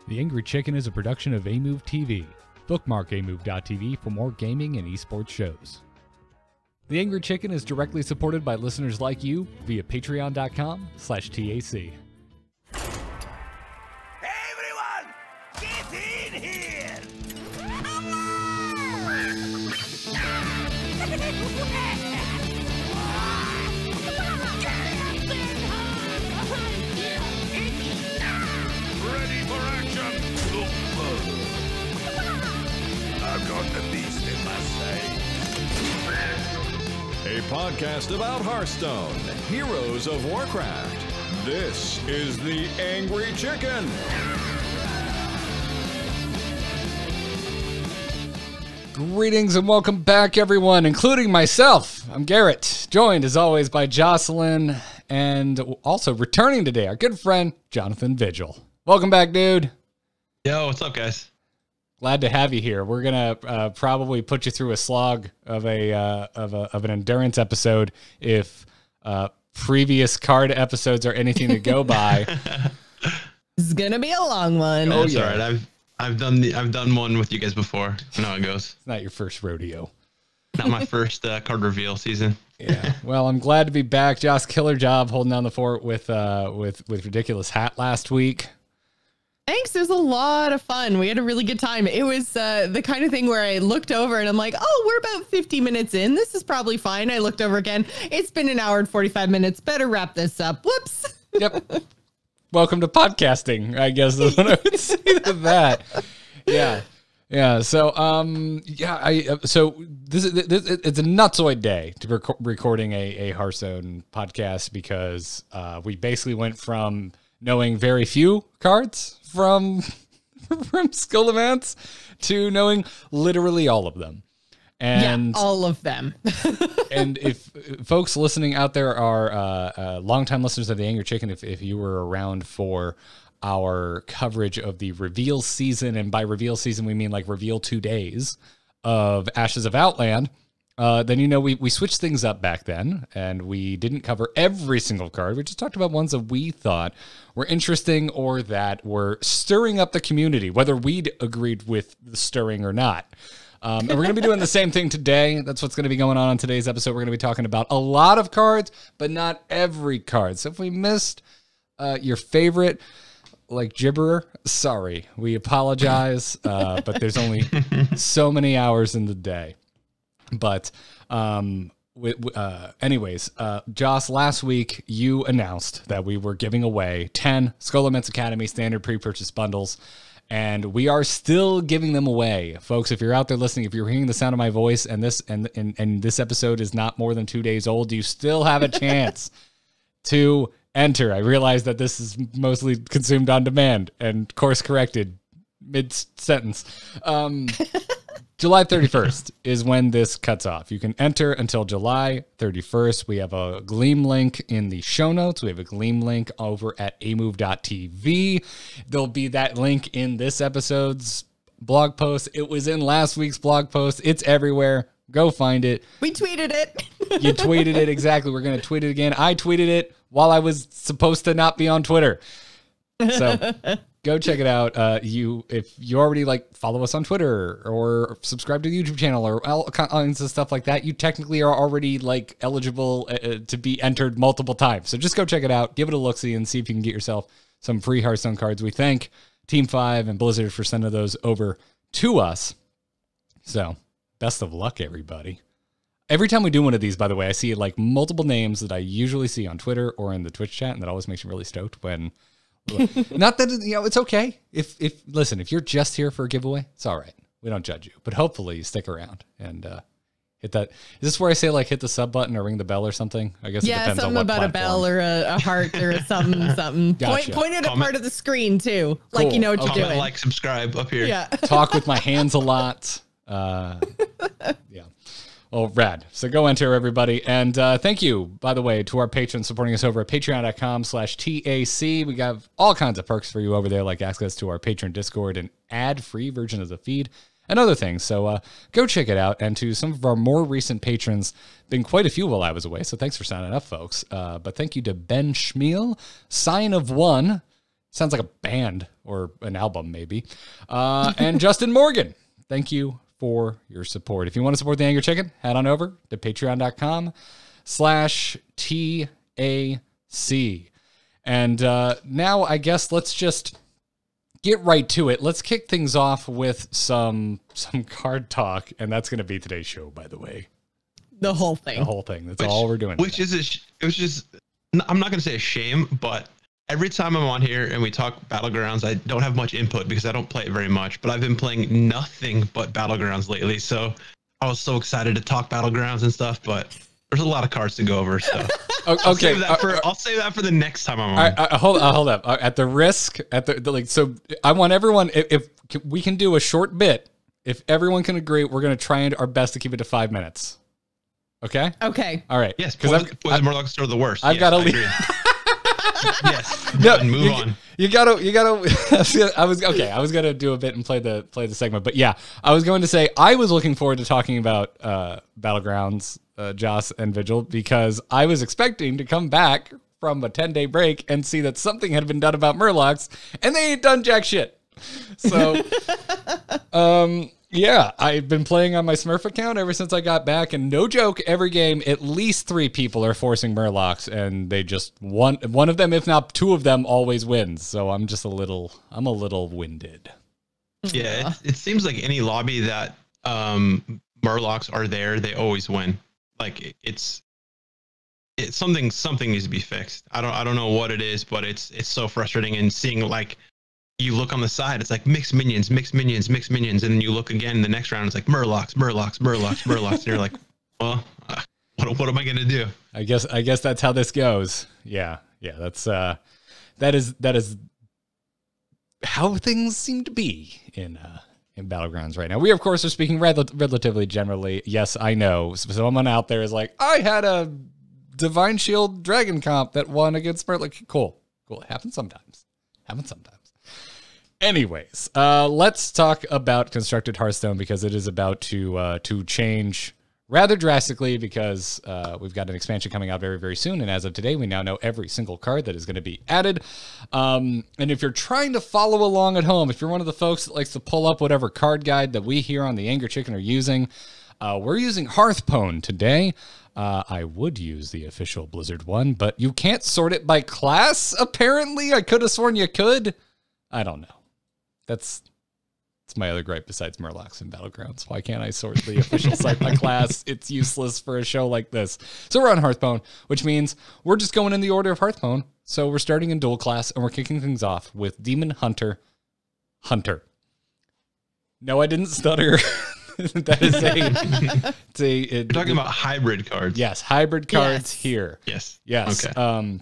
The Angry Chicken is a production of Amove TV. Bookmark amove.tv for more gaming and esports shows. The Angry Chicken is directly supported by listeners like you via patreon.com/TAC. Everyone, get in here! Ready for action! I've got the beast in my sight. A podcast about Hearthstone, Heroes of Warcraft. This is the Angry Chicken. Greetings and welcome back, everyone, including myself. I'm Garrett, joined as always by Jocelyn, and also returning today, our good friend, Jonathan Vigil. Welcome back, dude. Yo, what's up, guys? Glad to have you here. We're gonna probably put you through a slog of an endurance episode if previous card episodes are anything to go by. It's gonna be a long one. Oh, that's all right. I've done one with you guys before. I know how it goes. It's not your first rodeo. Not my first card reveal season. Yeah. Well, I'm glad to be back. Josh, killer job holding down the fort with Ridiculous Hat last week. Thanks. It was a lot of fun. We had a really good time. It was the kind of thing where I looked over and I'm like, oh, we're about 50 minutes in. This is probably fine. I looked over again. It's been an hour and 45 minutes. Better wrap this up. Whoops. Yep. Welcome to podcasting, I guess is what I would say to that. Yeah. Yeah. So, so this is it's a nutsoid day to be recording a Hearthstone podcast because we basically went from knowing very few cards from Scholomance to knowing literally all of them. And yeah, all of them. And if folks listening out there are longtime listeners of the Angry Chicken, if you were around for our coverage of the reveal season, and by reveal season we mean like reveal 2 days of Ashes of Outland, then you know we switched things up back then, and we didn't cover every single card. We just talked about ones that we thought were interesting or that were stirring up the community, whether we'd agreed with the stirring or not. And we're going to be doing the same thing today. That's what's going to be going on today's episode. We're going to be talking about a lot of cards, but not every card. So if we missed your favorite, like Gibberer, sorry. We apologize, but there's only so many hours in the day. But anyways, Joss, last week you announced that we were giving away 10 Scholomance Academy standard pre-purchase bundles, and we are still giving them away. Folks, if you're out there listening, if you're hearing the sound of my voice and this episode is not more than 2 days old, you still have a chance to enter. I realize that this is mostly consumed on demand and course corrected mid-sentence. July 31st is when this cuts off. You can enter until July 31st. We have a Gleam link in the show notes. We have a Gleam link over at amove.tv. There'll be that link in this episode's blog post. It was in last week's blog post. It's everywhere. Go find it. We tweeted it. You tweeted it, exactly. We're going to tweet it again. I tweeted it while I was supposed to not be on Twitter. So go check it out. If you already follow us on Twitter or subscribe to the YouTube channel or all kinds of stuff like that, you technically are already eligible to be entered multiple times. So just go check it out, give it a look-see, and see if you can get yourself some free Hearthstone cards. We thank Team 5 and Blizzard for sending those over to us. So best of luck, everybody. Every time we do one of these, by the way, I see multiple names that I usually see on Twitter or in the Twitch chat, and that always makes me really stoked when. Not that it's okay if you're just here for a giveaway, it's all right. We don't judge you, but hopefully you stick around and hit that. Is this where I say hit the sub button or ring the bell or something? I guess it depends on what about platform. a bell or a heart or something. Gotcha. Point at a part of the screen too, Cool. you know what you're doing. Subscribe up here. Yeah. Talk with my hands a lot. Yeah. Well, rad. So go enter, everybody. And thank you, by the way, to our patrons supporting us over at patreon.com/TAC. We got all kinds of perks for you over there, like access to our patron Discord and ad-free version of the feed and other things. So go check it out. And to some of our more recent patrons, been quite a few while I was away. So thanks for signing up, folks. But thank you to Ben Schmiel, Sign of One, Sounds like a band or an album, maybe. And Justin Morgan, thank you for your support. If you want to support the Angry Chicken, head on over to patreon.com/TAC. And now I guess let's just get right to it. Let's kick things off with some card talk, and that's going to be today's show, by the way. The whole thing. The whole thing. That's all we're doing. Which today. It was just, I'm not going to say a shame, but every time I'm on here and we talk Battlegrounds, I don't have much input because I don't play it very much, but I've been playing nothing but Battlegrounds lately. So I was so excited to talk Battlegrounds and stuff, but there's a lot of cards to go over. So I'll save that for the next time I'm on. Hold up. At the risk, so I want everyone, if we can do a short bit, if everyone can agree, we're going to try our best to keep it to 5 minutes. Okay? Okay. All right. Yes, because Murlocs are the worst. I've got to leave. Yes. No, move on. You gotta. I was gonna do a bit and play the segment, but yeah, I was going to say I was looking forward to talking about Battlegrounds, Joce and Vigil, because I was expecting to come back from a 10-day break and see that something had been done about Murlocs, and they ain't done jack shit. So, yeah, I've been playing on my Smurf account ever since I got back, and no joke, every game, at least 3 people are forcing Murlocs, and they just, one of them, if not 2 of them, always wins. So I'm just a little winded. Yeah, it seems like any lobby that Murlocs are there, they always win. Like it's something needs to be fixed. I don't know what it is, but it's so frustrating. And seeing, like, you look on the side, it's like mixed minions, and then you look again the next round, it's like Murlocs, and you're like, well, what am I gonna do? I guess that's how this goes. Yeah, that's that is how things seem to be in Battlegrounds right now. We of course are speaking relatively generally. Yes, I know someone out there is like, I had a Divine Shield Dragon comp that won against Murloc. Cool. It happens sometimes. Anyways, let's talk about Constructed Hearthstone, because it is about to change rather drastically, because we've got an expansion coming out very, very soon. And as of today, we now know every single card that is going to be added. And if you're trying to follow along at home, if you're one of the folks that likes to pull up whatever card guide that we here on the Angry Chicken are using, we're using Hearthstone today. I would use the official Blizzard one, but you can't sort it by class, apparently. I could have sworn you could. I don't know. That's my other gripe besides Murlocs and Battlegrounds. Why can't I sort the official site by class? It's useless for a show like this. So we're on Hearthstone, which means we're just going in the order of Hearthstone. So we're starting in dual class, and we're kicking things off with Demon Hunter. No, I didn't stutter. That is we're talking about hybrid cards. Yes, hybrid cards here. Yes. Okay.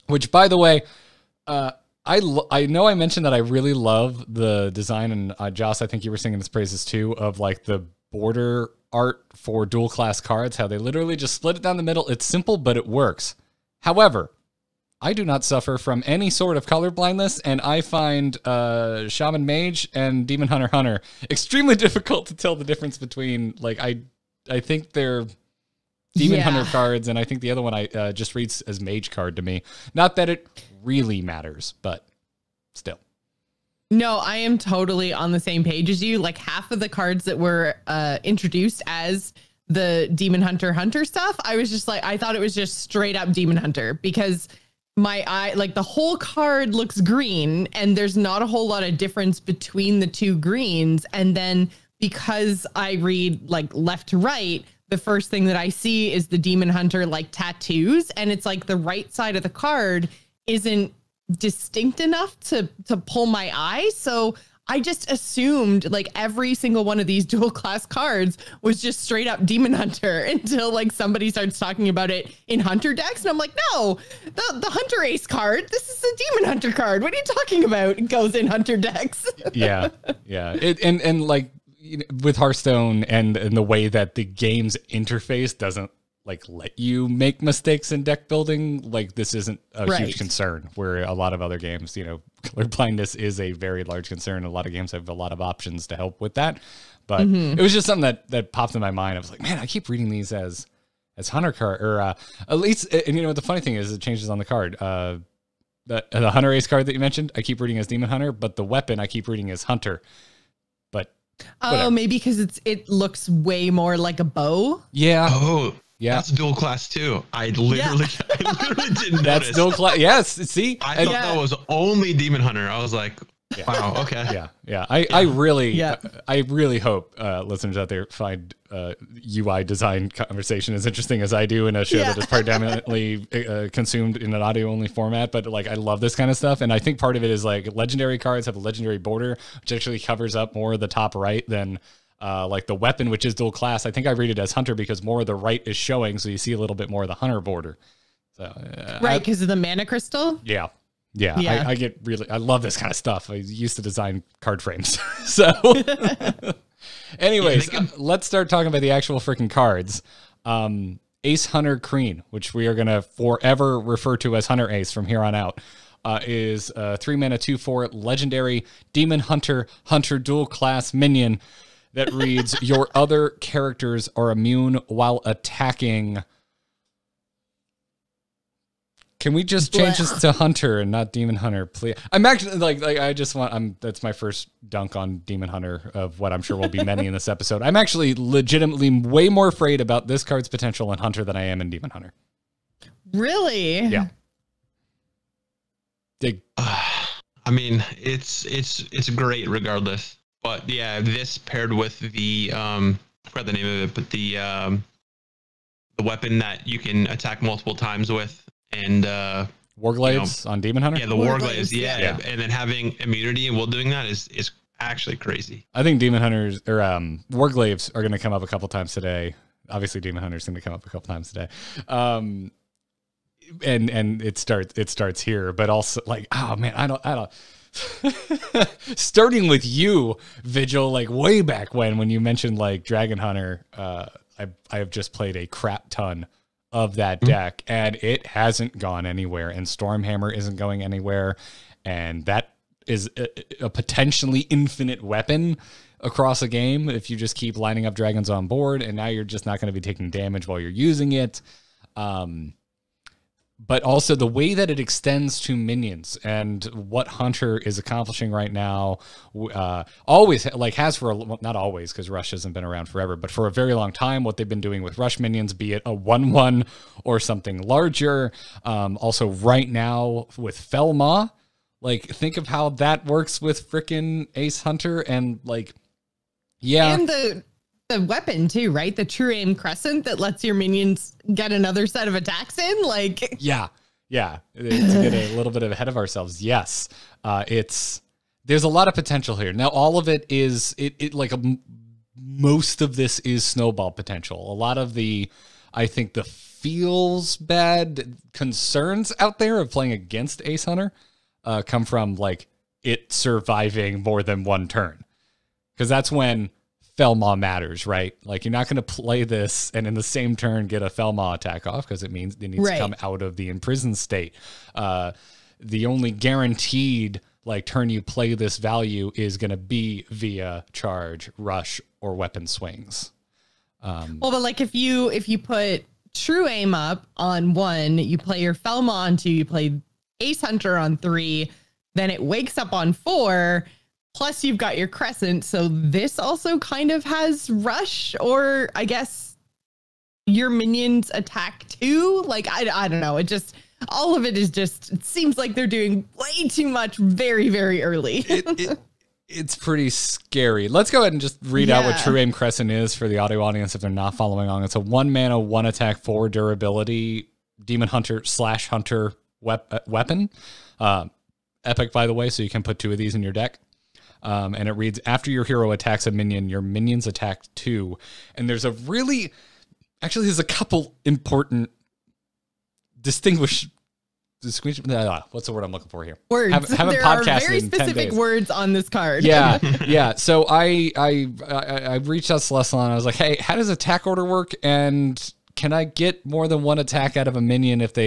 Which, by the way, I know I mentioned that I really love the design, and Joce, I think you were singing this praises too, of like the border art for dual class cards, how they literally just split it down the middle. It's simple, but it works. However, I do not suffer from any sort of color blindness, and I find Shaman Mage and Demon Hunter extremely difficult to tell the difference between, like, I think they're Demon Hunter cards, and I think the other one I just reads as Mage card to me. Not that it really matters, but still. No, I am totally on the same page as you. Like, half of the cards that were introduced as the Demon Hunter stuff, I was just like, I thought it was just straight up Demon Hunter, because my eye, like, the whole card looks green and there's not a whole lot of difference between the 2 greens. And then because I read like left to right, the first thing that I see is the Demon Hunter like tattoos, and it's like the right side of the card isn't distinct enough to pull my eye. So I just assumed like every single one of these dual class cards was just straight up Demon Hunter until like somebody starts talking about it in Hunter decks. And I'm like, no, the Hunter Ace card, this is a Demon Hunter card. What are you talking about? It goes in Hunter decks. Yeah. And like, you know, with Hearthstone and the way that the game's interface doesn't like let you make mistakes in deck building, like this isn't a huge concern, where a lot of other games, you know, color blindness is a very large concern. A lot of games have a lot of options to help with that, but it was just something that popped in my mind. I was like, man, I keep reading these as Hunter card, or at least, and you know, the funny thing is it changes on the card. the Hunter Ace card that you mentioned, I keep reading as Demon Hunter, but the weapon I keep reading as Hunter. But oh, maybe because it looks way more like a bow. Yeah. Oh, yeah. That's dual class too. I literally didn't That's notice. dual class. Yes. See, I thought that was only Demon Hunter. I was like, wow, okay. Yeah. I really hope listeners out there find UI design conversation as interesting as I do in a show that is predominantly consumed in an audio only format. But like, I love this kind of stuff. And I think part of it is like legendary cards have a legendary border, which actually covers up more of the top right than like the weapon, which is dual class. I think I read it as Hunter because more of the right is showing. So you see a little bit more of the Hunter border. So right. Because of the mana crystal. Yeah. I love this kind of stuff. I used to design card frames. So anyways, let's start talking about the actual freaking cards. Ace Hunter Kreen, which we are going to forever refer to as Hunter Ace from here on out, is 3 mana 2/4 legendary Demon Hunter dual class minion that reads your other characters are immune while attacking. Can we just change this to Hunter and not Demon Hunter, please? I'm actually like I just want that's my first dunk on Demon Hunter of what I'm sure will be many in this episode. I'm actually legitimately way more afraid about this card's potential in Hunter than I am in Demon Hunter. Really? Yeah. I mean, it's great regardless. But yeah, this paired with the I forgot the name of it, but the weapon that you can attack multiple times with. And Warglaives on Demon Hunter? Yeah, the Warglaives, yeah. And then having immunity while doing that is actually crazy. I think Demon Hunters or Warglaives are going to come up a couple times today. Obviously, Demon Hunter's going to come up a couple times today. And it starts here, but also like, oh man, I don't starting with you, Vigil, like way back when you mentioned like Dragon Hunter, I have just played a crap ton of that deck, and it hasn't gone anywhere, and Stormhammer isn't going anywhere, and that is a potentially infinite weapon across a game if you just keep lining up dragons on board, and now you're just not going to be taking damage while you're using it. But also the way that it extends to minions and what Hunter is accomplishing right now, always like has for not always because Rush hasn't been around forever, but for a very long time, what they've been doing with Rush minions, be it a 1/1 or something larger. Also right now with Felmaw, like think of how that works with frickin' Ace Hunter and like, yeah. And the weapon too, right? The True Aim Crescent that lets your minions get another set of attacks in, like yeah. To get a little bit ahead of ourselves, yes, there's a lot of potential here. Now, all of it is most of this is snowball potential. A lot of I think the feels bad concerns out there of playing against Ace Hunter come from like it surviving more than one turn, because that's when Felmaw matters, right? Like you're not going to play this and in the same turn get a Felmaw attack off because it means it needs to come out of the imprisoned state. The only guaranteed like turn you play this value is going to be via charge, rush, or weapon swings. Well, but like if you put True Aim up on 1, you play your Felmaw on 2, you play Ace Hunter on 3, then it wakes up on 4. Plus, you've got your Crescent, so this also kind of has Rush, or I guess your minions attack too. Like, I don't know. It just, all of it is just, it seems like they're doing way too much very, very early. It's pretty scary. Let's go ahead and just read out what True Aim Crescent is for the audio audience if they're not following along. It's a 1 mana, 1 attack, 4 durability Demon Hunter / Hunter weapon. Epic, by the way, so you can put 2 of these in your deck. And it reads, after your hero attacks a minion, your minions attack 2. And there's there's a couple important what's the word I'm looking for here? Words. Haven't there podcasted are very in 10 specific days. words on this card. Yeah. So I reached out to Celeste and I was like, hey, how does attack order work? And can I get more than 1 attack out of a minion if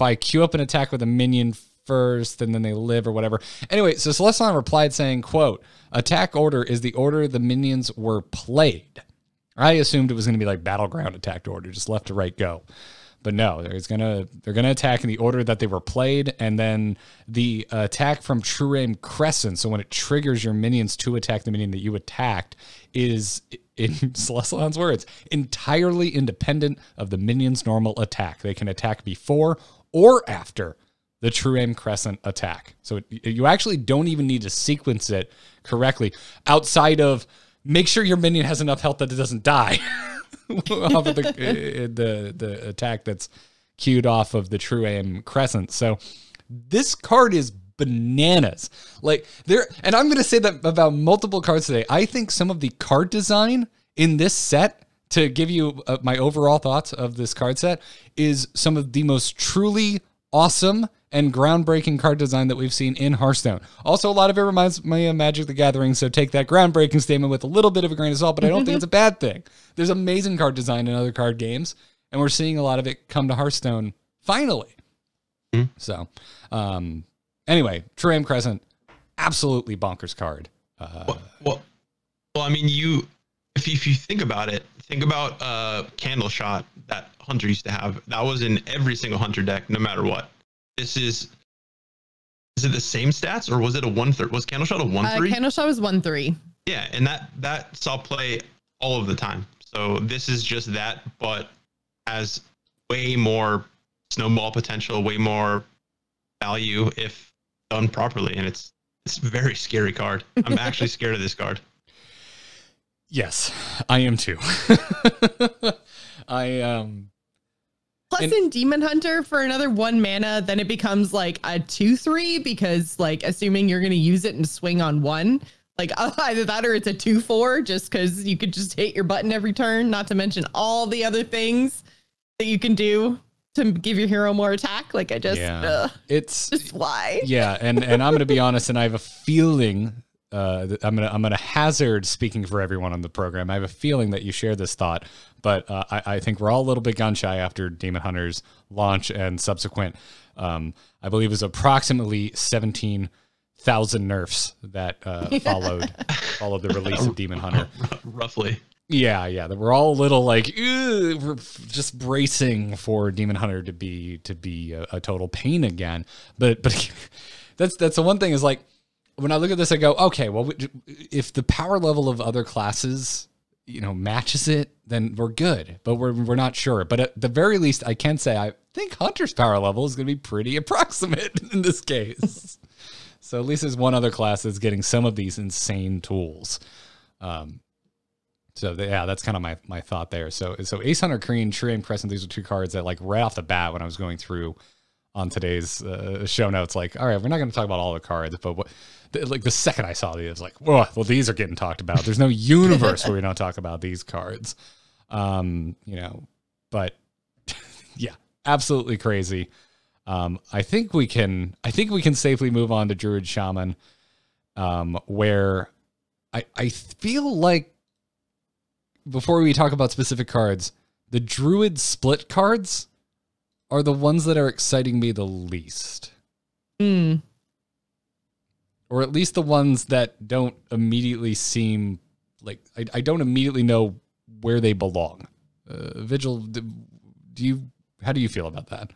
I queue up an attack with a minion first and then they live or whatever? Anyway, so Celestion replied saying, quote, attack order is the order the minions were played. I assumed it was going to be like battleground attack order, just left to right go. But no, they're gonna attack in the order that they were played, and then the attack from True Aim Crescent. So when it triggers your minions to attack the minion that you attacked, is, in Celestalon's words, entirely independent of the minion's normal attack. They can attack before or after the True Aim Crescent attack. So you actually don't even need to sequence it correctly, outside of make sure your minion has enough health that it doesn't die off of the attack that's queued off of the True Aim Crescent. So this card is bananas. Like there, and I'm going to say that about multiple cards today. I think some of the card design in this set, to give you my overall thoughts of this card set, is some of the most truly awesome and groundbreaking card design that we've seen in Hearthstone. Also, a lot of it reminds me of Magic the Gathering, so take that groundbreaking statement with a little bit of a grain of salt, but I don't think it's a bad thing. There's amazing card design in other card games, and we're seeing a lot of it come to Hearthstone finally. So, anyway, True Aim Crescent, absolutely bonkers card. Well, I mean, if you think about it, think about Candle Shot that Hunter used to have. That was in every single Hunter deck, no matter what. This is it the same stats, or was it a 1/3? Was Candle Shot a 1/3? Candle Shot was 1/3. Yeah, and that saw play all of the time. So this is just that, but has way more snowball potential, way more value if done properly, and it's a very scary card. I'm actually scared of this card. Yes, I am too. Plus in Demon Hunter, for another 1 mana, then it becomes like a 2/3, because like assuming you're going to use it and swing on 1, like either that or it's a 2/4, just because you could just hit your button every turn, not to mention all the other things that you can do to give your hero more attack. Like it's just why. Yeah, and I'm going to be honest, and I have a feeling I'm gonna hazard speaking for everyone on the program. I have a feeling that you share this thought, but I think we're all a little bit gun shy after Demon Hunter's launch and subsequent. I believe it was approximately 17,000 nerfs that followed the release of Demon Hunter. Roughly. Yeah. We're all a little like, we're just bracing for Demon Hunter to be a total pain again. But that's the one thing is like, when I look at this, I go, okay, well, if the power level of other classes, matches it, then we're good. But we're not sure. But at the very least, I can say I think Hunter's power level is going to be pretty approximate in this case. So at least there's one other class that's getting some of these insane tools. That's kind of my thought there. So Ace Hunter Kreen, True Aim Crescent, these are two cards that like right off the bat when I was going through on today's show notes, like, all right, we're not going to talk about all the cards, but like the second I saw these, like, well, these are getting talked about. There's no universe where we don't talk about these cards, but yeah, absolutely crazy. I think we can safely move on to Druid Shaman, where I feel like before we talk about specific cards, the Druid split cards are the ones that are exciting me the least. Or at least the ones that don't immediately seem like I don't immediately know where they belong. Vigil, how do you feel about that?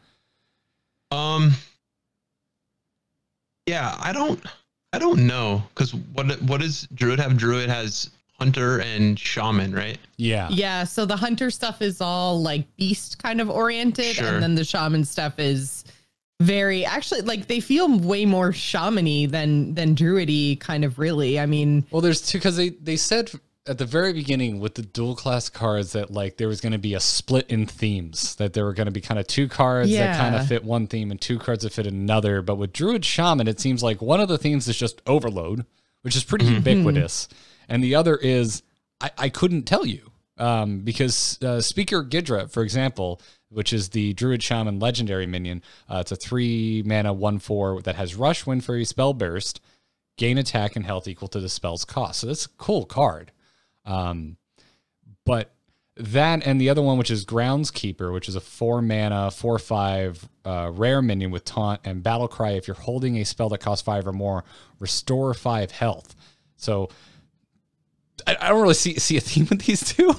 Yeah, I don't know, because what does Druid have? Druid has Hunter and Shaman, right? Yeah, so the Hunter stuff is all like beast kind of oriented, sure. And then the Shaman stuff is very, actually, like they feel way more shamany than druidy, kind of, really. I mean, well, there's two, because they said at the very beginning with the dual class cards that like there was going to be a split in themes, that there were going to be kind of two cards that kind of fit one theme and two cards that fit another. But with Druid Shaman, it seems like one of the themes is just overload, which is pretty ubiquitous. And the other is, I couldn't tell you, because Speaker Gidra, for example, which is the Druid Shaman legendary minion, it's a 3 mana 1/4 that has Rush, Wind Fury, Spell Burst, gain attack and health equal to the spell's cost. So that's a cool card. But that and the other one, which is Groundskeeper, which is a 4 mana 4/5 rare minion with taunt and battle cry. If you're holding a spell that costs 5 or more, restore 5 health. So I don't really see a theme with these two.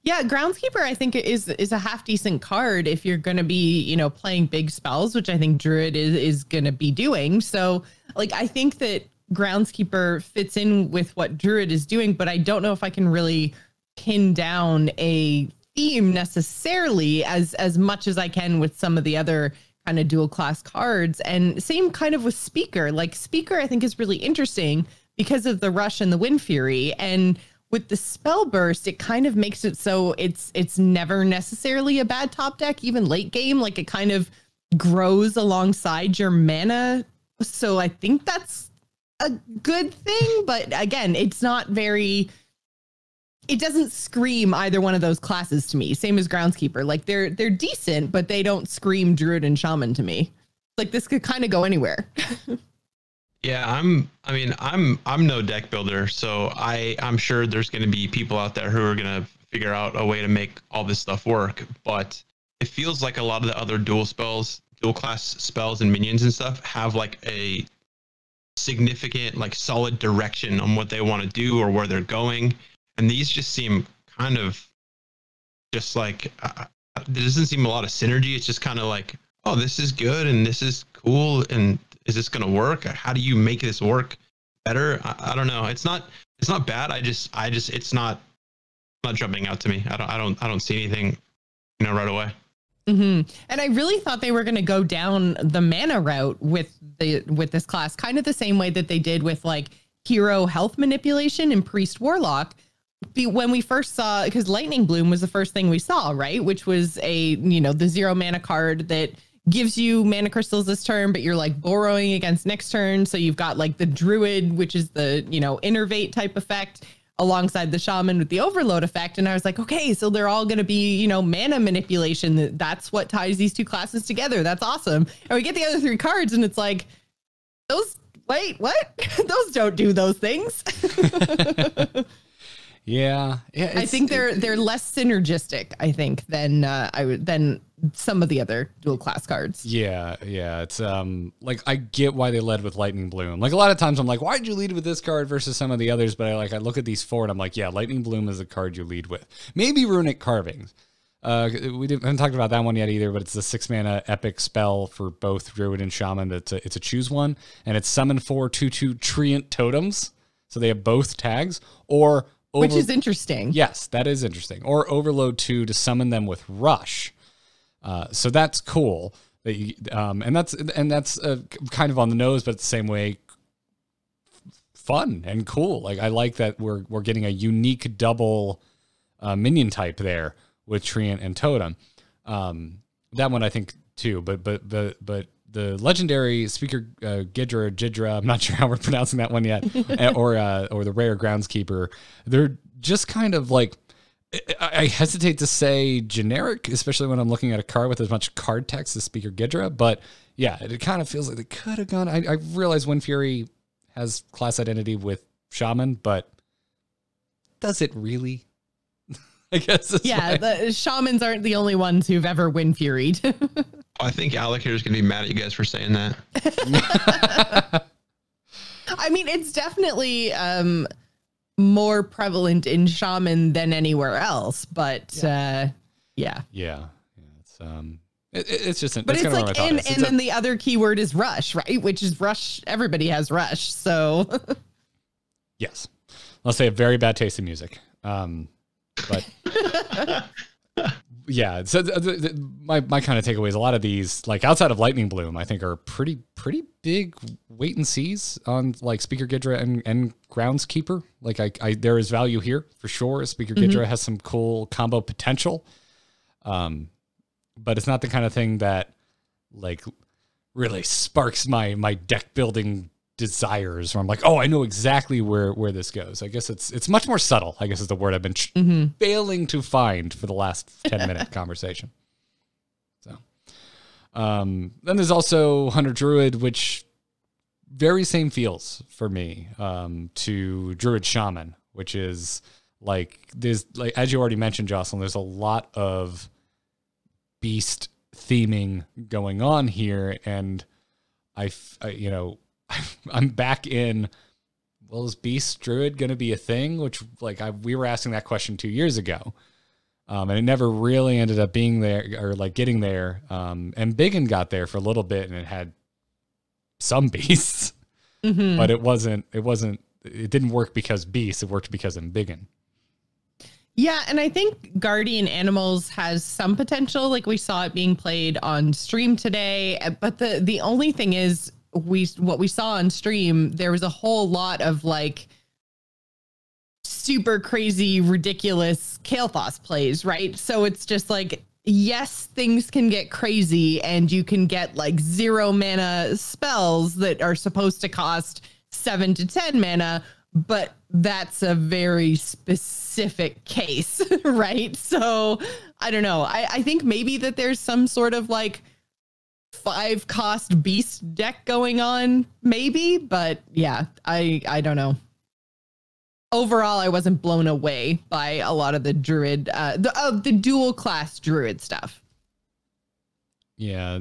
Yeah, Groundskeeper I think is a half decent card if you're going to be, you know, playing big spells, which I think Druid is going to be doing. So, like, I think that Groundskeeper fits in with what Druid is doing, but I don't know if I can really pin down a theme necessarily as much as I can with some of the other kind of dual class cards. And same kind of with Speaker. Like, Speaker I think is really interesting because of the Rush and the Wind Fury, and with the spell burst, it kind of makes it so it's never necessarily a bad top deck, even late game. Like, it kind of grows alongside your mana. So I think that's a good thing. But again, it's not very, it doesn't scream either one of those classes to me. Same as Groundskeeper. Like, they're decent, but they don't scream Druid and Shaman to me. Like, this could kind of go anywhere. Yeah, I'm no deck builder, so I'm sure there's going to be people out there who are going to figure out a way to make all this stuff work. But it feels like a lot of the other dual class spells and minions and stuff have like a significant, like, solid direction on what they want to do or where they're going. And these just seem kind of just like, there doesn't seem a lot of synergy. It's just kind of like, oh, this is good and this is cool, and is this going to work? How do you make this work better? I don't know. It's not bad. I just it's not jumping out to me. I don't see anything, you know, right away. Mm-hmm. And I really thought they were going to go down the mana route with this class, kind of the same way that they did with like hero health manipulation and priest warlock. When we first saw, because Lightning Bloom was the first thing we saw, right? Which was the 0 mana card that gives you mana crystals this turn, but you're like borrowing against next turn. So you've got like the Druid, which is the, innervate type effect, alongside the Shaman with the overload effect. And I was like, okay, so they're all going to be, mana manipulation. That's what ties these two classes together. That's awesome. And we get the other 3 cards and it's like, wait, what? Those don't do those things. Yeah. I think they're less synergistic, I think, than some of the other dual class cards. Yeah. It's like, I get why they led with Lightning Bloom. Like, a lot of times I'm like, why'd you lead with this card versus some of the others? But I look at these 4 and I'm like, yeah, Lightning Bloom is the card you lead with. Maybe Runic Carvings. We haven't talked about that one yet either, but it's a 6 mana epic spell for both Druid and Shaman. It's a choose one, and it's summon 4 2/2 Treant Totems. So they have both tags, which is interesting. Yes, that is interesting. Or Overload 2 to summon them with Rush. So that's cool. And that's kind of on the nose, but the same way, fun and cool. Like, I like that we're getting a unique double minion type there with Treant and Totem. That one I think too. But the legendary Speaker Gidra, I'm not sure how we're pronouncing that one yet, or the rare Groundskeeper, they're just kind of like, I hesitate to say generic, especially when I'm looking at a card with as much card text as Speaker Gidra, but yeah, it kind of feels like they could have gone. I realize Wind Fury has class identity with Shaman, but does it really? I guess. The Shamans aren't the only ones who've ever Wind Furied. I think Alec here is going to be mad at you guys for saying that. I mean, it's definitely more prevalent in Shaman than anywhere else, but yeah. It's just, but it's like, and then the other keyword is Rush, right? Which is Rush. Everybody has Rush, so yes. Let's say a very bad taste in music. But yeah, so my kind of takeaway is a lot of these, like outside of Lightning Bloom, I think are pretty big wait and sees on like Speaker Gidra and Groundskeeper. Like there is value here for sure. Speaker Gidra has some cool combo potential, but it's not the kind of thing that like really sparks my deck building desires, where I'm like, oh, I know exactly where this goes. I guess it's much more subtle, I guess is the word I've been failing to find for the last 10-minute conversation. So then there's also Hunter Druid, which very same feels for me to Druid Shaman, which is like, there's like, as you already mentioned, Jocelyn, there's a lot of beast theming going on here, and I I'm back in, well, is Beast Druid going to be a thing? Which, like, we were asking that question 2 years ago. And it never really ended up being there or like getting there. And Biggin got there for a little bit and it had some beasts, but it didn't work because beasts, it worked because of Biggin. Yeah, and I think Guardian Animals has some potential. Like we saw it being played on stream today, but the only thing is what we saw on stream, there was a whole lot of like super crazy, ridiculous Kael'thas plays, right? So it's just like, yes, things can get crazy and you can get like 0 mana spells that are supposed to cost 7 to 10 mana, but that's a very specific case, right? So I don't know. I think maybe that there's some sort of like 5-cost beast deck going on, maybe, but yeah, I don't know. Overall, I wasn't blown away by a lot of the Druid, the dual class Druid stuff. Yeah,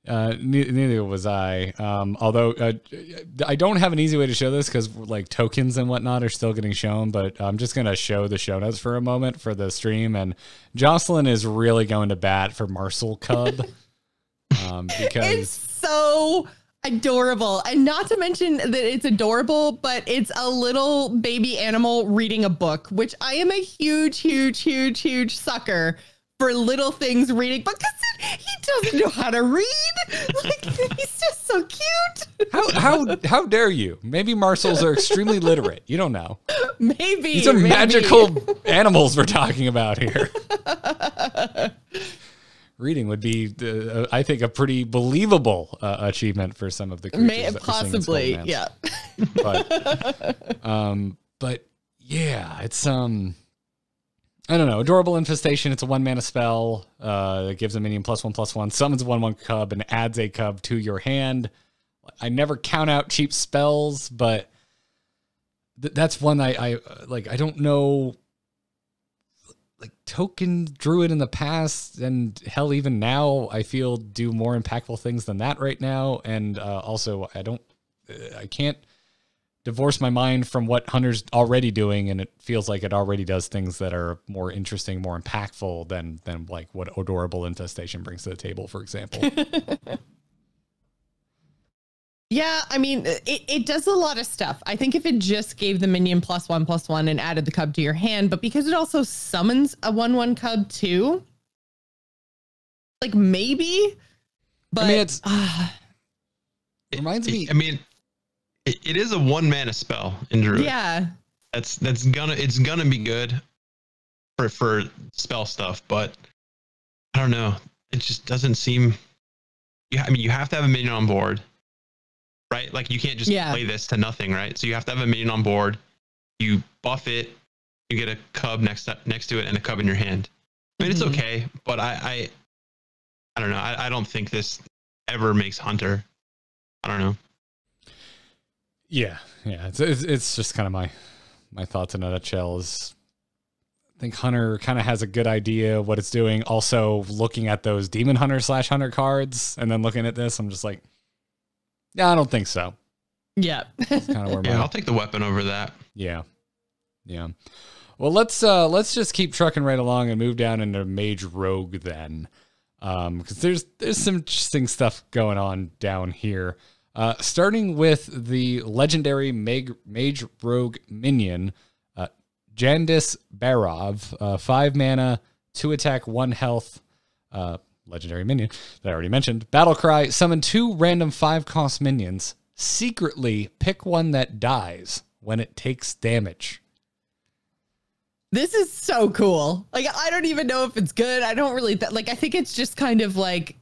neither was I. Although I don't have an easy way to show this because like tokens and whatnot are still getting shown, but I'm just going to show the show notes for a moment for the stream. And Jocelyn is really going to bat for Marcel Cub because it's so adorable, and not to mention that it's adorable, but it's a little baby animal reading a book, which I am a huge sucker for little things reading books. He doesn't know how to read. Like, he's just so cute. How dare you? Maybe Marcels are extremely literate. You don't know. Maybe these are magical animals we're talking about here. Reading would be, I think, a pretty believable achievement for some of the creatures. Possibly, yeah. But yeah, it's I don't know. Adorable Infestation. It's a 1-mana spell that gives a minion +1/+1, summons a 1/1 cub, and adds a cub to your hand. I never count out cheap spells, but that's one I like. I don't know. Like token Druid in the past, and hell, even now, I feel do more impactful things than that right now. And also, I can't divorce my mind from what Hunter's already doing, and it feels like it already does things that are more interesting, more impactful than like what Adorable Infestation brings to the table, for example. Yeah, I mean, it does a lot of stuff. I think if it just gave the minion +1/+1 and added the cub to your hand, but because it also summons a 1/1 cub too, like maybe, but I mean, it reminds me. I mean, it is a 1-mana spell in Druid. Yeah, it's gonna be good for spell stuff, but I don't know. It just doesn't seem. Yeah, I mean, you have to have a minion on board. Right? Like you can't just play this to nothing, right? So you have to have a minion on board. You buff it, you get a cub next to it and a cub in your hand. I mean, it's okay, but I don't know. I don't think this ever makes Hunter. I don't know. Yeah. It's just kind of my thoughts in a nutshell. Is I think Hunter kind of has a good idea of what it's doing. Also, looking at those Demon Hunter /Hunter cards, and then looking at this, I'm just like, yeah, I don't think so. Yeah. That's kind of where I'll take the weapon over that. Yeah. Well, let's just keep trucking right along and move down into Mage Rogue then, because there's some interesting stuff going on down here. Starting with the legendary Mage Rogue minion, Jandis Barov, 5 mana, 2 attack, 1 health. Legendary minion that I already mentioned. Battlecry, summon 2 random 5-cost minions. Secretly pick one that dies when it takes damage. This is so cool. Like, I don't even know if it's good. I don't really, I think it's just kind of like,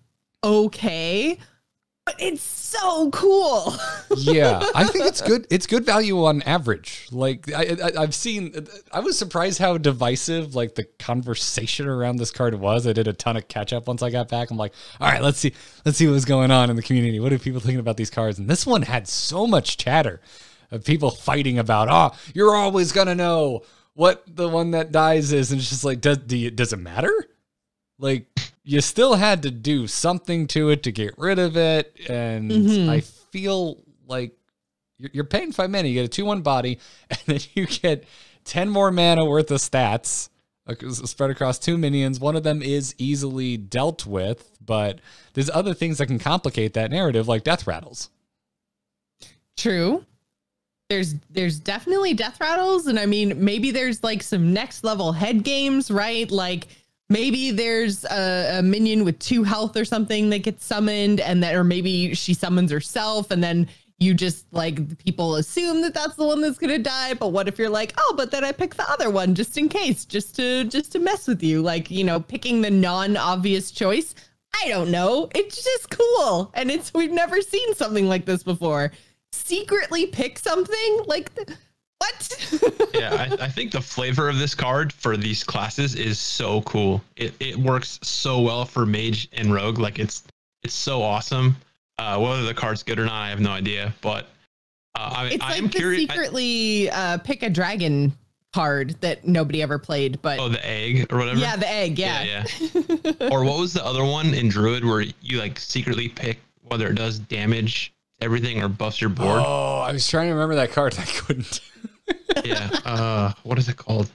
okay, but it's so cool. Yeah, I think it's good. It's good value on average. Like I've seen, I was surprised how divisive like the conversation around this card was. I did a ton of catch up once I got back. I'm like, all right, let's see what's going on in the community. What are people thinking about these cards? And this one had so much chatter of people fighting about, you're always gonna know what the one that dies is, and it's just like, does it matter? Like, you still had to do something to it to get rid of it, and I feel like you're paying 5 mana. You get a 2/1 body, and then you get 10 more mana worth of stats. spread across 2 minions. One of them is easily dealt with, but there's other things that can complicate that narrative, like death rattles. True. There's definitely death rattles, and I mean, maybe there's like some next level head games, right? Like maybe there's a minion with 2 health or something that gets summoned, and that, or maybe she summons herself, and then you just like people assume that that's the one that's gonna die. But what if you're like, oh, but then I pick the other one just in case, just to mess with you, like, you know, picking the non-obvious choice. I don't know. It's just cool, and we've never seen something like this before. Secretly pick something like what? Yeah, I think the flavor of this card for these classes is so cool. It works so well for Mage and Rogue. Like it's so awesome. Whether the card's good or not, I have no idea. But it's I like am curious. Secretly pick a dragon card that nobody ever played. But the egg or whatever. Yeah, the egg. Yeah. Or what was the other one in Druid where you like secretly pick whether it does damage everything or buffs your board? Oh, I was trying to remember that card. I couldn't. Yeah. What is it called?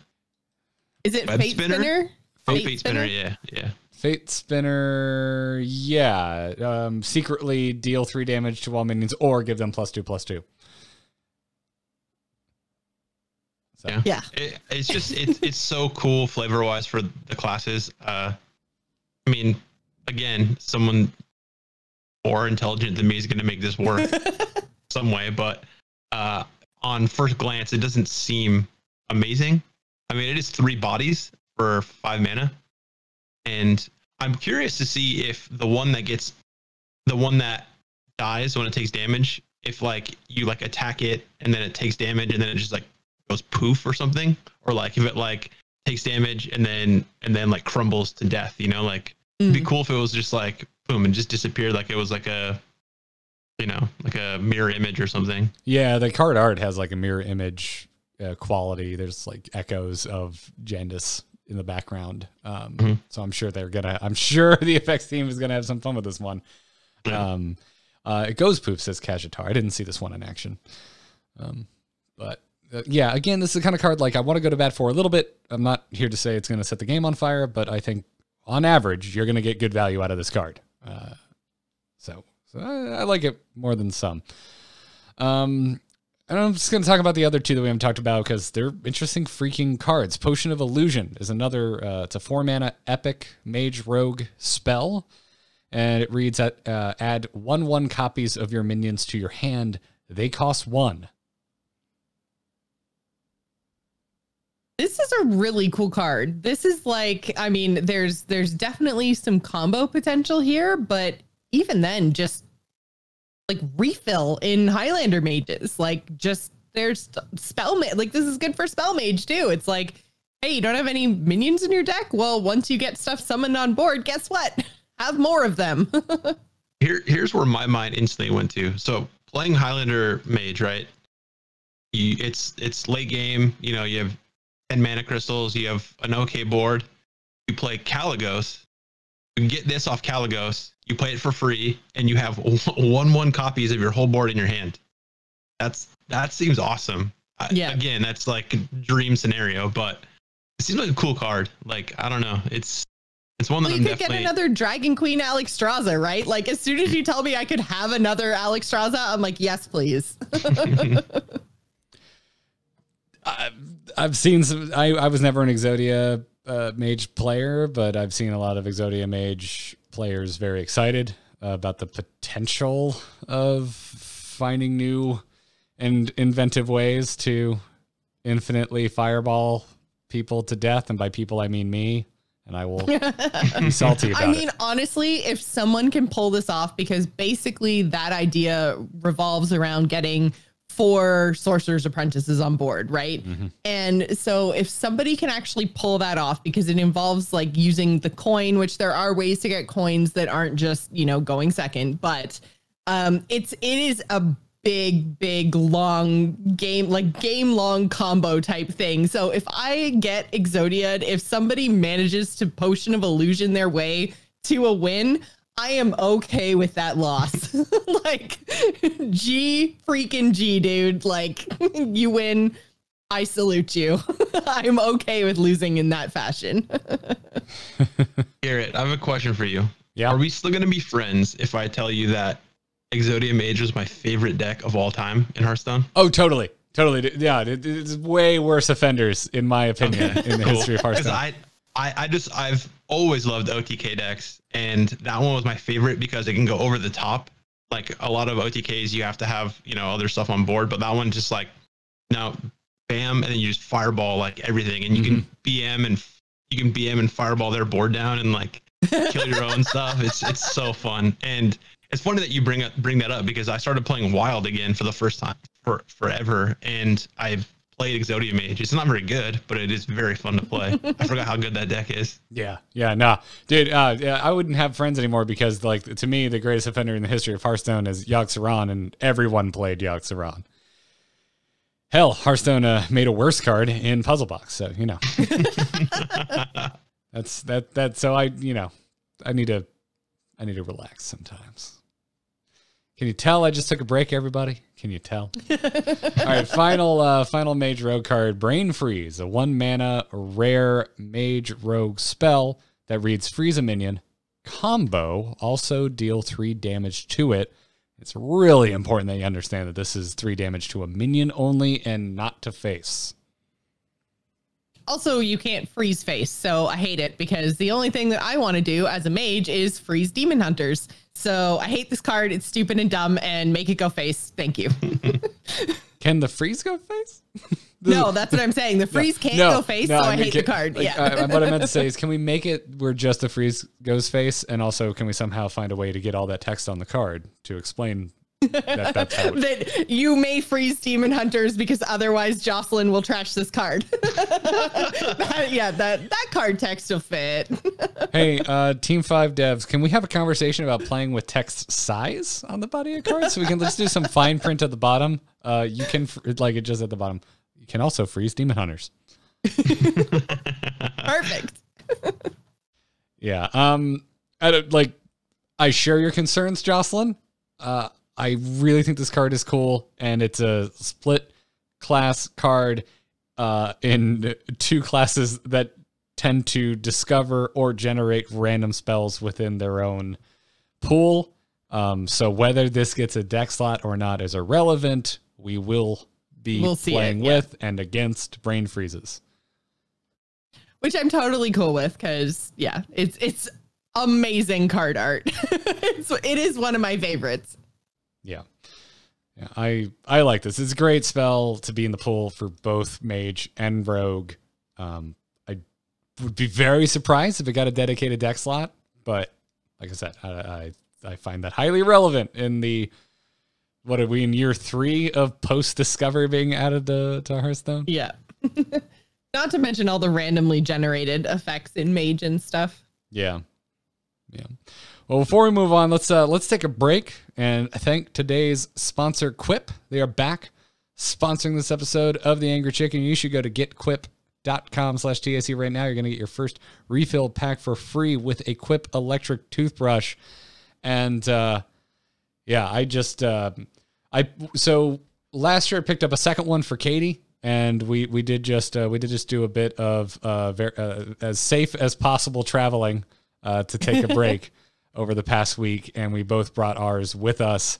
Is it Web Fate Spinner? Fate Spinner. Yeah. Fate Spinner. Yeah. Secretly deal 3 damage to all minions, or give them +2/+2. So. Yeah. It's just it's so cool flavor wise for the classes. I mean, again, someone more intelligent than me is going to make this work some way, but on first glance, it doesn't seem amazing. I mean, it is 3 bodies for 5 mana, and I'm curious to see if the one that dies when it takes damage, if like you like attack it and then it takes damage and then it just like goes poof or something, or like if it like takes damage and then like crumbles to death, you know, like it'd be cool if it was just like boom and just disappeared, like it was like a, you know, like a mirror image or something. Yeah, the card art has like a mirror image quality. There's like echoes of Jandis in the background. So I'm sure the effects team is gonna have some fun with this one. Yeah. It goes poof, says Kajitar. I didn't see this one in action. But yeah, again, this is the kind of card like I want to go to bat for a little bit. I'm not here to say it's going to set the game on fire, but I think on average, you're going to get good value out of this card. So I like it more than some. And I'm just going to talk about the other 2 that we haven't talked about because they're interesting freaking cards. Potion of Illusion is another, it's a 4-mana epic Mage Rogue spell. And it reads add 1/1 copies of your minions to your hand. They cost 1. This is a really cool card. This is like, I mean, there's definitely some combo potential here, but even then, just like refill in Highlander mages, like just there's spell mage. Like this is good for spell mage too. It's like, hey, you don't have any minions in your deck? Well, once you get stuff summoned on board, guess what? Have more of them. Here's where my mind instantly went to. So playing Highlander mage, right? It's late game. You know, you have 10 mana crystals, you have an okay board, you play Caligos, you get this off Caligos, you play it for free, and you have 1/1 copies of your whole board in your hand. That seems awesome. Yeah. Again, that's like a dream scenario, but it seems like a cool card. Like, I don't know. It's one that we I'm could definitely... get another Dragon Queen Alexstrasza, right? Like as soon as you tell me I could have another Alexstrasza, I'm like, yes, please. I've seen some. I was never an Exodia Mage player, but I've seen a lot of Exodia Mage players very excited about the potential of finding new and inventive ways to infinitely fireball people to death. And by people, I mean me. And I will be salty about it. I mean, honestly, if someone can pull this off, because basically that idea revolves around getting 4 Sorcerer's Apprentices on board, right? Mm-hmm. And so if somebody can actually pull that off, because it involves like using the coin, which there are ways to get coins that aren't just, you know, going second, but it is a big long game, like game long combo type thing. So if I get Exodia, if somebody manages to Potion of Illusion their way to a win, I am okay with that loss. Like G freaking G, dude. Like you win. I salute you. I'm okay with losing in that fashion. Garrett, I have a question for you. Yeah. Are we still going to be friends if I tell you that Exodia Mage was my favorite deck of all time in Hearthstone? Oh, totally. Totally. Yeah. It's way worse offenders, in my opinion, in the history of Hearthstone. I've always loved OTK decks, and that one was my favorite because it can go over the top. Like a lot of OTKs, you have to have, other stuff on board, but that one just like, bam, and then you just fireball like everything, and you can BM and fireball their board down and like kill your own stuff. It's so fun, and it's funny that you bring that up because I started playing Wild again for the first time forever, and I've played Exodia Mage. It's not very good, but it is very fun to play. I forgot how good that deck is. Yeah, nah, dude. I wouldn't have friends anymore because, like, to me, the greatest offender in the history of Hearthstone is Yogg-Saron, and everyone played Yogg-Saron. Hell, Hearthstone made a worse card in Puzzle Box, so that's that. So I need to relax sometimes. Can you tell I just took a break, everybody? Can you tell? All right, final Mage Rogue card, Brain Freeze, a 1-mana rare Mage Rogue spell that reads freeze a minion, combo, also deal 3 damage to it. It's really important that you understand that this is 3 damage to a minion only and not to face. Also, you can't freeze face, so I hate it because the only thing that I want to do as a mage is freeze demon hunters. So I hate this card. It's stupid and dumb, and make it go face. Thank you. Can the freeze go face? No, that's what I'm saying. The freeze can't go face, so I hate the card. Like, yeah. What I meant to say is, can we make it where just the freeze goes face, and also can we somehow find a way to get all that text on the card to explain that's how that you may freeze demon hunters because otherwise Jocelyn will trash this card. that card text will fit. Hey, Team 5 devs, can we have a conversation about playing with text size on the body of cards? So let's do some fine print at the bottom. You can, like it just at the bottom, you can also freeze demon hunters. Perfect. Yeah. I share your concerns, Jocelyn. I really think this card is cool, and it's a split class card in 2 classes that tend to discover or generate random spells within their own pool. So whether this gets a deck slot or not is irrelevant. We will be playing with and against Brain Freezes. Which I'm totally cool with because, it's amazing card art. It is one of my favorites. Yeah, I like this. It's a great spell to be in the pool for both Mage and Rogue. I would be very surprised if it got a dedicated deck slot, but like I said, I find that highly relevant in the, what are we in year 3 of post-discovery being added to Hearthstone? Yeah. Not to mention all the randomly generated effects in Mage and stuff. Yeah. Well, before we move on, let's take a break and thank today's sponsor, Quip. They are back sponsoring this episode of The Angry Chicken. You should go to getquip.com/TAC right now. You're going to get your first refill pack for free with a Quip electric toothbrush. And so last year I picked up a second one for Katie, and we did just do a bit of as safe as possible traveling to take a break over the past week, and we both brought ours with us.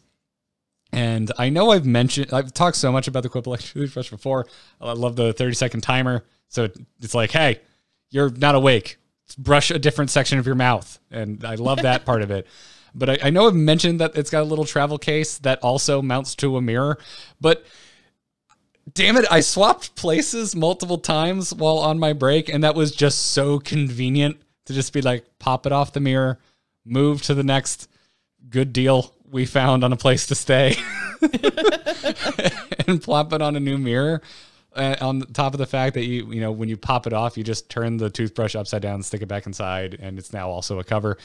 And I know I've talked so much about the Quip electric toothbrush before. I love the 30-second timer. So it's like, hey, you're not awake. Brush a different section of your mouth. And I love that part of it. But I know I've mentioned that it's got a little travel case that also mounts to a mirror. But damn it, I swapped places multiple times while on my break, and that was just so convenient to just be like, pop it off the mirror, move to the next good deal we found on a place to stay, and plop it on a new mirror. On top of the fact that you know, when you pop it off, you just turn the toothbrush upside down, stick it back inside, and it's now also a cover.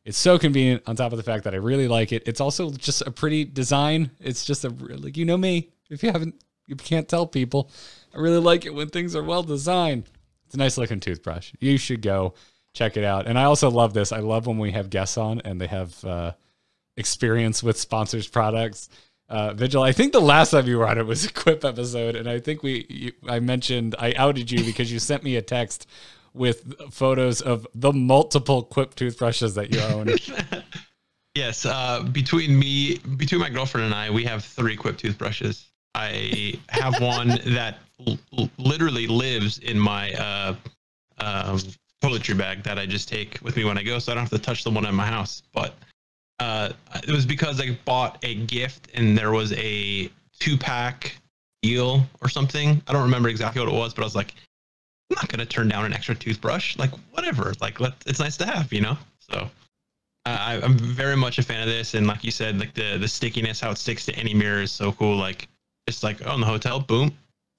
It's so convenient on top of the fact that I really like it. It's also just a pretty design. It's just like, you know me, if you can't tell people, I really like it when things are well designed. It's a nice looking toothbrush. You should go check it out. And I also love this. I love when we have guests on and they have experience with sponsors products. Vigil, I think the last time you were on it was a quip episode, and I think I mentioned I outed you because you sent me a text with photos of the multiple quip toothbrushes that you own. Yes, between my girlfriend and I, we have 3 quip toothbrushes. I have one that literally lives in my toiletry bag that I just take with me when I go, so I don't have to touch the one in my house. But it was because I bought a gift and there was a 2-pack deal or something. I don't remember exactly what it was, but I was like, I'm not gonna turn down an extra toothbrush. Like, whatever. Like, it's nice to have, you know. So I'm very much a fan of this, and like you said, like the stickiness, how it sticks to any mirror is so cool. Like, just like in the hotel, boom,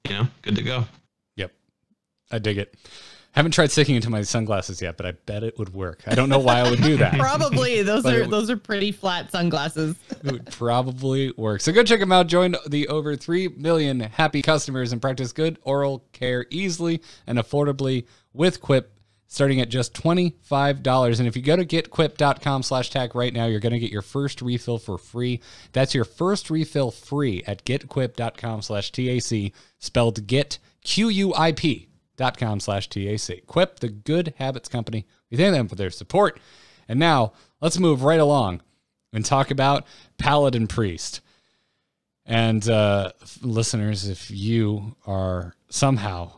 you know, good to go. Yep, I dig it. Haven't tried sticking into my sunglasses yet, but I bet it would work. I don't know why I would do that. Probably those are pretty flat sunglasses. It would probably work. So go check them out. Join the over 3 million happy customers and practice good oral care easily and affordably with Quip, starting at just $25. And if you go to getquip.com/tack right now, you're going to get your first refill for free. That's your first refill free at getquip.com/TAC, spelled get, QUIP.com/TAC. Quip, the good habits company. We thank them for their support. And now let's move right along and talk about Paladin Priest. And listeners, if you are somehow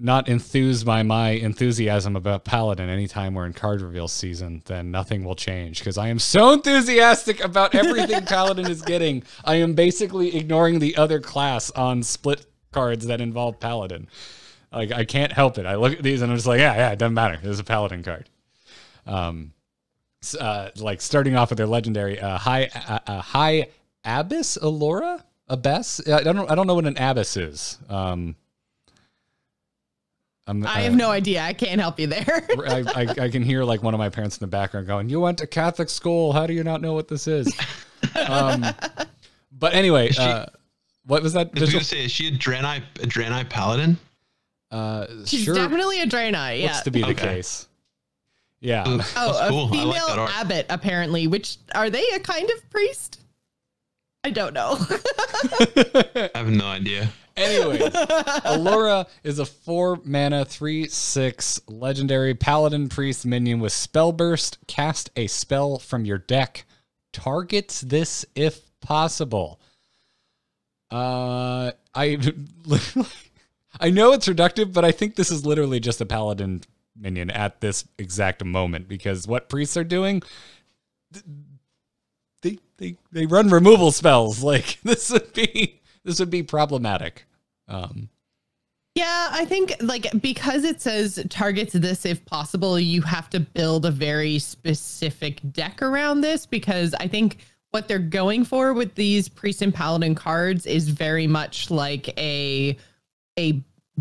not enthused by my enthusiasm about Paladin anytime we're in card reveal season, then nothing will change, because I am so enthusiastic about everything Paladin is getting. I am basically ignoring the other class on split cards that involve Paladin. Like, I can't help it. I look at these and I'm just like, yeah, it doesn't matter. There's a Paladin card. Like starting off with their legendary high Abyss Allura? Abyss? I don't know what an Abyss is. I have no idea. I can't help you there. I can hear like one of my parents in the background going, "You went to Catholic school. How do you not know what this is?" But anyway, what was that? I was going to say, is she a Draenei Paladin? She's sure. Definitely a Draenei. Yeah. Looks to be the case. Yeah. A female abbot, apparently. Which, are they a kind of priest? I don't know. I have no idea. Anyways, Allura is a 4-mana 3/6 legendary Paladin Priest minion with Spell Burst. Cast a spell from your deck. Targets this if possible. I know it's reductive, but I think this is literally just a Paladin minion at this exact moment, because what priests are doing, they run removal spells. Like, this would be problematic. Yeah, I think like because it says targets this if possible, you have to build a very specific deck around this, because I think what they're going for with these priest and paladin cards is very much like a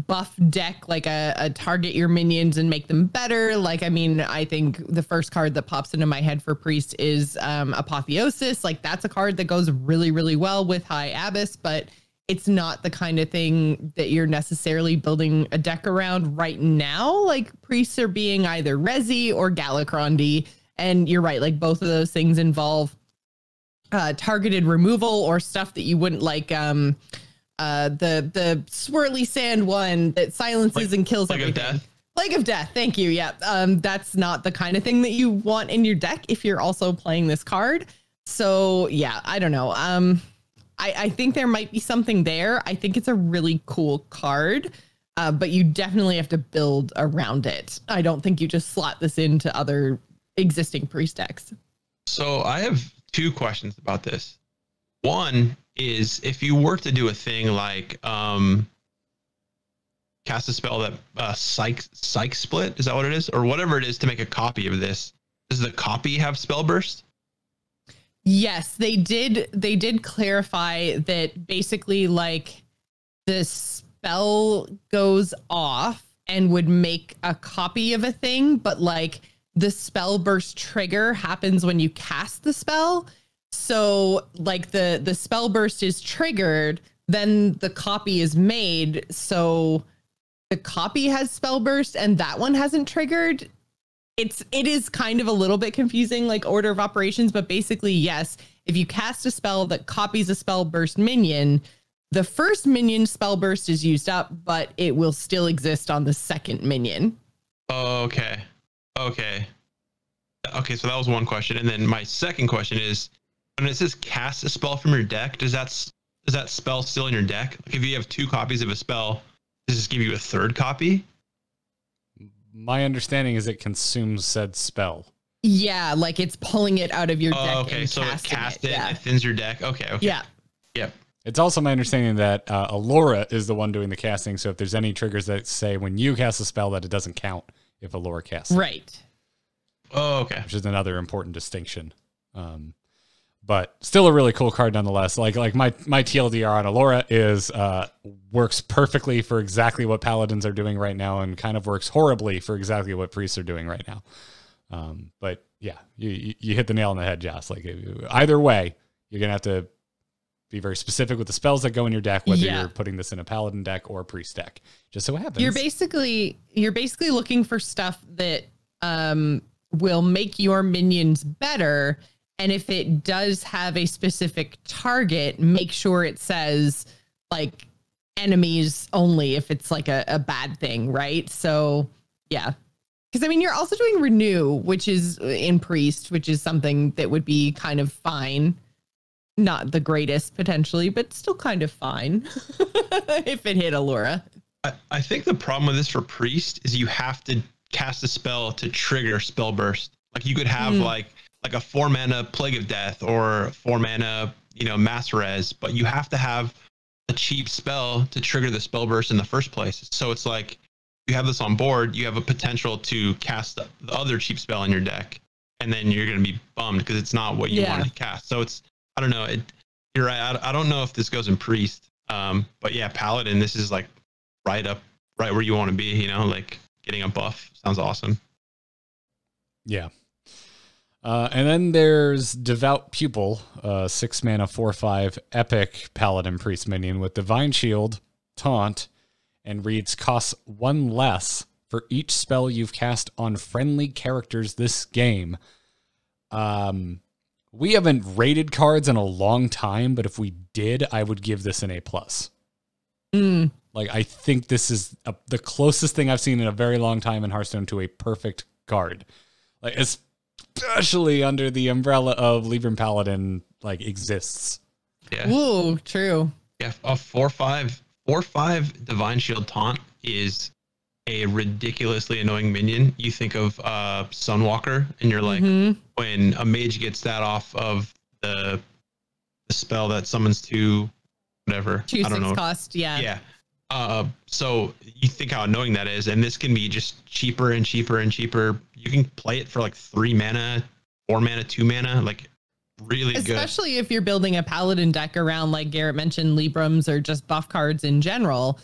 buff deck, like a target your minions and make them better. Like, I mean, I think the first card that pops into my head for priest is Apotheosis. Like, that's a card that goes really, really well with High Abyss, but it's not the kind of thing that you're necessarily building a deck around right now. Like, priests are being either Resi or Galakrondy, and you're right, like both of those things involve targeted removal or stuff that you wouldn't like. The swirly sand one that silences and kills everything. Death. Plague of Death. Thank you. Yeah. That's not the kind of thing that you want in your deck if you're also playing this card. So yeah, I don't know. I think there might be something there. I think it's a really cool card, but you definitely have to build around it. I don't think you just slot this into other existing priest decks. So I have 2 questions about this. One is, if you were to do a thing like cast a spell that psych split, is that what it is? Or whatever it is to make a copy of this, does the copy have spell burst? Yes, they did clarify that basically, like, the spell goes off and would make a copy of a thing, but like the spell burst trigger happens when you cast the spell. So like the spell burst is triggered, then the copy is made. So the copy has spell burst and that one hasn't triggered. it is kind of a little bit confusing, like order of operations, but basically, yes, if you cast a spell that copies a spell burst minion, the first minion spell burst is used up, but it will still exist on the second minion. Okay. So that was one question. And then my second question is, when it says cast a spell from your deck, does that spell still in your deck? Like if you have 2 copies of a spell, does this give you a third copy? My understanding is it consumes said spell. Yeah, like it's pulling it out of your deck. Okay, and so it casting it, yeah. it thins your deck. Okay. Yeah. Yep. It's also my understanding that Allura is the one doing the casting, so if there's any triggers that say when you cast a spell that it doesn't count if Allura casts it. Right. Oh, okay. Which is another important distinction. But still a really cool card nonetheless. Like my TLDR on Allura is works perfectly for exactly what Paladins are doing right now, and kind of works horribly for exactly what Priests are doing right now. But yeah, you hit the nail on the head, Joce. Like either way, you're gonna have to be very specific with the spells that go in your deck, whether you're putting this in a Paladin deck or a Priest deck. Just so it happens. You're basically looking for stuff that will make your minions better. And if it does have a specific target, make sure it says like enemies only if it's like a bad thing, right? So yeah. Because I mean, you're also doing renew, which is in Priest, which is something that would be kind of fine. Not the greatest potentially, but still kind of fine if it hit Allura. I think the problem with this for Priest is you have to cast a spell to trigger spell burst. Like you could have like a 4-mana Plague of Death or 4-mana, Mass Res, but you have to have a cheap spell to trigger the spell burst in the first place. So it's like you have this on board, you have a potential to cast the other cheap spell in your deck, and then you're going to be bummed because it's not what you wanted to cast. So it's, I don't know. You're right. I don't know if this goes in Priest, but yeah, Paladin, this is like right where you want to be, like getting a buff. Sounds awesome. Yeah. And then there's Devout Pupil, 6-mana 4/5 epic Paladin Priest minion with Divine Shield, Taunt, and reads costs 1 less for each spell you've cast on friendly characters this game. We haven't rated cards in a long time, but if we did, I would give this an A+. Like, I think this is the closest thing I've seen in a very long time in Hearthstone to a perfect card. Like, especially under the umbrella of Libram Paladin, like, exists. Yeah. Ooh, true. Yeah, a 4/5 Divine Shield Taunt is a ridiculously annoying minion. You think of Sunwalker, and you're like, when a mage gets that off of the spell that summons 2, whatever. 2/6 cost, yeah. Yeah. So you think how annoying that is, and this can be just cheaper and cheaper and cheaper. You can play it for like 3 mana, 4 mana, 2 mana, like really good. Especially if you're building a Paladin deck around, like Garrett mentioned, Librams or just buff cards in general,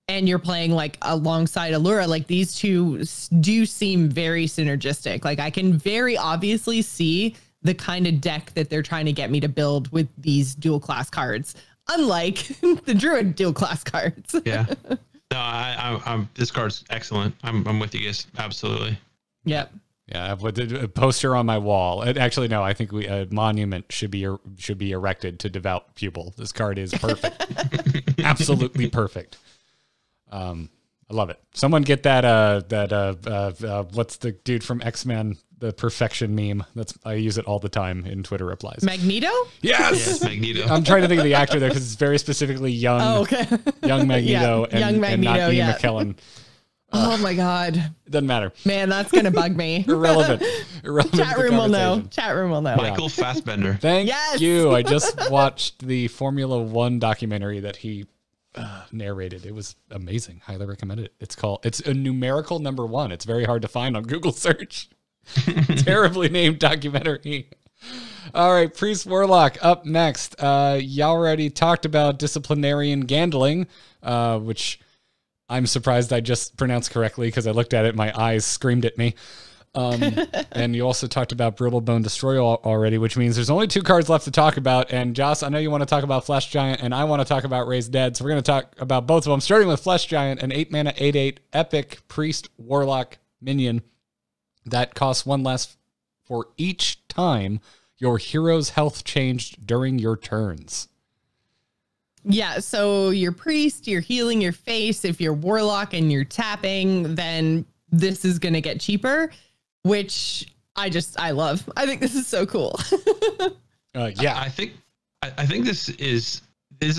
and you're playing like alongside Allura, like these two do seem very synergistic. Like I can very obviously see the kind of deck that they're trying to get me to build with these dual class cards, unlike the Druid dual class cards. Yeah. No, I'm this card's excellent. I'm with you guys. Absolutely. Yep. Yeah, I have a poster on my wall. Actually, no, I think a monument should be erected to Devout Pupil. This card is perfect. Absolutely perfect. I love it. Someone get that what's the dude from X-Men, the perfection meme? I use it all the time in Twitter replies. Magneto? Yes, Magneto. I'm trying to think of the actor there because it's very specifically young. Oh, okay. Young Magneto, yeah, young Magneto, and not Ian yeah. McKellen. Oh my God. It doesn't matter. Man, that's gonna bug me. Irrelevant. Chat room will know. Chat room will know. Michael Fassbender. Thank Yes! you. I just watched the Formula One documentary that he narrated. It was amazing. Highly recommend it. It's a numerical number 1. It's very hard to find on Google search. Terribly named documentary. All right, Priest Warlock up next. Y'all already talked about Disciplinarian Gandling, which I'm surprised I just pronounced correctly because I looked at it, my eyes screamed at me. And you also talked about Brittle Bone Destroyer already, which means there's only 2 cards left to talk about. And Joce, I know you want to talk about Flesh Giant, and I want to talk about Raise Dead. So we're going to talk about both of them, starting with Flesh Giant, an 8-mana 8/8 epic Priest Warlock minion. that costs 1 less for each time your hero's health changed during your turns. Yeah, so your priest, you're healing your face. If you're warlock and you're tapping, then this is going to get cheaper, which I love. I think this is so cool. Yeah, I think this is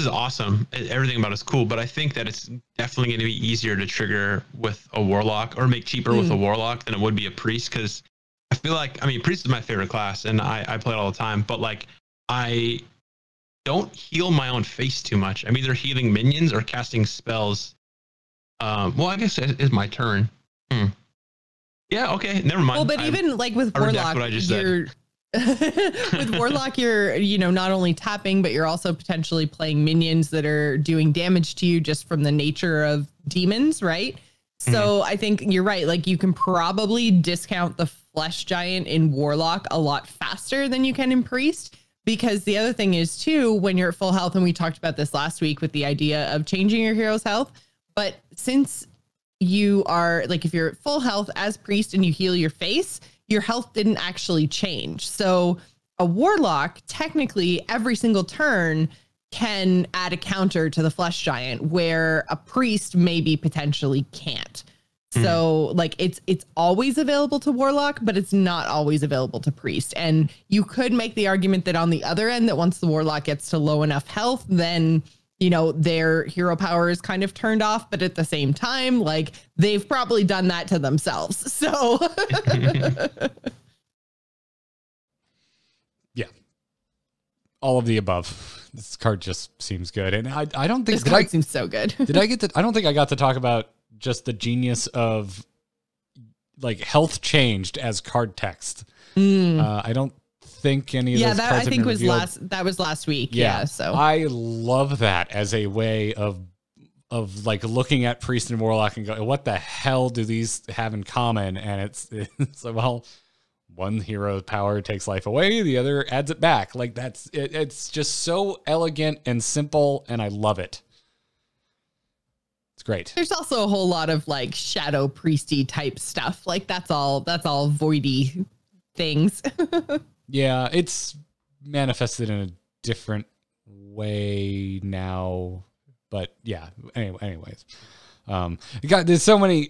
awesome. Everything about it's cool, but I think that it's definitely going to be easier to trigger with a warlock, or make cheaper with a warlock than it would be a priest, because I feel like, I mean, priest is my favorite class and I play it all the time, but like I don't heal my own face too much. I'm either healing minions or casting spells. Well, I guess it is my turn. Yeah, okay, never mind. Well, but even like with warlock, what I just said. With warlock, you're, not only tapping, but you're also potentially playing minions that are doing damage to you just from the nature of demons, right? So I think you're right. Like, you can probably discount the flesh giant in warlock a lot faster than you can in priest, because the other thing is too, when you're at full health, and we talked about this last week with the idea of changing your hero's health, but since you are like, if you're at full health as priest and you heal your face, your health didn't actually change. So a warlock, technically every single turn, can add a counter to the flesh giant, where a priest maybe potentially can't. So like it's always available to warlock, but it's not always available to priest. And you could make the argument that on the other end, that once the warlock gets to low enough health, then their hero power is kind of turned off. But at the same time, like, they've probably done that to themselves. So yeah, all of the above. This card just seems good, and I don't think this card seems so good. I don't think I got to talk about just the genius of like health changed as card text. I don't think any of those cards I think was revealed. that was last week. Yeah, so I love that as a way of like looking at priest and warlock and go, what the hell do these have in common? And it's like, well, one hero power takes life away, the other adds it back. Like, that's it. It's just so elegant and simple, and I love it. It's great. There's also a whole lot of like shadow priesty type stuff. Like, that's all voidy things. Yeah, it's manifested in a different way now, but yeah. Anyways, there's so many.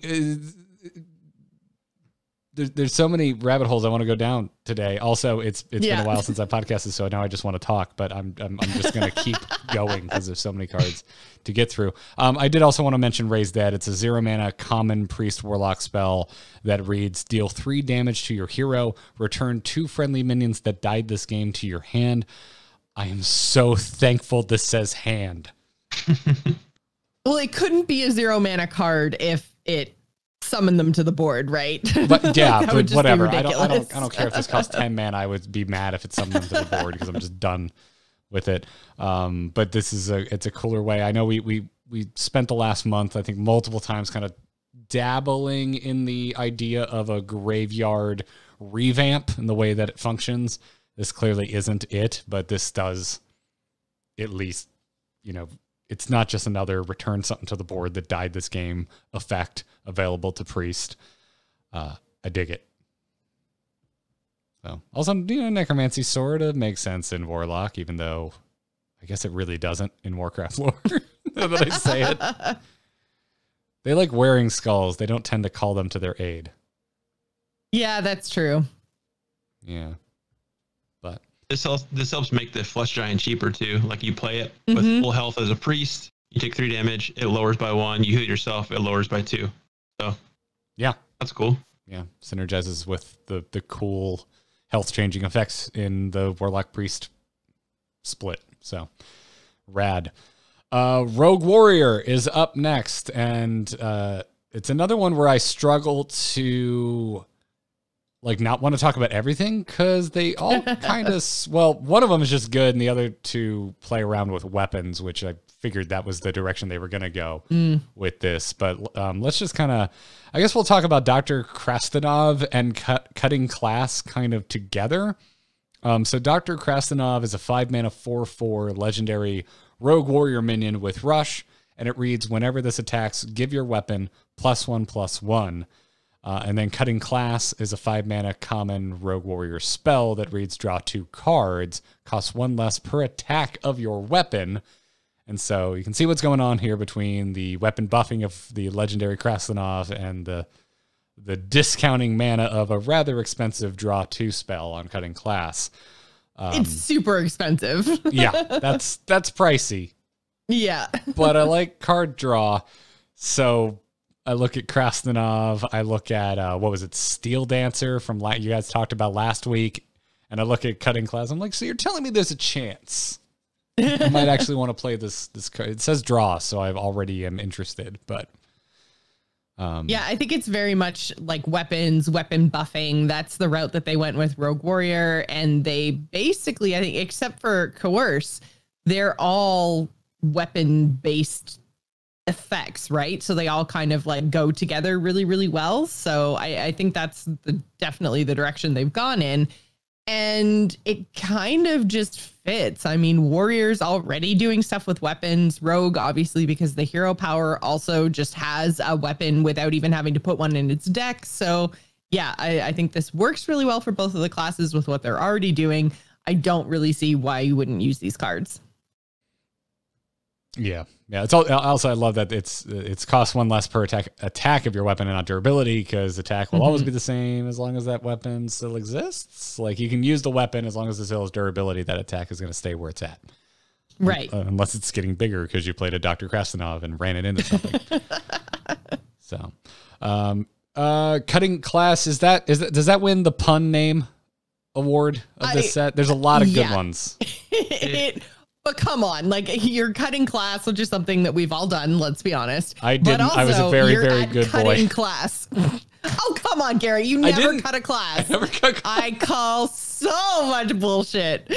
There's so many rabbit holes I want to go down today. Also, it's been a while since I podcasted, so now I just want to talk. But I'm just gonna keep going because there's so many cards to get through. I did also want to mention Raise Dead. It's a 0 mana common priest warlock spell that reads: deal 3 damage to your hero. Return 2 friendly minions that died this game to your hand. I am so thankful this says hand. Well, it couldn't be a 0 mana card if it summon them to the board, right? But yeah, but whatever. I ridiculous. don't care if this costs 10 mana. I would be mad if it summoned them to the board because I'm just done with it. But this is it's a cooler way. I know we spent the last month, I think, multiple times kind of dabbling in the idea of a graveyard revamp in the way that it functions. This clearly isn't it, but this does at least, it's not just another return something to the board that died this game effect available to priest. I dig it. So also, necromancy sort of makes sense in warlock, even though I guess it really doesn't in Warcraft lore. Now that I say it, they like wearing skulls. They don't tend to call them to their aid. Yeah, that's true. Yeah, but this helps make the flesh giant cheaper too. Like, you play it with full health as a priest, you take 3 damage, it lowers by 1. You heal yourself, it lowers by 2. So yeah, that's cool. Yeah, synergizes with the cool health changing effects in the warlock priest split. So rad. Rogue Warrior is up next, and it's another one where I struggle to like not want to talk about everything because they all kind of one of them is just good and the other two play around with weapons, which I figured that was the direction they were going to go with this. But let's just kind of, I guess we'll talk about Dr. Krastanov and cutting class kind of together. So Dr. Krastanov is a 5-mana 4/4 legendary Rogue Warrior minion with Rush, and it reads: whenever this attacks, give your weapon +1/+1. And then Cutting Class is a 5-mana common rogue warrior spell that reads draw 2 cards, costs 1 less per attack of your weapon. And so you can see what's going on here between the weapon buffing of the legendary Krasnov and the discounting mana of a rather expensive draw 2 spell on Cutting Class. It's super expensive. Yeah, that's pricey. Yeah. But I like card draw. So I look at Krasnov. I look at, what was it, Steel Dancer from you guys talked about last week. And I look at Cutting Class. I'm like, so you're telling me there's a chance I might actually want to play this card. It says draw, so I already am interested. But yeah, I think it's very much like weapon buffing. That's the route that they went with Rogue Warrior. And they basically, I think, except for Coerce, they're all weapon-based effects, right? So they all kind of like go together really, really well. So I think that's definitely the direction they've gone in. And it kind of just fits. I mean, Warrior's already doing stuff with weapons. Rogue, obviously, because the hero power also just has a weapon without even having to put one in its deck. So yeah, I think this works really well for both of the classes with what they're already doing. I don't really see why you wouldn't use these cards. yeah. It's also I love that it's cost 1 less per attack of your weapon and not durability, because attack will always be the same as long as that weapon still exists. Like you can use the weapon as long as it still has durability. That attack is going to stay where it's at, right? Unless it's getting bigger because you played a Dr. Krasnov and ran it into something. So, Cutting Class does that win the pun name award of this set? There's a lot of good ones. But come on, like you're Cutting Class, which is something that we've all done. Let's be honest. I didn't. I was a very, very good boy. Cutting Class. Oh, come on, Garrett. You never cut a class. I never cut. I call so much bullshit.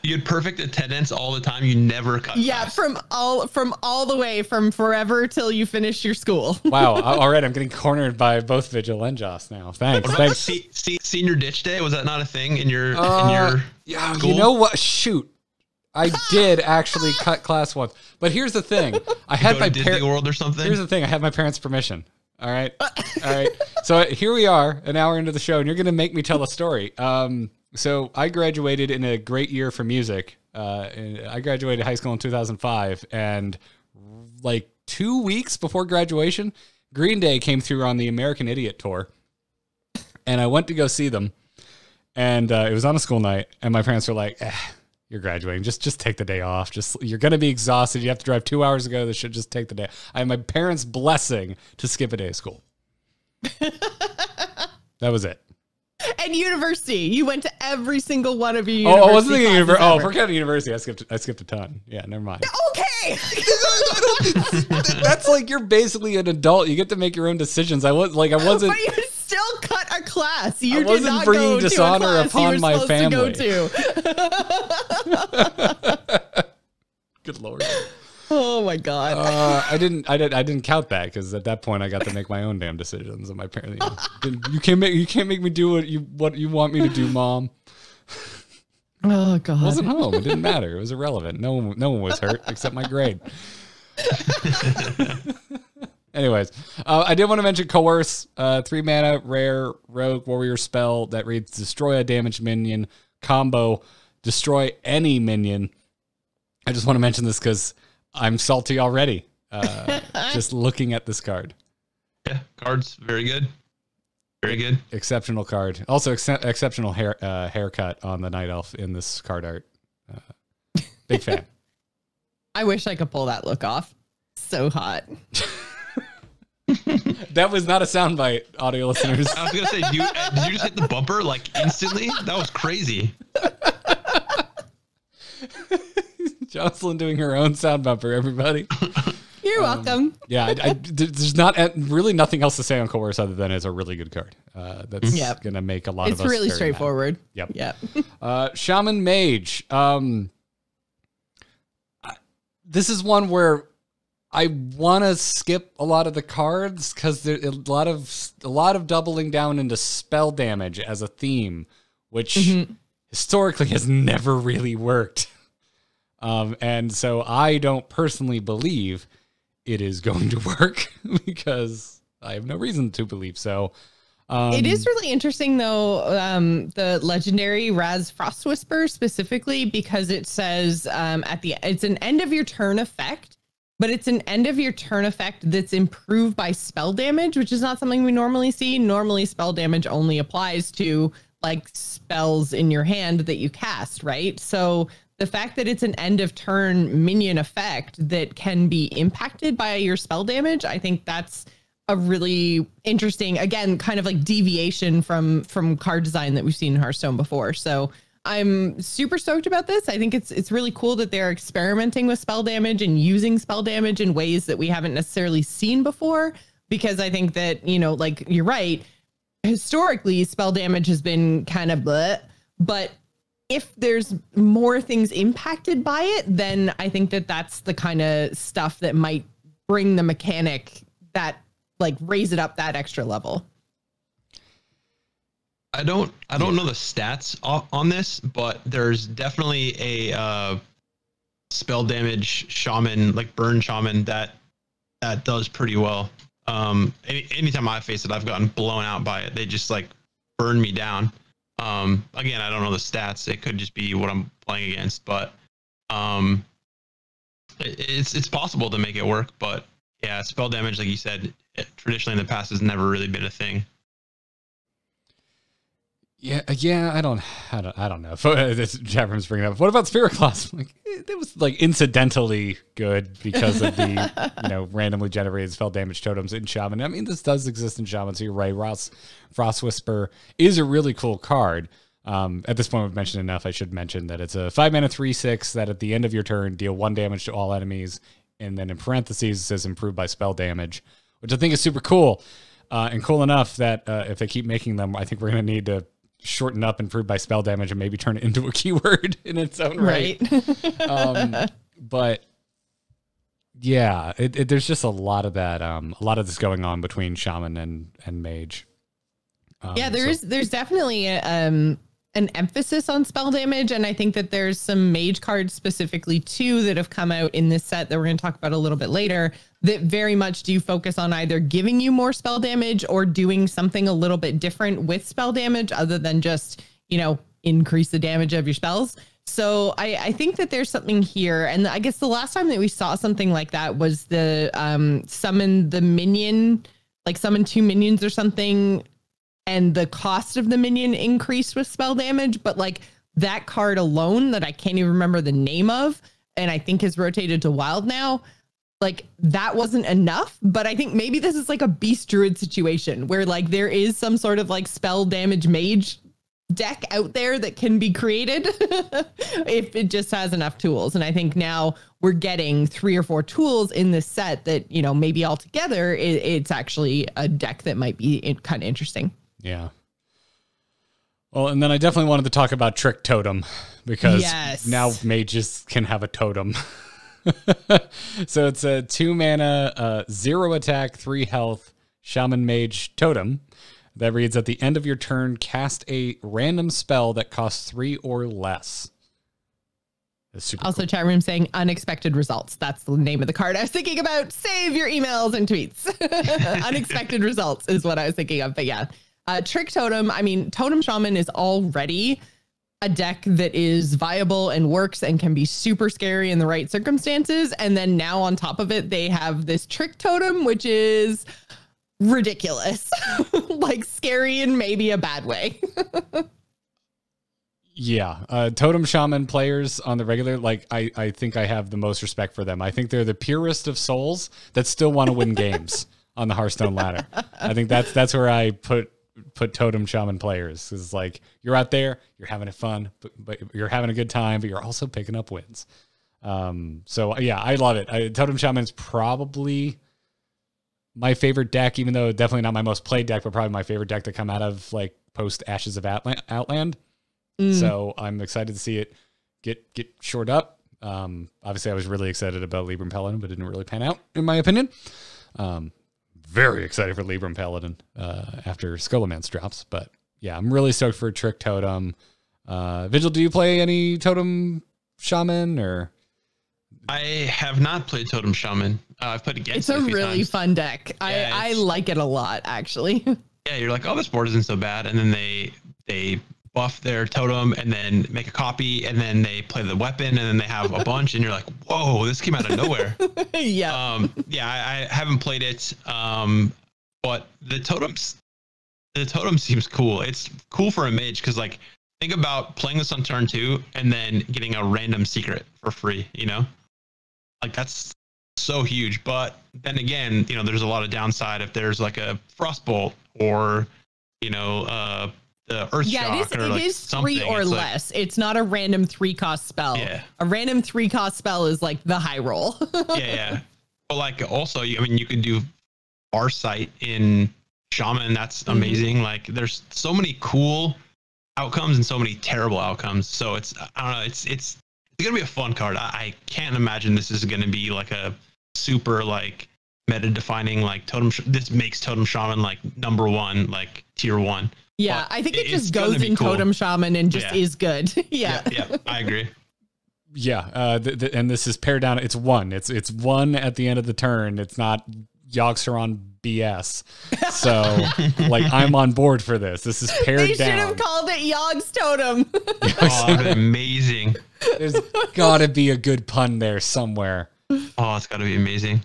You had perfect attendance all the time. You never cut. Yeah, class. from all the way from forever till you finish your school. Wow. All right. I'm getting cornered by both Vigil and Joce now. Thanks. What about senior ditch day? Was that not a thing in your yeah, school? You know what? Shoot. I did actually cut class once. But here's the thing. I had my Disney World or something. Here's the thing. I had my parents' permission. All right. So here we are, an hour into the show, and you're going to make me tell a story. So I graduated in a great year for music. I graduated high school in 2005, and like 2 weeks before graduation, Green Day came through on the American Idiot tour, and I went to go see them. And it was on a school night, and my parents were like, "You're graduating. Just take the day off. You're gonna be exhausted. You have to drive 2 hours to go to the show. Just take the day." I had my parents' blessing to skip a day of school. That was it. And university, you went to every single one of your I wasn't thinking university. classes ever. Forget university. I skipped a ton. Yeah, never mind. Okay. That's like, you're basically an adult. You get to make your own decisions. I wasn't. But you still cut a class. You I wasn't did not bringing go dishonor to a class upon you were my supposed family. To go to. Good Lord. Oh my God. I didn't count that, because at that point I got to make my own damn decisions. And my parents, you can't make me do what you want me to do, Mom. Oh God. I wasn't home. It didn't matter. It was irrelevant. No one was hurt except my grade. Anyways, I did want to mention Coerce, 3 mana rare rogue warrior spell that reads destroy a damaged minion, combo destroy any minion. I just want to mention this because I'm salty already, just looking at this card. Yeah, card's very good. Very good. Exceptional card. Also, exceptional haircut on the Night Elf in this card art. Big fan. I wish I could pull that look off. So hot. That was not a soundbite, audio listeners. I was gonna say, did you just hit the bumper like instantly? That was crazy. Jocelyn doing her own sound bumper, everybody. You're welcome. Yeah, there's not really nothing else to say on Coerce other than it's a really good card. That's going to make a lot of us. It's really very straightforward. Mad. Yep. Shaman Mage. This is one where I want to skip a lot of the cards because there's a lot of doubling down into spell damage as a theme, which historically has never really worked. And so I don't personally believe it is going to work because I have no reason to believe so. It is really interesting, though, the legendary Raz Frost Whisper specifically, because it says it's an end of your turn effect, but it's an end of your turn effect that's improved by spell damage, which is not something we normally see. Normally, spell damage only applies to like spells in your hand that you cast, right? So the fact that it's an end of turn minion effect that can be impacted by your spell damage, I think that's a really interesting, again, kind of like deviation from card design that we've seen in Hearthstone before. So I'm super stoked about this. I think it's really cool that they're experimenting with spell damage and using spell damage in ways that we haven't necessarily seen before, because I think that, you know, like you're right, historically spell damage has been kind of bleh, but if there's more things impacted by it, then I think that that's the kind of stuff that might bring the mechanic that like raise it up that extra level. I don't know the stats on this, but there's definitely a spell damage shaman, like burn shaman, that does pretty well. Anytime I face it, I've gotten blown out by it. They just like burn me down. Again, I don't know the stats. It could just be what I'm playing against, but it's possible to make it work. But yeah, spell damage, like you said, traditionally in the past has never really been a thing. Yeah, I don't know. This chat room's bringing up. What about Spirit Class? Like, it was like incidentally good because of the randomly generated spell damage totems in Shaman. I mean, this does exist in Shaman, so you're right. Frost Whisper is a really cool card. At this point, we've mentioned enough. I should mention that it's a 5 mana 3/6 that at the end of your turn deal 1 damage to all enemies, and then in parentheses it says improved by spell damage, which I think is super cool and cool enough that if they keep making them, I think we're going to need to shorten up improved by spell damage and maybe turn it into a keyword in its own right. But yeah, there's just a lot of that, a lot of this going on between Shaman and Mage. There's definitely an emphasis on spell damage, and I think that there's some Mage cards specifically too that have come out in this set that we're going to talk about a little bit later that very much do focus on either giving you more spell damage or doing something a little bit different with spell damage other than just, increase the damage of your spells. So I think that there's something here. And I guess the last time that we saw something like that was the summon the minion, like summon 2 minions or something, and the cost of the minion increased with spell damage. But like that card alone that I can't even remember the name of, and I think has rotated to wild now, like that wasn't enough. But I think maybe this is like a beast druid situation where like there is some sort of like spell damage mage deck out there that can be created if it just has enough tools. And I think now we're getting 3 or 4 tools in this set that, maybe altogether it's actually a deck that might be kind of interesting. Yeah. Well, and then I definitely wanted to talk about Trick Totem because now mages can have a totem. So it's a 2 mana, 0 attack, 3 health Shaman Mage totem that reads, at the end of your turn, cast a random spell that costs 3 or less. Also, cool. Chat room saying unexpected results. That's the name of the card I was thinking about. Save your emails and tweets. Unexpected results is what I was thinking of. But yeah, Trick Totem. I mean, Totem Shaman is already a deck that is viable and works and can be super scary in the right circumstances. And then now on top of it, they have this Trick Totem, which is ridiculous, like scary in maybe a bad way. Yeah. Totem Shaman players on the regular, like I think I have the most respect for them. I think they're the purest of souls that still want to win games on the Hearthstone ladder. I think that's where I put Totem Shaman players. It's like you're out there, you're having it fun, but you're having a good time, but you're also picking up wins. So yeah, I love it. Totem Shaman is probably my favorite deck, even though definitely not my most played deck, but probably my favorite deck to come out of like post Ashes of Outland. So I'm excited to see it get shored up. Obviously I was really excited about Libram Paladin, but it didn't really pan out in my opinion. Very excited for Libram Paladin after Scholomance drops, but yeah, I'm really stoked for Trick Totem. Vigil, do you play any Totem Shaman or? I have not played Totem Shaman. I've played against It's it a few really times. fun deck. Yeah, I like it a lot, actually. Yeah, you're like, oh, this board isn't so bad, and then they buff their totem and then make a copy, and then they play the weapon, and then they have a bunch, and you're like, whoa, this came out of nowhere. Yeah. Yeah, I haven't played it, but the totem seems cool. It's cool for a mage because, like, think about playing this on turn 2 and then getting a random secret for free. You know, like that's so huge. But then again, you know, there's a lot of downside if there's like a frostbolt or, you know, the earth shock or it is something. 3 or It's less. It's not a random 3-cost spell. Yeah. A random 3-cost spell is like the high roll. Yeah. But like also, I mean, you could do Farsight in Shaman. That's amazing. Like there's so many cool outcomes and so many terrible outcomes. So it's, I don't know, it's gonna be a fun card. I can't imagine this is gonna be like a super like meta defining like this makes Totem Shaman like number 1, like tier 1. Yeah, But I think it it's just gonna goes be in cool. Totem Shaman and just Yeah. is good. Yeah. Yeah, I agree. Yeah, and this is pared down. It's 1. It's 1 at the end of the turn. It's not Yogg-Saron BS. So, like, I'm on board for this. This is pared They should down. have called it Yogg's Totem. Oh, that'd be amazing. There's got to be a good pun there somewhere. Oh, it's gotta be amazing.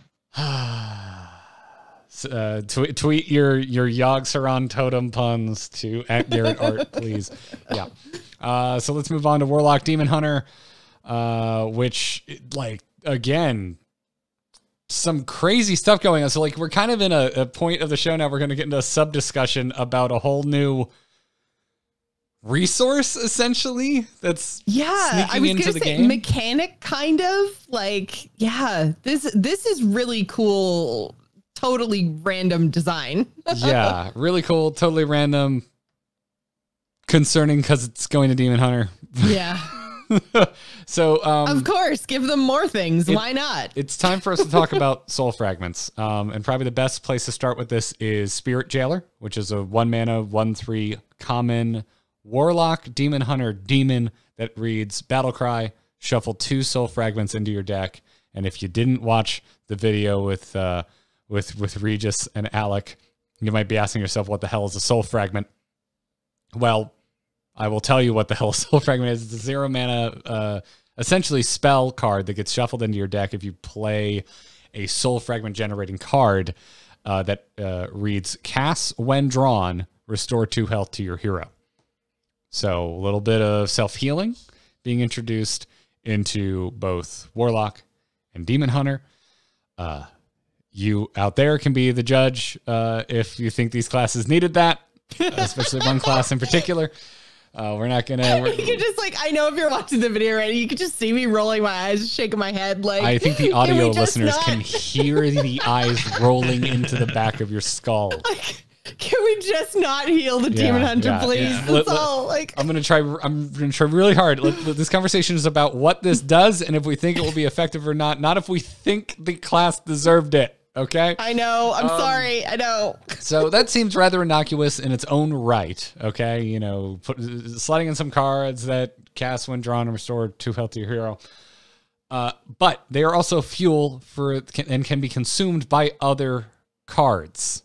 Tweet your Yogg-Saron totem puns to @GarrettArt, please. Yeah. So let's move on to Warlock Demon Hunter, which, like, again, some crazy stuff going on. So, like, we're kind of in a point of the show now. We're going to get into a sub discussion about a whole new resource, essentially, that's I sneaking was into gonna the say game. mechanic, kind of like, yeah. This is really cool. Totally random design. Yeah, really cool, totally random, concerning because it's going to Demon Hunter. Yeah. So, Of course, give them more things. Why not? it's time for us to talk about soul fragments. And probably the best place to start with this is Spirit Jailer, which is a 1-mana, 1/3 common Warlock Demon Hunter demon that reads Battle Cry, shuffle 2 soul fragments into your deck. And if you didn't watch the video with Regis and Alec, you might be asking yourself, what the hell is a soul fragment? Well, I will tell you what the hell a soul fragment is. It's a 0-mana, essentially spell card that gets shuffled into your deck if you play a soul fragment generating card that reads, cast when drawn, restore 2 health to your hero. So a little bit of self-healing being introduced into both Warlock and Demon Hunter. You out there can be the judge if you think these classes needed that, especially one class in particular. We're not gonna. You could just, like, I know if you're watching the video right, you could just see me rolling my eyes, shaking my head. Like, I think the can audio we just listeners not- can hear the eyes rolling into the back of your skull. Can we just not heal the Demon Hunter, please? yeah. That's all. Like, I'm gonna try really hard. This conversation is about what this does and if we think it will be effective or not. Not if we think the class deserved it. Okay. I know. I'm sorry. I know. So that seems rather innocuous in its own right. Okay. You know, sliding in some cards that cast when drawn and restore 2 health to your hero. But they are also fuel and can be consumed by other cards.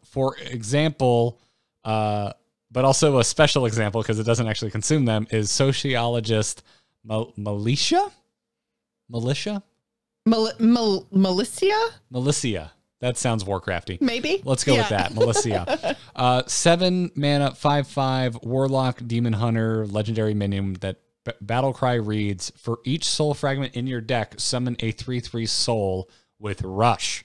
For example, but also a special example because it doesn't actually consume them is Sociologist Militia. Militia. That sounds Warcrafty. Maybe. Let's go with that. Militia. 7-mana, 5/5 Warlock Demon Hunter legendary minion that Battle Cry reads, for each soul fragment in your deck, summon a 3/3 soul with Rush.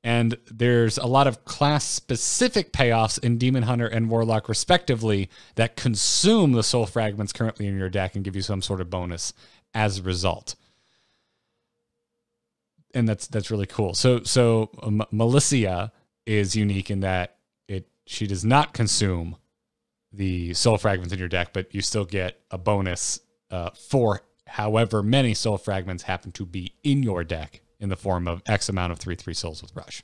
And there's a lot of class-specific payoffs in Demon Hunter and Warlock, respectively, that consume the soul fragments currently in your deck and give you some sort of bonus as a result. And that's really cool. So Militia is unique in that she does not consume the soul fragments in your deck, but you still get a bonus for however many soul fragments happen to be in your deck in the form of X amount of 3/3 souls with Rush.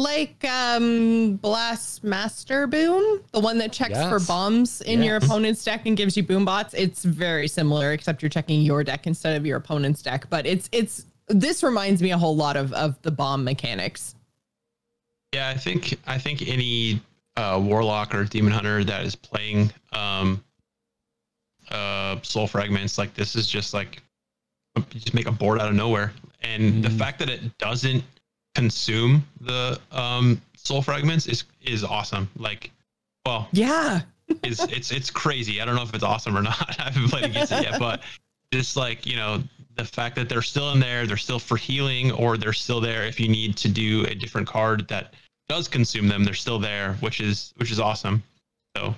like Blast Master Boom, the one that checks for bombs in your opponent's deck and gives you boom bots? It's very similar, except you're checking your deck instead of your opponent's deck. But this reminds me a whole lot of the bomb mechanics. Yeah, I think any Warlock or Demon Hunter that is playing Soul Fragments, like this is just like you just make a board out of nowhere, and the fact that it doesn't consume the Soul Fragments is awesome. Like, well, yeah, it's crazy. I don't know if it's awesome or not. I haven't played against it yet, but just like, you know, the fact that they're still in there, they're still for healing, or they're still there if you need to do a different card that does consume them, they're still there, which is awesome. So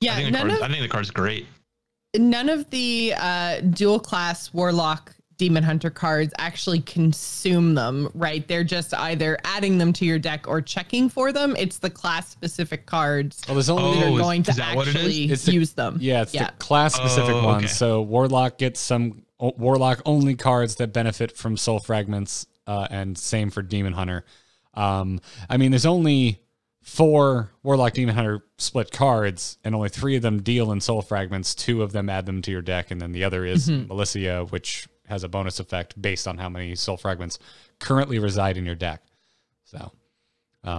yeah, I think the card's great. None of the dual class Warlock Demon Hunter cards actually consume them, right? They're just either adding them to your deck or checking for them. It's the class specic cards that are going to actually use them. Yeah, it's the class specific ones. Okay. So Warlock gets some Warlock only cards that benefit from Soul Fragments, and same for Demon Hunter. I mean, there's only 4 Warlock Demon Hunter split cards, and only 3 of them deal in Soul Fragments. 2 of them add them to your deck, and then the other is Militia, which has a bonus effect based on how many Soul Fragments currently reside in your deck. So,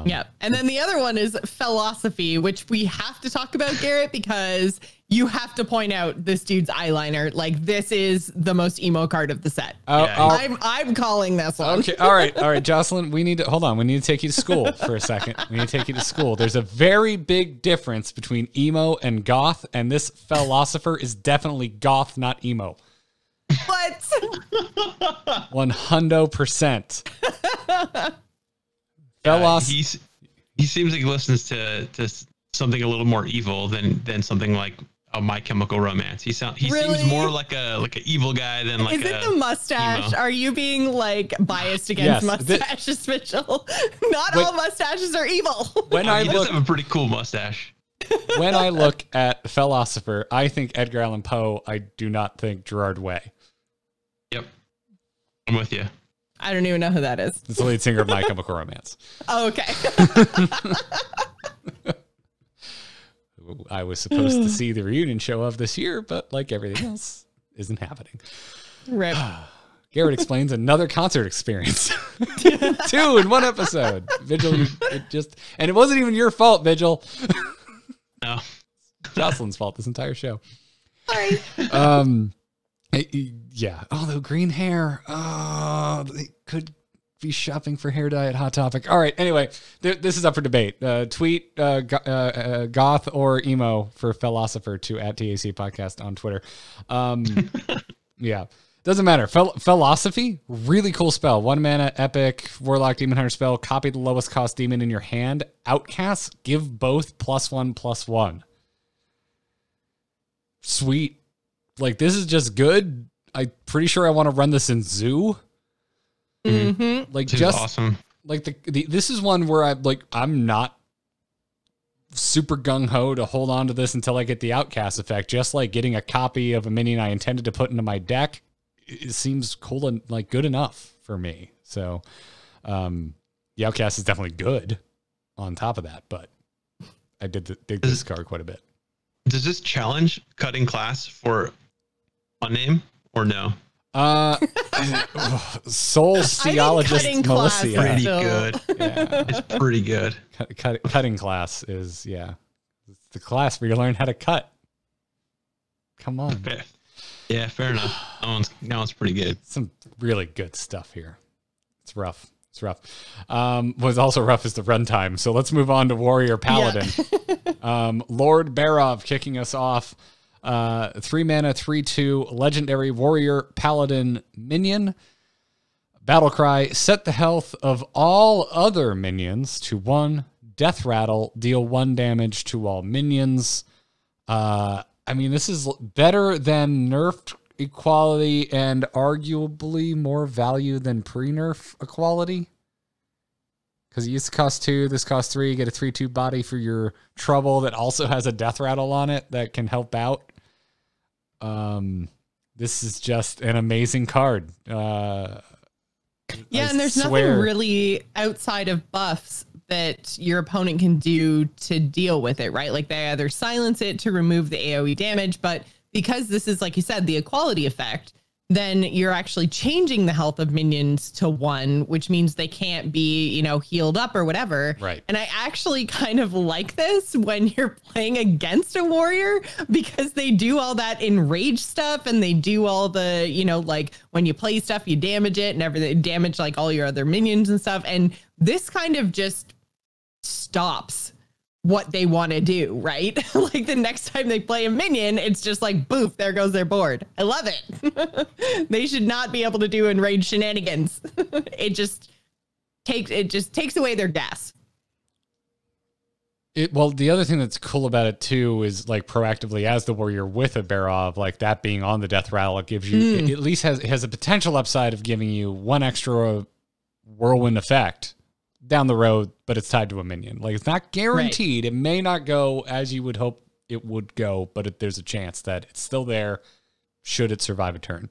yeah. And then the other one is Philosophy, which we have to talk about, Garrett, because you have to point out this dude's eyeliner. Like, this is the most emo card of the set. I'm calling this one. Okay. All right, Jocelyn, we need to take you to school for a second. We need to take you to school. There's a very big difference between emo and goth, and this Philosopher is definitely goth, not emo. What? 100%. He seems like he listens to something a little more evil than something like a My Chemical Romance. He seems more like a evil guy than like. Is it the mustache? Emo. Are you being like biased against mustaches, Vigil? Not all mustaches are evil. He does have a pretty cool mustache. When I look at Philosopher, I think Edgar Allan Poe. I do not think Gerard Way. Yep, I'm with you. I don't even know who that is. It's the lead singer of My Chemical Romance. Oh, okay. I was supposed to see the reunion show of this year, but like everything else, isn't happening. Rip. Garrett explains another concert experience. 2 in 1 episode. Vigil, and it wasn't even your fault, Vigil. No. Jocelyn's fault this entire show. Sorry. Yeah. Although green hair, they could be shopping for hair dye at Hot Topic. All right. Anyway, this is up for debate. Tweet goth or emo for Philosopher to @TAC Podcast on Twitter. Yeah. Doesn't matter. Philosophy, really cool spell. 1 mana, epic, Warlock Demon Hunter spell. Copy the lowest cost demon in your hand. Outcast, give both +1/+1. Sweet. Like, this is just good. I'm pretty sure I want to run this in Zoo. Like, just awesome. Like this is one where I'm not super gung ho to hold on to this until I get the Outcast effect. Just like getting a copy of a minion I intended to put into my deck, it seems cool and like good enough for me. So, the Outcast is definitely good on top of that, but I did dig this card quite a bit. Does this challenge cutting class for one name or no? Soul Theologist Melissa. Pretty good. Yeah. It's pretty good. Cutting class is, it's the class where you learn how to cut. Come on. Okay. Yeah, fair enough. That one's pretty good. Some really good stuff here. It's rough. What's also rough is the runtime. So let's move on to Warrior Paladin. Yeah. Lord Barov kicking us off. 3 mana, 3/2 legendary warrior paladin minion. Battle cry, set the health of all other minions to 1. Death rattle, deal 1 damage to all minions. I mean, this is better than nerfed equality and arguably more value than pre-nerf equality. Because it used to cost 2, this costs 3. You get a 3/2 body for your trouble that also has a death rattle on it that can help out. This is just an amazing card. Yeah, and there's nothing really outside of buffs that your opponent can do to deal with it, right? Like they either silence it to remove the AoE damage, but because this is, like you said, the equality effect, then you're actually changing the health of minions to 1, which means they can't be, you know, healed up or whatever. Right. And I actually kind of like this when you're playing against a warrior, because they do all that enrage stuff and they do all the, you know, like when you play stuff, you damage it and everything, damage like all your other minions and stuff. And this kind of just stops what they want to do, right? Like the next time they play a minion, it's just like, boof, there goes their board. I love it. They should not be able to do enraged shenanigans. It just takes away their gas. Well, the other thing that's cool about it too is like proactively as the warrior with a Barov, like that being on the death rattle, it gives you, it at least has a potential upside of giving you 1 extra whirlwind effect down the road, but it's tied to a minion. Like it's not guaranteed. Right. It may not go as you would hope it would go, but there's a chance that it's still there should it survive a turn.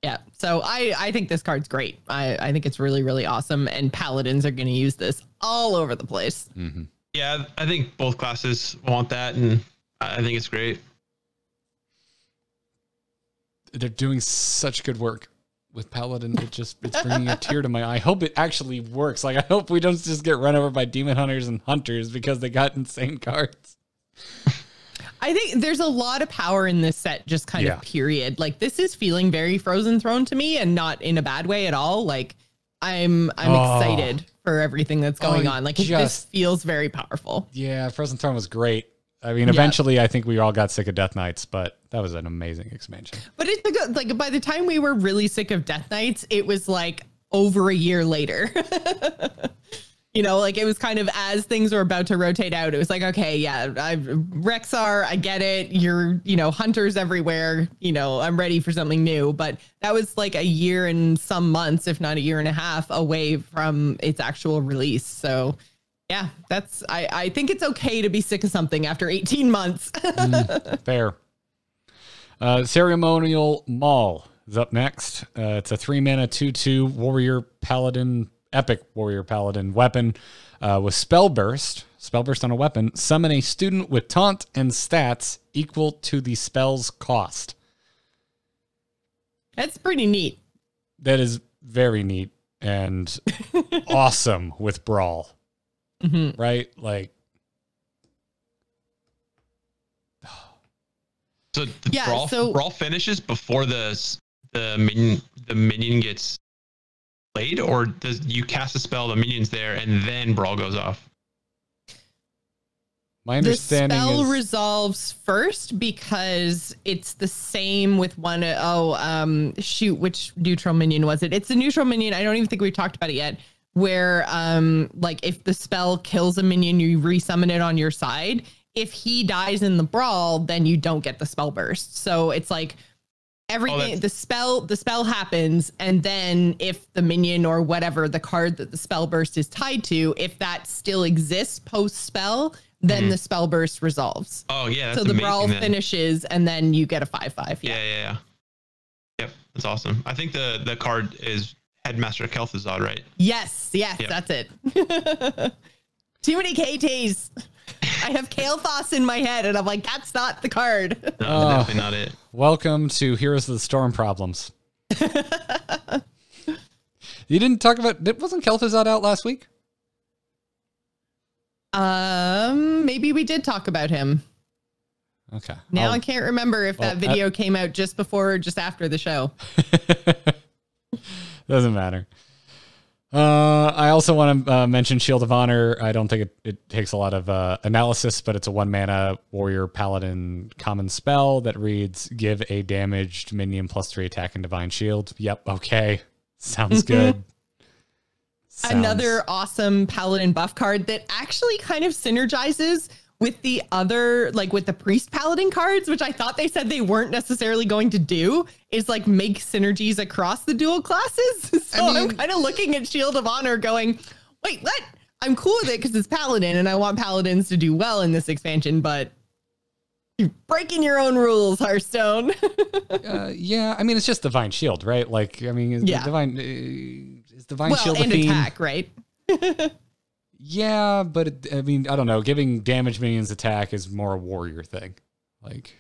Yeah. So I think this card's great. I think it's really, really awesome. And Paladins are going to use this all over the place. Mm-hmm. Yeah, I think both classes want that, and I think it's great. They're doing such good work with Paladin. It's bringing a tear to my eye. I hope it actually works. Like I hope we don't just get run over by demon hunters and hunters because they got insane cards. I think there's a lot of power in this set, just kind of period. Like this is feeling very Frozen Throne to me, and not in a bad way at all. Like I'm excited for everything that's going on. Like this feels very powerful. Yeah, Frozen Throne was great. I mean, eventually, I think we all got sick of Death Knights, but that was an amazing expansion. But it's like by the time we were really sick of Death Knights, it was like over a year later. You know, like it was kind of as things were about to rotate out, it was like, okay, yeah, Rexar, I get it. You're, you know, hunters everywhere. You know, I'm ready for something new. But that was like a year and some months, if not a year and a half away from its actual release. So yeah, I think it's okay to be sick of something after 18 months. Fair. Ceremonial Maul is up next. It's a 3-mana 2/2 warrior paladin, epic warrior paladin weapon with spell burst on a weapon. Summon a student with taunt and stats equal to the spell's cost. That's pretty neat. That is very neat and awesome with Brawl. Mm-hmm. Right? Like, so Brawl finishes before the minion gets played, or does you cast a spell, the minion's there, and then Brawl goes off? My understanding the spell is resolves first because it's the same with one. Which neutral minion was it? It's a neutral minion. I don't even think we've talked about it yet. Where like if the spell kills a minion, you resummon it on your side. If he dies in the brawl, then you don't get the spell burst. So it's like everything, the spell happens, and then if the minion or whatever the card that the spell burst is tied to, if that still exists post spell, then the spell burst resolves. Oh yeah, that's so the amazing, brawl then finishes, and then you get a 5/5. Yeah. Yep, that's awesome. I think the card is Headmaster Kel'Thuzad, right? Yes, that's it. Too many KTs. I have Kael'thas in my head, and I'm like, that's not the card. No, definitely not it. Welcome to Heroes of the Storm problems. You didn't talk about, wasn't Kel'Thuzad out last week? Maybe we did talk about him. Okay. Now I can't remember if that video came out just before or just after the show. Doesn't matter. I also want to mention Shield of Honor. I don't think it takes a lot of analysis, but it's a 1-mana warrior paladin common spell that reads, give a damaged minion +3 attack and divine shield. Yep. Okay. Sounds good. Another awesome paladin buff card that actually kind of synergizes with the other, like with the priest paladin cards, which I thought they said they weren't necessarily going to do, is like make synergies across the dual classes. So I'm kind of looking at Shield of Honor going, wait, what? I'm cool with it because it's paladin and I want paladins to do well in this expansion, but You're breaking your own rules, Hearthstone. Yeah, I mean, it's just Divine Shield, right? Like, I mean, is Divine Shield and a theme? attack, right? Yeah, but I mean, I don't know. Giving damage minions attack is more a warrior thing. Like,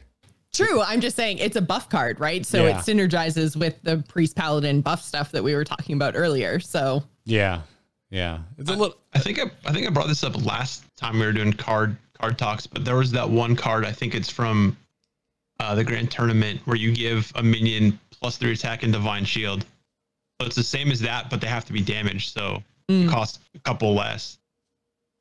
true. I'm just saying it's a buff card, right? So it synergizes with the priest paladin buff stuff that we were talking about earlier. So yeah. It's a little. I think I brought this up last time we were doing card talks, but there was that one card. I think it's from the Grand Tournament where you give a minion +3 attack and Divine Shield. So it's the same as that, but they have to be damaged, so it costs a couple less.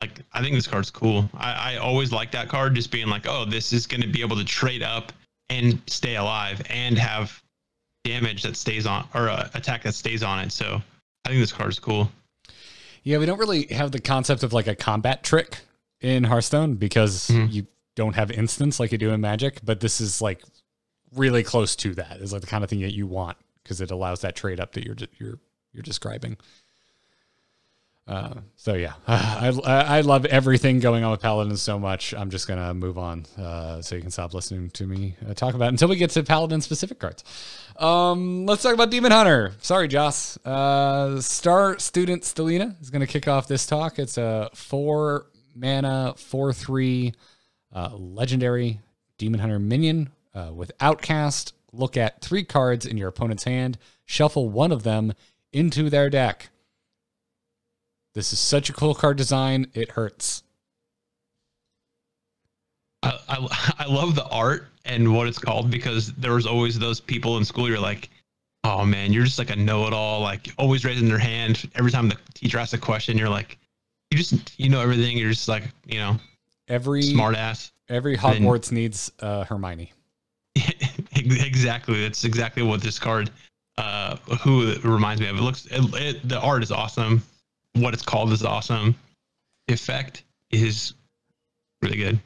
Like, I think this card's cool. I always like that card, just being like, oh, this is going to be able to trade up and stay alive and have damage that stays on, or attack that stays on it. So I think this card's cool. Yeah, we don't really have the concept of like a combat trick in Hearthstone because you don't have instants like you do in Magic, but this is like really close to that. It's like the kind of thing that you want because it allows that trade up that you're describing. So yeah, I love everything going on with Paladin so much. I'm just gonna move on so you can stop listening to me talk about it until we get to Paladin specific cards. Let's talk about Demon Hunter. Sorry, Joce. Star Student Stelina is gonna kick off this talk. It's a 4 mana 4/3 legendary Demon Hunter minion with Outcast. Look at 3 cards in your opponent's hand. Shuffle one of them into their deck. This is such a cool card design. It hurts. I love the art and what it's called because there was always those people in school. You're like, oh man, you're just like a know-it-all, like always raising their hand. Every time the teacher asks a question, you're like, you know everything. You're just like, every smart ass. Every Hogwarts needs Hermione. Exactly. That's exactly what this card who it reminds me of. The art is awesome. What it's called is awesome. The effect is really good.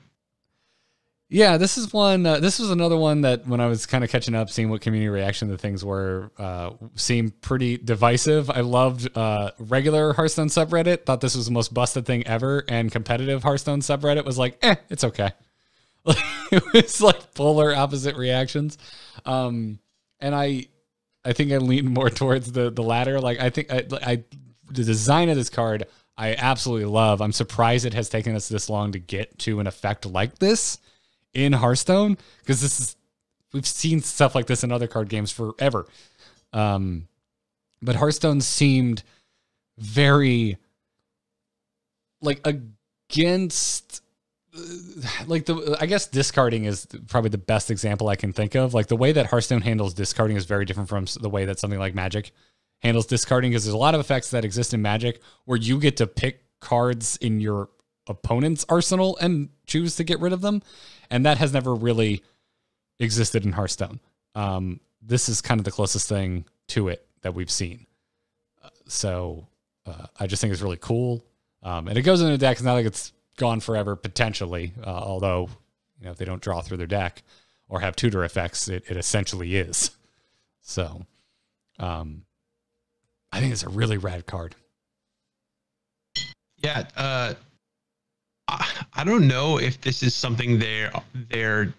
Yeah, this is one. This was another one that when I was kind of catching up, seeing what community reaction to things were, seemed pretty divisive. I loved regular Hearthstone subreddit. Thought this was the most busted thing ever, and competitive Hearthstone subreddit was like, it's okay. It was like polar opposite reactions, and I think I lean more towards the latter. Like I think the design of this card, I absolutely love. I'm surprised it has taken us this long to get to an effect like this in Hearthstone, because we've seen stuff like this in other card games forever. But Hearthstone seemed very like against, like I guess discarding is probably the best example I can think of. Like the way that Hearthstone handles discarding is very different from the way that something like Magic handles discarding, because there's a lot of effects that exist in Magic where you get to pick cards in your opponent's arsenal and choose to get rid of them. And that has never really existed in Hearthstone. This is kind of the closest thing to it that we've seen. So I just think it's really cool. And it goes in a deck. It's not like it's gone forever, potentially. Although, if they don't draw through their deck or have tutor effects, it essentially is. So, I think it's a really rad card. Yeah, I don't know if this is something they're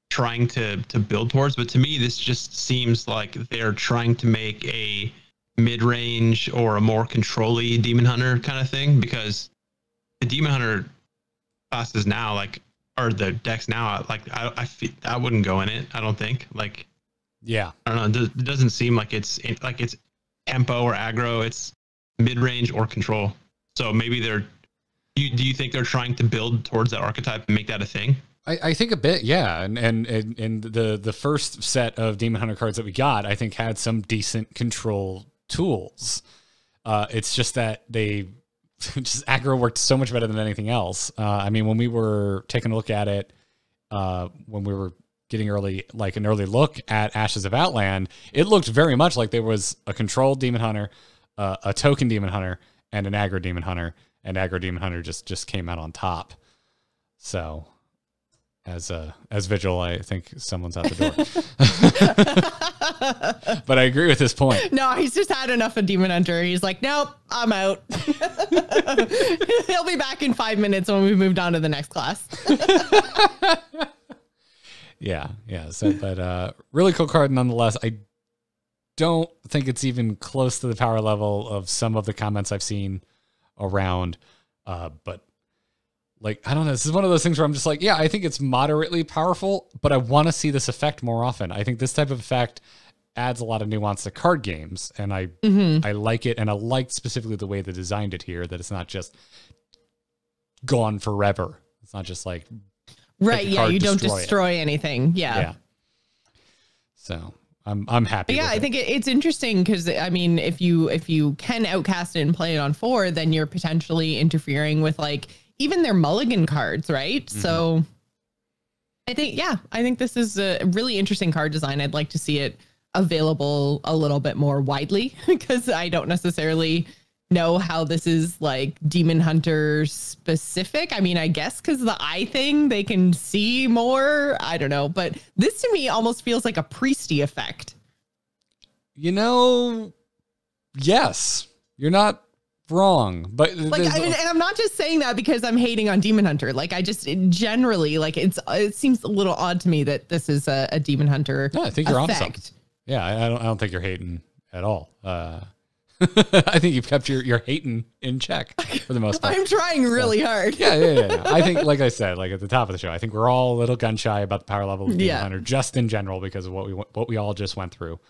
trying to build towards, but to me, this just seems like they're trying to make a mid-range or a more control-y Demon Hunter kind of thing, because the Demon Hunter classes now, or the decks now, I feel I wouldn't go in it. I don't think. Yeah, I don't know. It doesn't seem like it's tempo or aggro. It's mid-range or control. So maybe do you think they're trying to build towards that archetype and make that a thing? I think a bit, yeah. And the first set of Demon Hunter cards that we got, I think, had some decent control tools. It's just that they just aggro worked so much better than anything else. I mean, when we were taking a look at it, when we were getting an early look at Ashes of Outland, it looked very much like there was a controlled Demon Hunter, a token Demon Hunter, and an aggro Demon Hunter, and aggro Demon Hunter just came out on top. So, as Vigil, I think someone's out the door. But I agree with this point. No, he's just had enough of Demon Hunter. He's like, nope, I'm out. He'll be back in 5 minutes when we've moved on to the next class. Yeah. So, but really cool card nonetheless. I don't think it's even close to the power level of some of the comments I've seen around. But like, I don't know. This is one of those things where I'm just like, yeah, I think it's moderately powerful, but I want to see this effect more often. I think this type of effect adds a lot of nuance to card games, and I like it, and I like specifically the way they designed it here, that it's not just gone forever. It's not just like right, yeah, you don't destroy anything. Yeah. So I'm happy. Yeah, with I think it's interesting because I mean, if you can outcast it and play it on 4, then you're potentially interfering with like even their mulligan cards, right? So I think this is a really interesting card design. I'd like to see it available a little bit more widely because I don't necessarily know how this is like Demon Hunter specific. I mean, I guess because the eye thing, they can see more. I don't know. But this to me almost feels like a priesty effect. You know, yes, you're not wrong. But like, I mean, and I'm not just saying that because I'm hating on Demon Hunter. Like, I just generally like it seems a little odd to me that this is a Demon Hunter. No, I think you're on something. Yeah, I don't think you're hating at all. I think you've kept your hating in check for the most part. I'm trying really hard. Yeah. I think, like I said, like at the top of the show, I think we're all a little gun shy about the power level of Demon Hunter, just in general, because of what we all just went through.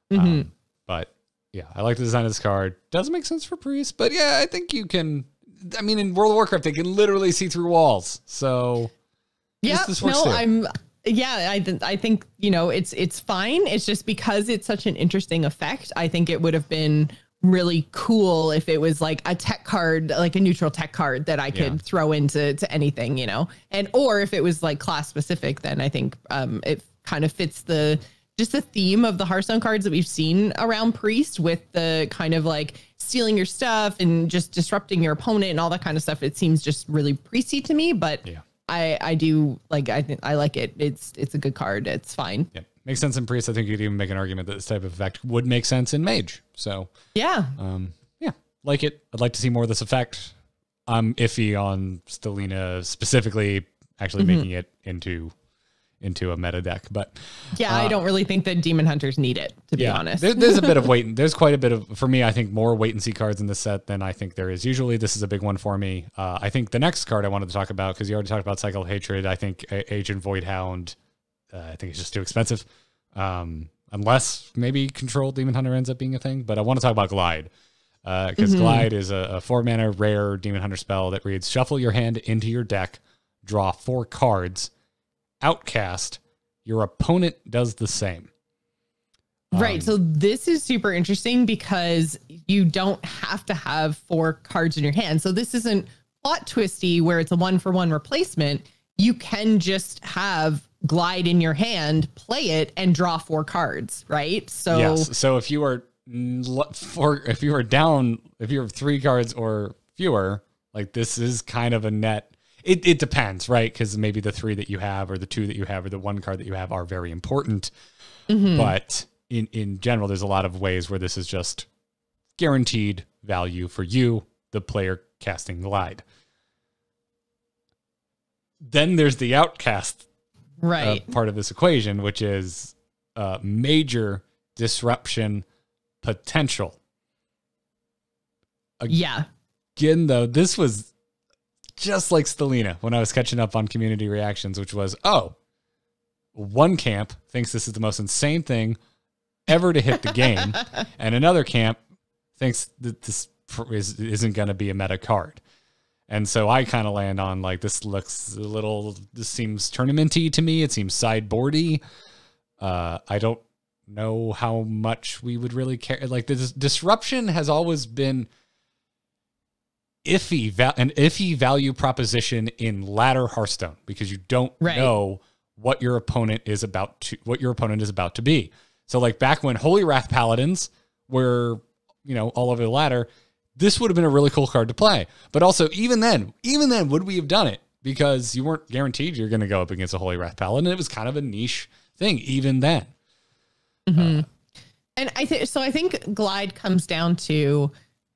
But yeah, I like the design of this card. Doesn't make sense for Priest, but yeah, I think you can. I mean, in World of Warcraft, they can literally see through walls. So yeah, I think, you know, it's fine. It's just because it's such an interesting effect. I think it would have been really cool if it was like a tech card, like a neutral tech card that I could throw into anything, you know, or if it was like class specific, then I think it kind of fits the theme of the Hearthstone cards that we've seen around Priest, with the kind of like stealing your stuff and just disrupting your opponent and all that kind of stuff. It seems just really priesty to me, but I do like, I think I like it. It's a good card. It's fine. Yeah. Makes sense in Priest. I think you could even make an argument that this type of effect would make sense in Mage. So like it. I'd like to see more of this effect. I'm iffy on Stelina specifically actually making it into a meta deck, but I don't really think that Demon Hunters need it, to be honest. There's a bit of wait. There's quite a bit of, for me, I think more wait and see cards in this set than I think there is usually. This is a big one for me. I think the next card I wanted to talk about, because you already talked about Cycle of Hatred, I think Agent Voidhound, I think it's just too expensive. Unless maybe Control Demon Hunter ends up being a thing, but I want to talk about Glide. Because Glide is a 4-mana rare Demon Hunter spell that reads: shuffle your hand into your deck, draw 4 cards, outcast, your opponent does the same. Right. So this is super interesting because you don't have to have 4 cards in your hand. So this isn't plot twisty where it's a 1-for-1 replacement. You can just have Glide in your hand, play it, and draw 4 cards, right? So yes. So if you are down, if you have 3 cards or fewer, like this is kind of a net. It depends, right? Because maybe the 3 that you have, or the 2 that you have, or the 1 card that you have are very important. But in general, there's a lot of ways where this is just guaranteed value for you, the player casting Glide. Then there's the outcast part of this equation, which is major disruption potential. Again, though, this was just like Stelina when I was catching up on community reactions, which was, one camp thinks this is the most insane thing ever to hit the game, and another camp thinks that this isn't going to be a meta card. And so I kind of land on like, this seems tournamenty to me. It seems sideboardy. I don't know how much we would really care. Like, the disruption has always been an iffy value proposition in ladder Hearthstone, because you don't know what your opponent is about to be. So like back when Holy Wrath Paladins were, all over the ladder, this would have been a really cool card to play. But also, even then, would we have done it? Because you weren't guaranteed you're going to go up against a Holy Wrath Paladin. And it was kind of a niche thing, even then. And I think Glide comes down to,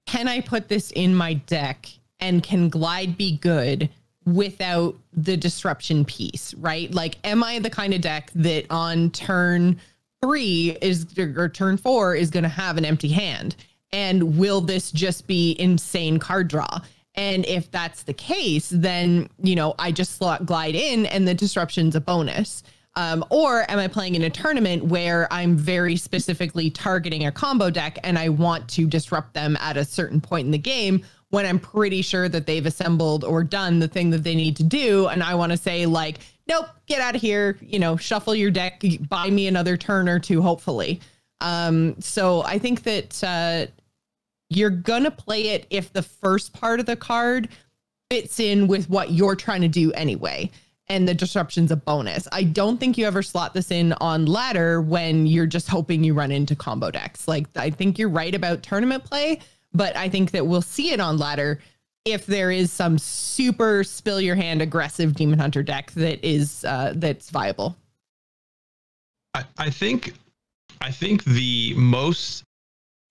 can I put this in my deck, and can Glide be good without the disruption piece, right? Like, am I the kind of deck that on turn 3 or turn 4 is going to have an empty hand? And will this just be insane card draw? And if that's the case, then, you know, I just glide in and the disruption's a bonus. Or am I playing in a tournament where I'm very specifically targeting a combo deck and I want to disrupt them at a certain point in the game when I'm pretty sure that they've assembled or done the thing that they need to do. And I want to say, like, nope, get out of here, you know, shuffle your deck, buy me another turn or two, hopefully. So I think that you're going to play it if the first part of the card fits in with what you're trying to do anyway. And the disruption's a bonus. I don't think you ever slot this in on ladder when you're just hoping you run into combo decks. Like, I think you're right about tournament play, but I think that we'll see it on ladder if there is some super spill your hand aggressive Demon Hunter deck that is that's viable. I think the most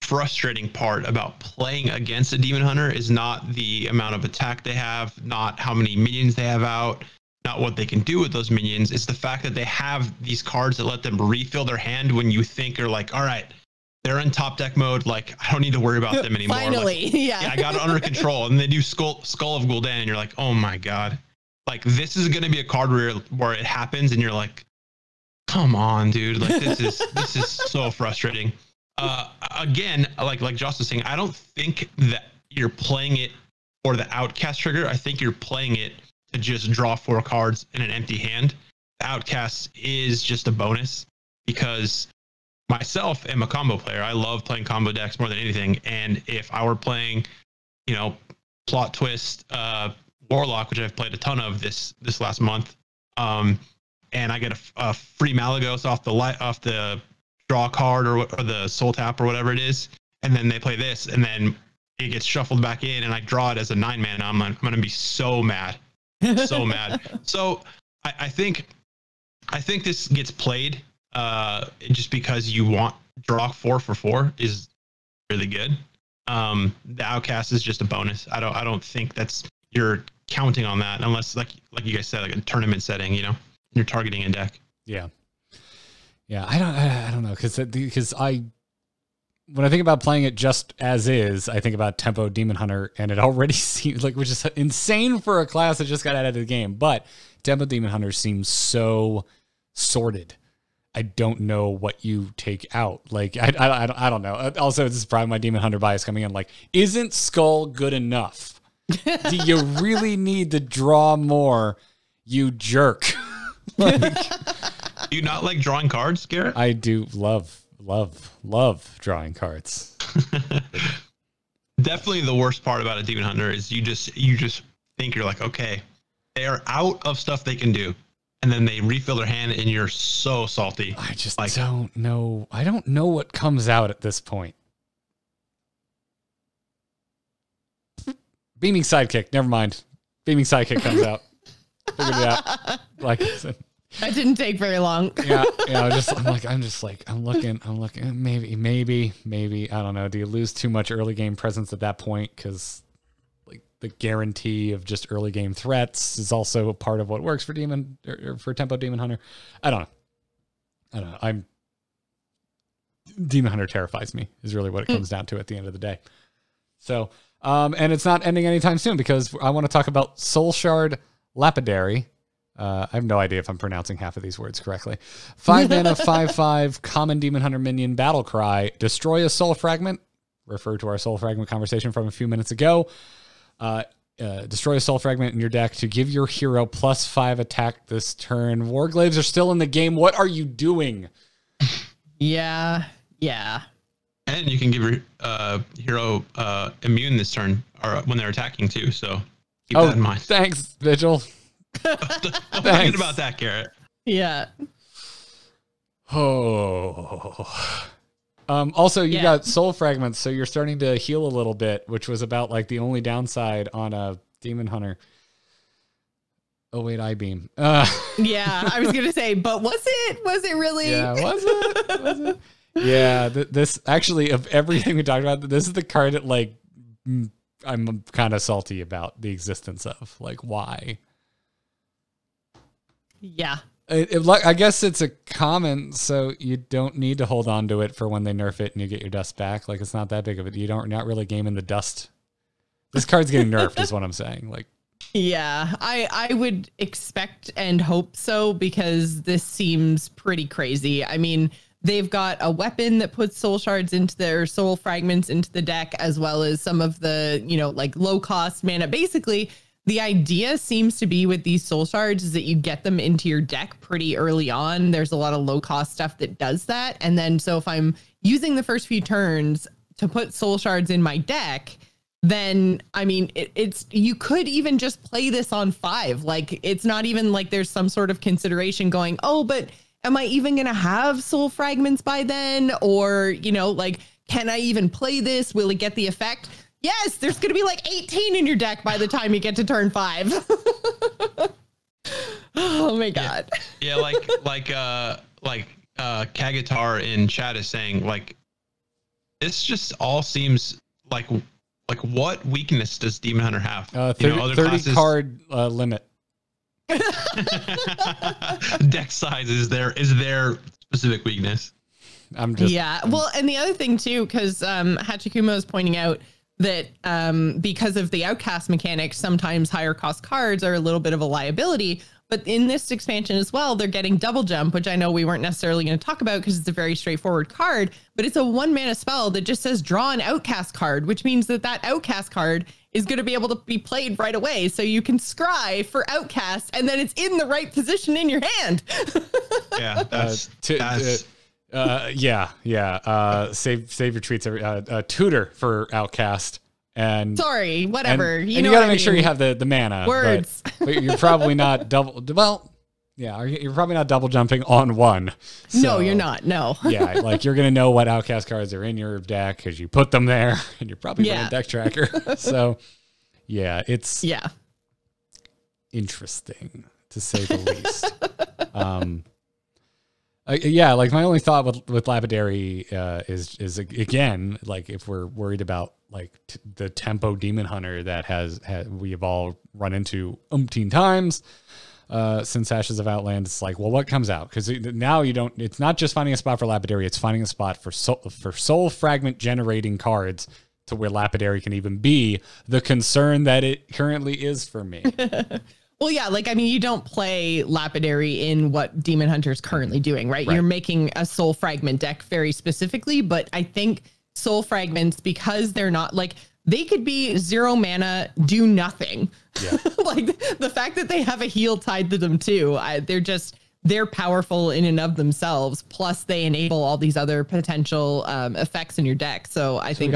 frustrating part about playing against a Demon Hunter is not the amount of attack they have, not how many minions they have out, not what they can do with those minions. It's the fact that they have these cards that let them refill their hand when you think you're like, all right, they're in top deck mode. Like, I don't need to worry about them anymore. Finally, like, yeah, I got it under control. And they do Skull of Gul'dan, and you're like, oh my god, like this is gonna be a card where it happens, and you're like, come on, dude, like this is so frustrating. Again, like Joce was saying, I don't think that you're playing it for the Outcast trigger. I think you're playing it to just draw 4 cards in an empty hand. The Outcast is just a bonus because myself am a combo player. I love playing combo decks more than anything. And if I were playing, you know, Plot Twist, Warlock, which I've played a ton of this last month, and I get a free Malagos off the draw card or the soul tap or whatever it is, and then they play this, and then it gets shuffled back in, and I draw it as a 9-mana. I'm gonna be so mad, so mad. So I think this gets played just because you want draw 4 for 4 is really good. The Outcast is just a bonus. I don't think you're counting on that unless like you guys said, like a tournament setting, you know, you're targeting a deck. Yeah. I don't know, because when I think about playing it just as is, I think about Tempo Demon Hunter, and it already seems like, which is insane for a class that just got out of the game. But Tempo Demon Hunter seems so sorted. I don't know what you take out. Like, I don't know. Also, this is probably my Demon Hunter bias coming in. Like, isn't Skull good enough? Do you really need to draw more, you jerk? Like, do you not like drawing cards, Garrett? I do love drawing cards. Definitely the worst part about a Demon Hunter is you just think you're like, okay, they are out of stuff they can do, and then they refill their hand and you're so salty. I just don't know. I don't know what comes out at this point. Beaming Sidekick. Never mind. Beaming Sidekick comes out. Figured it out. Like I said. That didn't take very long. Yeah. I'm looking. Maybe. I don't know. Do you lose too much early game presence at that point? Because like the guarantee of just early game threats is also a part of what works for Tempo Demon Hunter. I don't know. Demon Hunter terrifies me, is really what it comes down to at the end of the day. So, and it's not ending anytime soon because I want to talk about Soul Shard Lapidary. I have no idea if I'm pronouncing half of these words correctly. 5 mana, 5/5, common Demon Hunter minion, battle cry, destroy a soul fragment. Refer to our soul fragment conversation from a few minutes ago. Destroy a soul fragment in your deck to give your hero +5 attack this turn. Warglaives are still in the game. What are you doing? Yeah. And you can give your hero immune this turn or when they're attacking too. So keep that in mind. Thanks, Vigil. Thinking about that, Garrett. Yeah. Oh. Also, you got soul fragments, so you're starting to heal a little bit, which was about like the only downside on a Demon Hunter. Oh wait, I-beam. Yeah, I was gonna say, but was it really? Yeah, was it? Yeah, this actually, of everything we talked about, this is the card that like I'm kind of salty about the existence of. Like, why? Yeah. I guess it's a common, so you don't need to hold on to it for when they nerf it and you get your dust back. Like, it's not that big of it. You're not really gaming the dust. This card's getting nerfed is what I'm saying. Like, yeah, I would expect and hope so, because this seems pretty crazy. I mean, they've got a weapon that puts soul shards into their soul fragments into the deck, as well as some of the, you know, like low cost mana. Basically, the idea seems to be with these soul shards is that you get them into your deck pretty early on. There's a lot of low cost stuff that does that. And then so if I'm using the first few turns to put soul shards in my deck, then I mean, it's you could even just play this on 5. Like, it's not even like there's some sort of consideration going, oh, but am I even going to have soul fragments by then? Or, you know, like, can I even play this? Will it get the effect? Yes, there's going to be like 18 in your deck by the time you get to turn 5. Oh my God. Yeah, like Kagatar in chat is saying, like, this just all seems like what weakness does Demon Hunter have? 30 card limit. Deck size is their specific weakness. Yeah. Well, and the other thing too, because Hachikuma is pointing out that because of the outcast mechanics, sometimes higher cost cards are a little bit of a liability. But in this expansion as well, they're getting double jump, which I know we weren't necessarily going to talk about because it's a very straightforward card, but it's a 1 mana spell that just says draw an outcast card, which means that outcast card is going to be able to be played right away. So you can scry for outcast and then it's in the right position in your hand. Yeah, save your tweets. Tutor for outcast. And sorry, whatever. And you gotta make sure you have the mana. Words. But you're probably not double. Well, yeah, you're probably not double jumping on 1. So, no, you're not. No. Yeah, like you're gonna know what outcast cards are in your deck because you put them there, and you're probably running deck tracker. So, yeah, it's interesting to say the least. Like my only thought with Lapidary is again, like if we're worried about like the tempo Demon Hunter that we have all run into umpteen times since Ashes of Outland, it's like, well, what comes out? Because now it's not just finding a spot for Lapidary, it's finding a spot for soul fragment generating cards to where Lapidary can even be the concern that it currently is for me. Well, yeah, like, I mean, you don't play Lapidary in what Demon Hunter's currently doing, right? You're making a Soul Fragment deck very specifically, but I think Soul Fragments, because they're not, like, they could be 0 mana, do nothing. Yeah. Like, the fact that they have a heal tied to them, too, they're powerful in and of themselves, plus they enable all these other potential effects in your deck. So I think,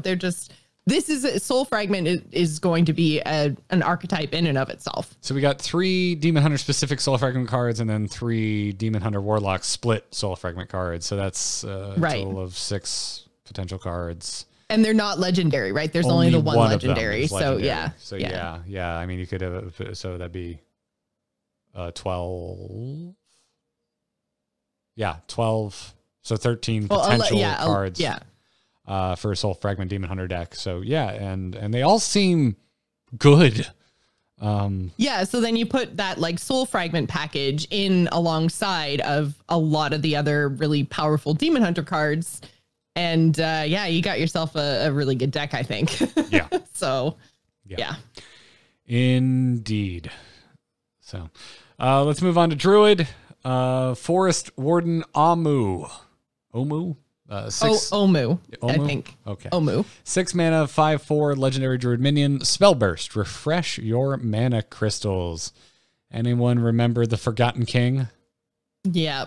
they're just... This is a Soul Fragment is going to be an archetype in and of itself. So we got 3 Demon Hunter specific Soul Fragment cards and then 3 Demon Hunter Warlock split Soul Fragment cards. So that's a total of 6 potential cards. And they're not legendary, right? There's only the one legendary. So yeah. So yeah. I mean, you could have, so that'd be 12. Yeah, 12. So 13 potential cards. Yeah. For a Soul Fragment Demon Hunter deck. So yeah, and they all seem good. So then you put that like Soul Fragment package in alongside of a lot of the other really powerful Demon Hunter cards. And you got yourself a really good deck, I think. Yeah. So yeah. Indeed. So let's move on to Druid. Forest Warden Omu. Omu, I think. Okay. Omu. 6 mana, 5/4 legendary druid minion. Spell burst. Refresh your mana crystals. Anyone remember the Forgotten King? Yeah.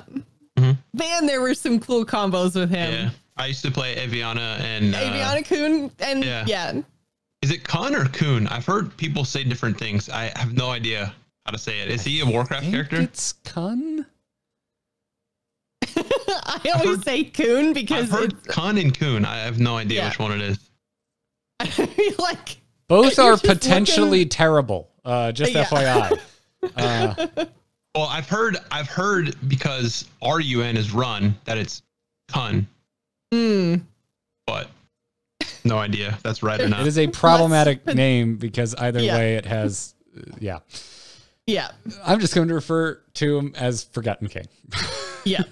Mm-hmm. Man, there were some cool combos with him. Yeah. I used to play Aviana and Aviana Kun and yeah. Is it Kun or Kun? I've heard people say different things. I have no idea how to say it. Is he a Warcraft character? It's Kun. I always say Kun because I've heard Kun and Kun. I have no idea which one it is. Like both are potentially terrible. Just FYI. Well, I've heard because RUN is run that it's Kun. But no idea if that's right or not. It is a problematic name because either way it has, Yeah. I'm just going to refer to him as Forgotten King. Yeah.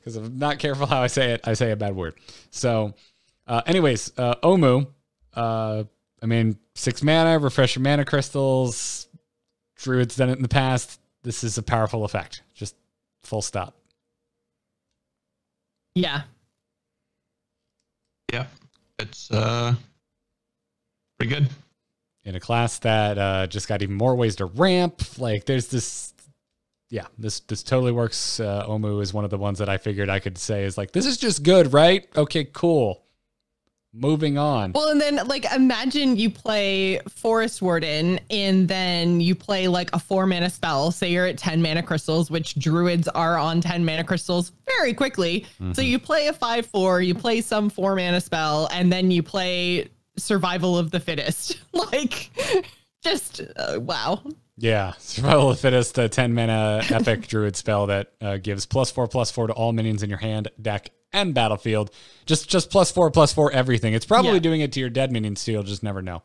Because if I'm not careful how I say it, I say a bad word. So, anyways, Omu, 6 mana, refresh your mana crystals. Druid's done it in the past. This is a powerful effect. Just full stop. Yeah. Yeah. It's pretty good. In a class that just got even more ways to ramp. Like, there's this... Yeah, this totally works. Omu is one of the ones that I figured I could say is like, this is just good, right? Okay, cool. Moving on. Well, and then like imagine you play Forest Warden and then you play like a 4 mana spell. Say you're at 10 mana crystals, which druids are on 10 mana crystals very quickly. Mm-hmm. So you play a 5/4, you play some 4 mana spell, and then you play Survival of the Fittest. Like, just wow. Yeah, Survival of the Fittest, a 10 mana epic druid spell that gives +4/+4 to all minions in your hand, deck, and battlefield. Just +4/+4 everything. It's probably doing it to your dead minions too. You'll just never know.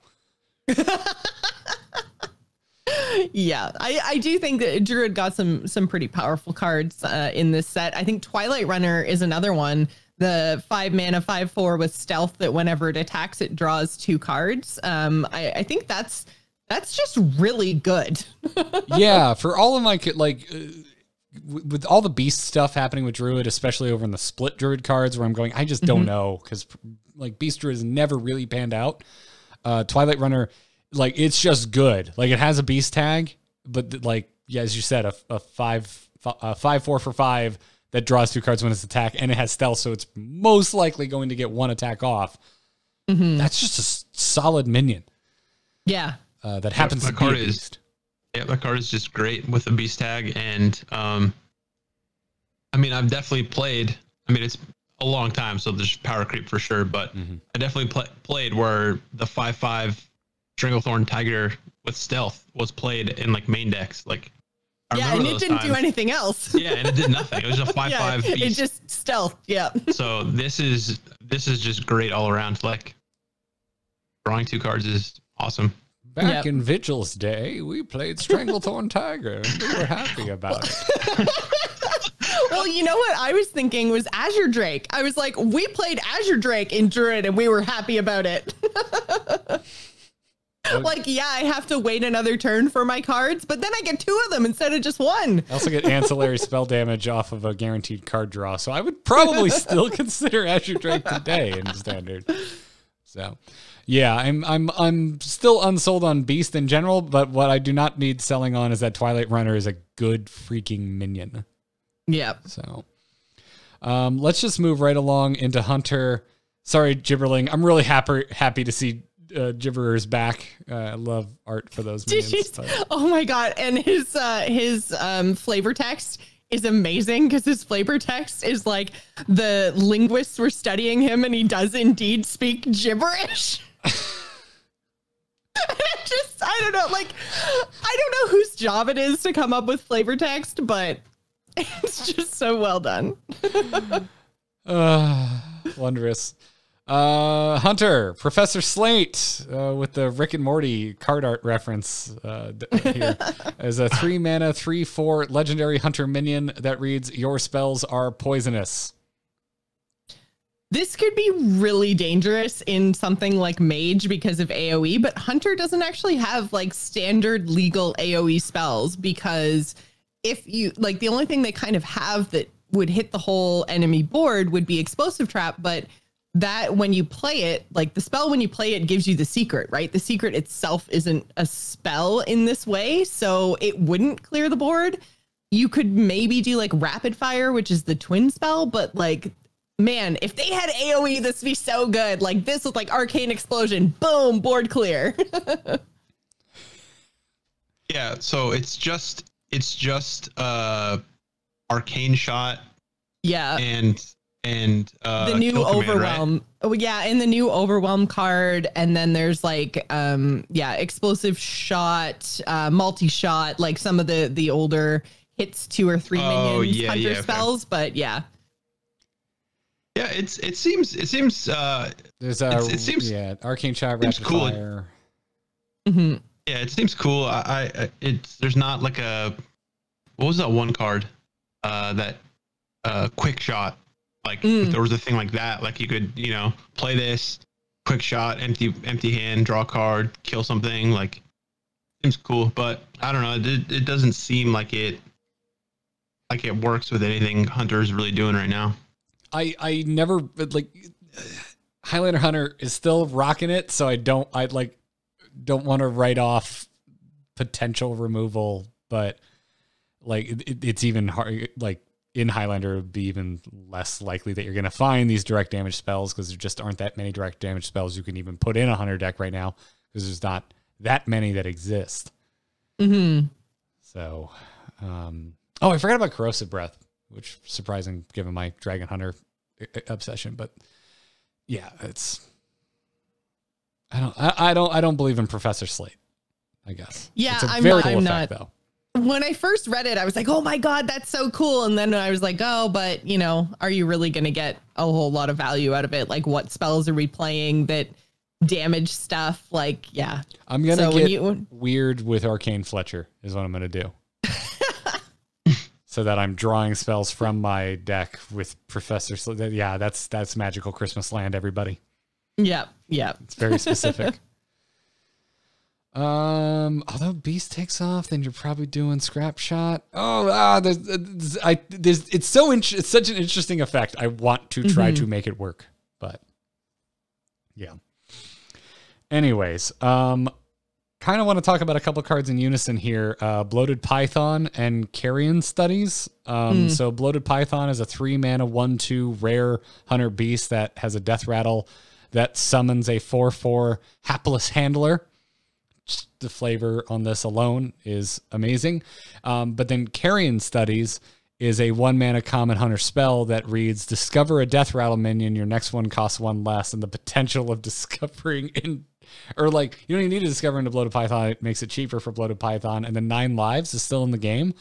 Yeah, I do think that Druid got some pretty powerful cards in this set. I think Twilight Runner is another one. The 5 mana 5/4 with stealth that whenever it attacks, it draws 2 cards. I think that's just really good. Yeah, for all of my with all the beast stuff happening with Druid, especially over in the split Druid cards, where I'm going, I just don't know because like Beast Druid has never really panned out. Twilight Runner, like it's just good. Like it has a beast tag, but like as you said, a 5/4 for 5 that draws 2 cards when it's attack, and it has stealth, so it's most likely going to get 1 attack off. Mm-hmm. That's just a solid minion. Yeah. That happens to be a beast. Yeah, that card is just great with a beast tag, and I've definitely played. It's a long time, so there's power creep for sure. But I definitely played where the 5/5 Stranglethorn Tiger with stealth was played in like main decks. Like, and it didn't do anything else. Yeah, and it did nothing. It was a 5/5 beast. It just stealth. Yeah. So this is just great all around. Like, drawing 2 cards is awesome. Back in Vigil's day, we played Stranglethorn Tiger, and we were happy about it. Well, you know what I was thinking was Azure Drake. I was like, we played Azure Drake in Druid, and we were happy about it. Like, yeah, I have to wait another turn for my cards, but then I get 2 of them instead of just 1. I also get ancillary spell damage off of a guaranteed card draw, so I would probably still consider Azure Drake today in Standard. So... yeah, I'm still unsold on Beast in general, but what I do not need selling on is that Twilight Runner is a good freaking minion. Yeah. So, let's just move right along into Hunter. Sorry, Gibberling. I'm really happy to see Gibberers back. I love art for those minions. Oh my god! And his flavor text is amazing because his flavor text is like the linguists were studying him, and he does indeed speak gibberish. I don't know. Like, I don't know whose job it is to come up with flavor text, but it's just so well done. Wondrous. Hunter, Professor Slate, with the Rick and Morty card art reference here, as a 3 mana 3/4 legendary hunter minion that reads, your spells are poisonous. This could be really dangerous in something like Mage because of AoE, but Hunter doesn't actually have like standard legal AoE spells, because if you like, the only thing they kind of have that would hit the whole enemy board would be Explosive Trap, but that when you play it, like the spell when you play it gives you the secret, right? The secret itself isn't a spell in this way, so it wouldn't clear the board. You could maybe do like Rapid Fire, which is the twin spell, but like, man, if they had AoE, this would be so good. Like this with like Arcane Explosion, boom, board clear. Yeah, so it's just Arcane Shot. Yeah. And the new Overwhelm. Right? Oh yeah, and the new Overwhelm card, and then there's like Explosive Shot, multi-shot, like some of the older hits 2 or 3 minions hunter spells, but yeah. Yeah, it seems There's it seems Arcane Shot, seems Rapid cool. Fire. Mm-hmm. Yeah, it seems cool. There's not like what was that one card? That quick shot. Like if there was a thing like that, like you could, play this quick shot, empty hand, draw a card, kill something. Like seems cool, but I don't know. It doesn't seem like it works with anything Hunter's really doing right now. I never like Highlander Hunter is still rocking it, so I don't want to write off potential removal, but like it's even hard. Like in Highlander, it would be even less likely that you're going to find these direct damage spells because there just aren't that many direct damage spells you can even put in a Hunter deck right now because there's not that many that exist. Mm-hmm. So, I forgot about Corrosive Breath, which is surprising given my Dragon Hunter obsession, but yeah, I don't believe in Professor Slate, I guess. Yeah, it's a very cool effect, though. When I first read it, I was like, oh my God, that's so cool. And then I was like, oh, but are you really going to get a whole lot of value out of it? Like what spells are we playing that damage stuff? Like, yeah. I'm going to get weird with Arcane Fletcher is what I'm going to do. So that I'm drawing spells from my deck with Professor Slate. Yeah, that's Magical Christmas Land, everybody. Yeah. It's very specific. Although Beast takes off, then you're probably doing Scrap Shot. It's such an interesting effect. I want to try to make it work, but yeah. Anyways, kind of want to talk about a couple cards in unison here. Bloated Python and Carrion Studies. So Bloated Python is a 3-mana 1/2 rare hunter beast that has a death rattle that summons a 4/4 hapless handler. Just the flavor on this alone is amazing. But then Carrion Studies is a 1-mana common hunter spell that reads, discover a death rattle minion. Your next one costs 1 less, and the potential of discovering you don't even need to discover into Bloated Python. It makes it cheaper for Bloated Python, and then 9 lives is still in the game.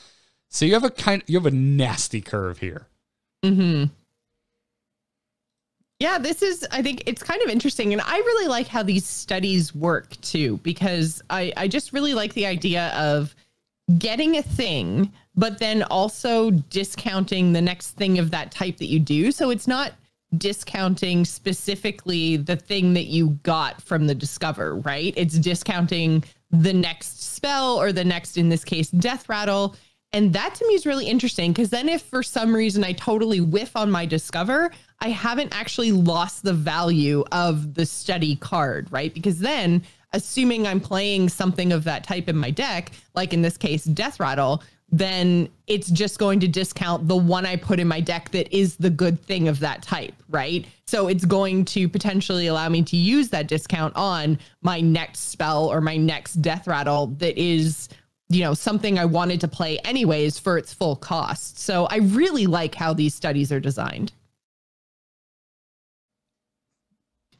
So you have a nasty curve here. Mm-hmm. Yeah, I think it's kind of interesting. And I really like how these studies work too, because I just really like the idea of getting a thing, but then also discounting the next thing of that type that you do. So it's not discounting specifically the thing that you got from the discover, right? It's discounting the next spell or the next, in this case, death rattle. And that to me is really interesting because then if for some reason I totally whiff on my discover, I haven't actually lost the value of the study card, right? Because then assuming I'm playing something of that type in my deck, like in this case, death rattle, then it's just going to discount the one I put in my deck that is the good thing of that type, right? So it's going to potentially allow me to use that discount on my next spell or my next death rattle that is, something I wanted to play anyways for its full cost. So I really like how these studies are designed.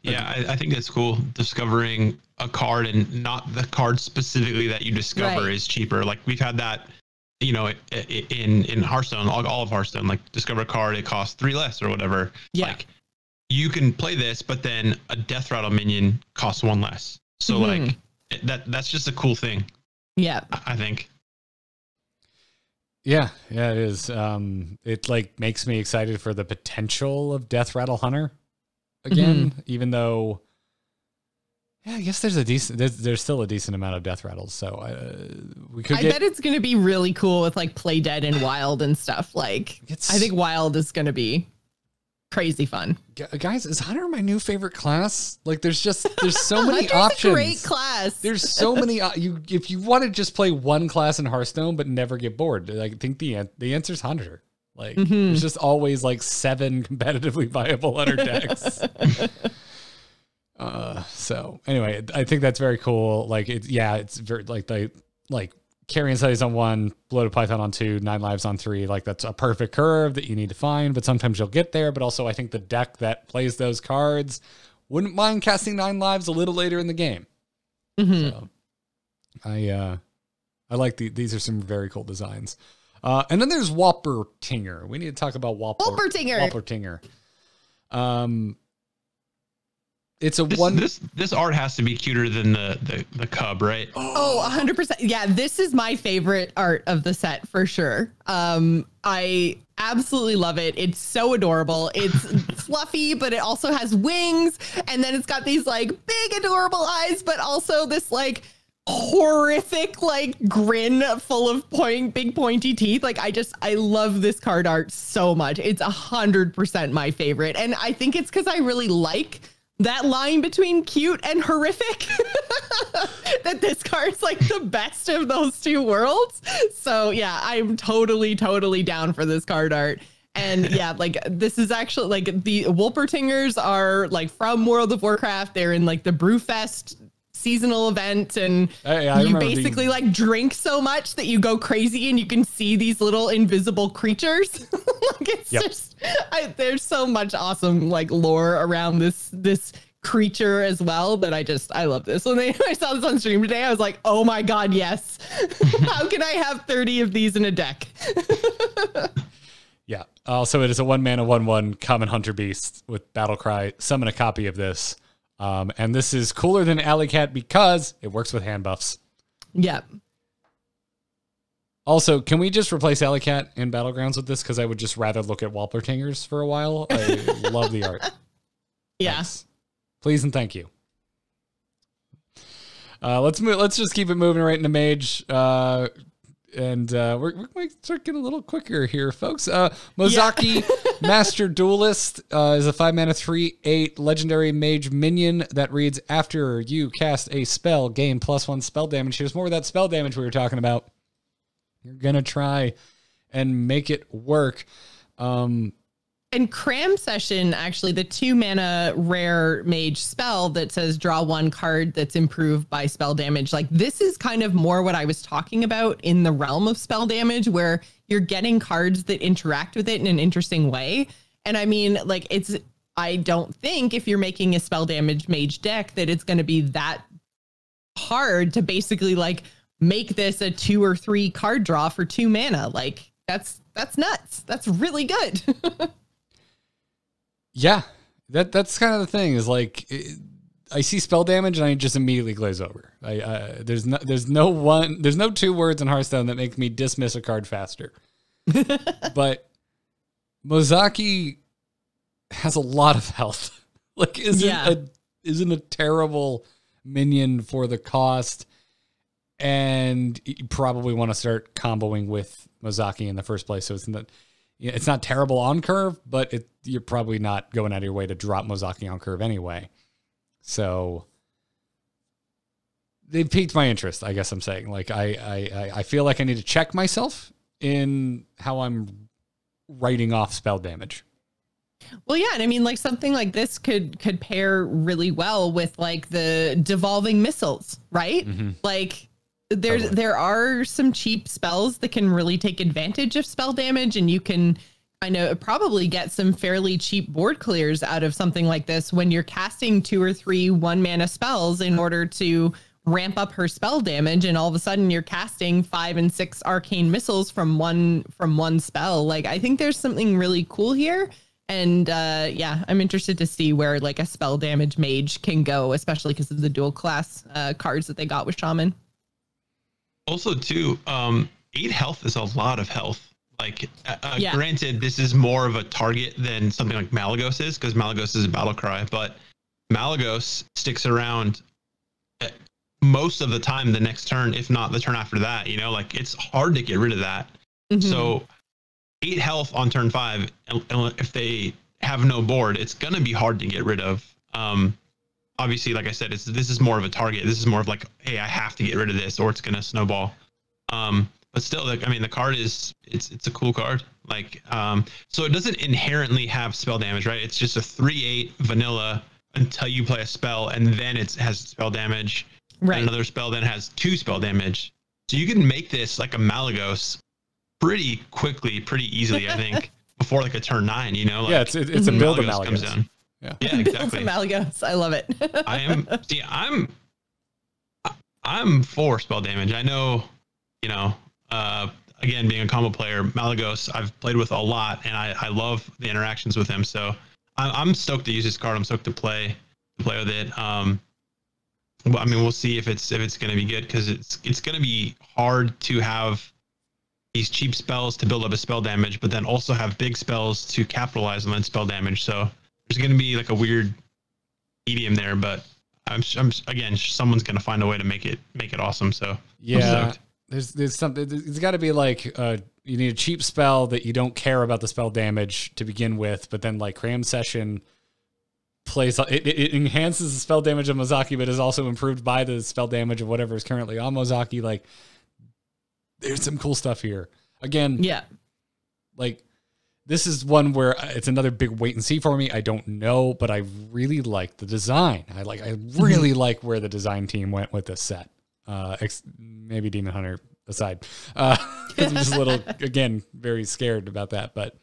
Yeah, I think that's cool. Discovering a card and not the card specifically that you discover is cheaper. Like we've had that, in Hearthstone, all of Hearthstone, like discover a card, it costs 3 less or whatever. Yeah. Like you can play this, but then a death rattle minion costs 1 less. So like that's just a cool thing. Yeah, I think. Yeah, it is. It makes me excited for the potential of Death Rattle Hunter again, even though, I guess there's still a decent amount of death rattles. So I bet it's going to be really cool with like Play Dead and Wild and stuff. Like I think Wild is going to be crazy fun. Guys, is Hunter my new favorite class? Like there's so many options. A great class. There's so many if you want to just play one class in Hearthstone but never get bored, I think the answer is Hunter. Like there's just always like 7 competitively viable Hunter decks. So anyway, I think that's very cool. Like it's very like Carrion Studies on 1, Bloated Python on 2, 9 lives on 3. Like that's a perfect curve that you need to find, but sometimes you'll get there. But also I think the deck that plays those cards wouldn't mind casting 9 lives a little later in the game. So I like these are some very cool designs. And then there's Whopper Tinger. We need to talk about Whopper Tinger. It's a this art has to be cuter than the cub, right? Oh, 100%. Yeah, this is my favorite art of the set for sure. I absolutely love it. It's so adorable. It's fluffy, but it also has wings, and then it's got these like big adorable eyes, but also this like horrific like grin full of big pointy teeth. Like I love this card art so much. It's 100% my favorite, and I think it's because I really like that line between cute and horrific that this card's like the best of those two worlds. So yeah, I'm totally down for this card art. And yeah, like this is actually like the Wolpertingers are like from World of Warcraft. They're in like the Brewfest seasonal event, and you basically like drink so much that you go crazy and you can see these little invisible creatures. Like it's just there's so much awesome like lore around this creature as well that I love this. When I saw this on stream today, I was like, oh my god, yes. How can I have 30 of these in a deck? Yeah. Also, it is a 1-mana 1/1 common hunter beast with battle cry. Summon a copy of this. And this is cooler than Alley Cat because it works with hand buffs. Yeah. Also, can we just replace Alley Cat in Battlegrounds with this? Because I would just rather look at Wolpertingers for a while. I love the art. Yeah. Thanks. Please and thank you. Let's just keep it moving right into Mage. And we're going to start getting a little quicker here, folks. Mozaki, Master Duelist, is a 5-mana 3/8 legendary mage minion that reads, after you cast a spell, gain +1 spell damage. Here's more of that spell damage we were talking about. You're going to try and make it work. And Cram Session, actually, the 2-mana rare mage spell that says draw 1 card that's improved by spell damage. Like this is kind of more what I was talking about in the realm of spell damage, where you're getting cards that interact with it in an interesting way. And I mean, like I don't think if you're making a spell damage mage deck that it's going to be that hard to basically like make this a 2 or 3 card draw for 2 mana. Like that's nuts. That's really good. Yeah, that's kind of the thing is like I see spell damage and I just immediately glaze over. There's no 2 words in Hearthstone that make me dismiss a card faster. But Mozaki has a lot of health. Like isn't a terrible minion for the cost, and you probably want to start comboing with Mozaki in the first place. So it's not terrible on curve, but you're probably not going out of your way to drop Mozaki on curve anyway. So they've piqued my interest, I guess I'm saying. Like I feel like I need to check myself in how I'm writing off spell damage. Well, yeah, and I mean, like something like this could pair really well with like the devolving missiles, right? Mm-hmm. Like there are some cheap spells that can really take advantage of spell damage, and you can kind of probably get some fairly cheap board clears out of something like this when you're casting 2 or 3 1-mana spells in order to ramp up her spell damage, and all of a sudden you're casting 5 and 6 arcane missiles from one spell. Like I think there's something really cool here. And yeah, I'm interested to see where like a spell damage mage can go, especially because of the dual class cards that they got with Shaman. Also, too, 8 health is a lot of health. Like, granted, this is more of a target than something like Malygos is, because Malygos is a battle cry, but Malygos sticks around most of the time the next turn, if not the turn after that. You know, like it's hard to get rid of that. Mm-hmm. So 8 health on turn 5, if they have no board, it's going to be hard to get rid of. Obviously, like I said, this is more of a target. This is more of like, hey, I have to get rid of this or it's going to snowball. But still, like, I mean, the card it's a cool card. Like, so it doesn't inherently have spell damage, right? It's just a 3/8 vanilla until you play a spell, and then it has spell damage. Right. And another spell then has 2 spell damage. So you can make this like a Malygos pretty quickly, pretty easily, I think, before like a turn 9. You know, like, yeah, it's a build of Malygos. Comes down. Yeah, exactly. Malygos. I love it. I'm for spell damage. I know, you know, again, being a combo player, Malygos I've played with a lot, and I love the interactions with him. So I'm stoked to use this card. I'm stoked to play with it. Well, I mean, we'll see if it's going to be good, because it's going to be hard to have these cheap spells to build up a spell damage, but then also have big spells to capitalize on that spell damage. So there's going to be like a weird medium there, but I'm again, someone's going to find a way to make it awesome. So yeah, there's something. It's got to be like you need a cheap spell that you don't care about the spell damage to begin with, but then like Cram Session plays it enhances the spell damage of Mozaki, but is also improved by the spell damage of whatever is currently on Mozaki. Like, there's some cool stuff here. Again, yeah, like this is one where it's another big wait and see for me. I don't know, but I really like the design. I really like where the design team went with this set. Maybe Demon Hunter aside, because I'm just a little, again, very scared about that. But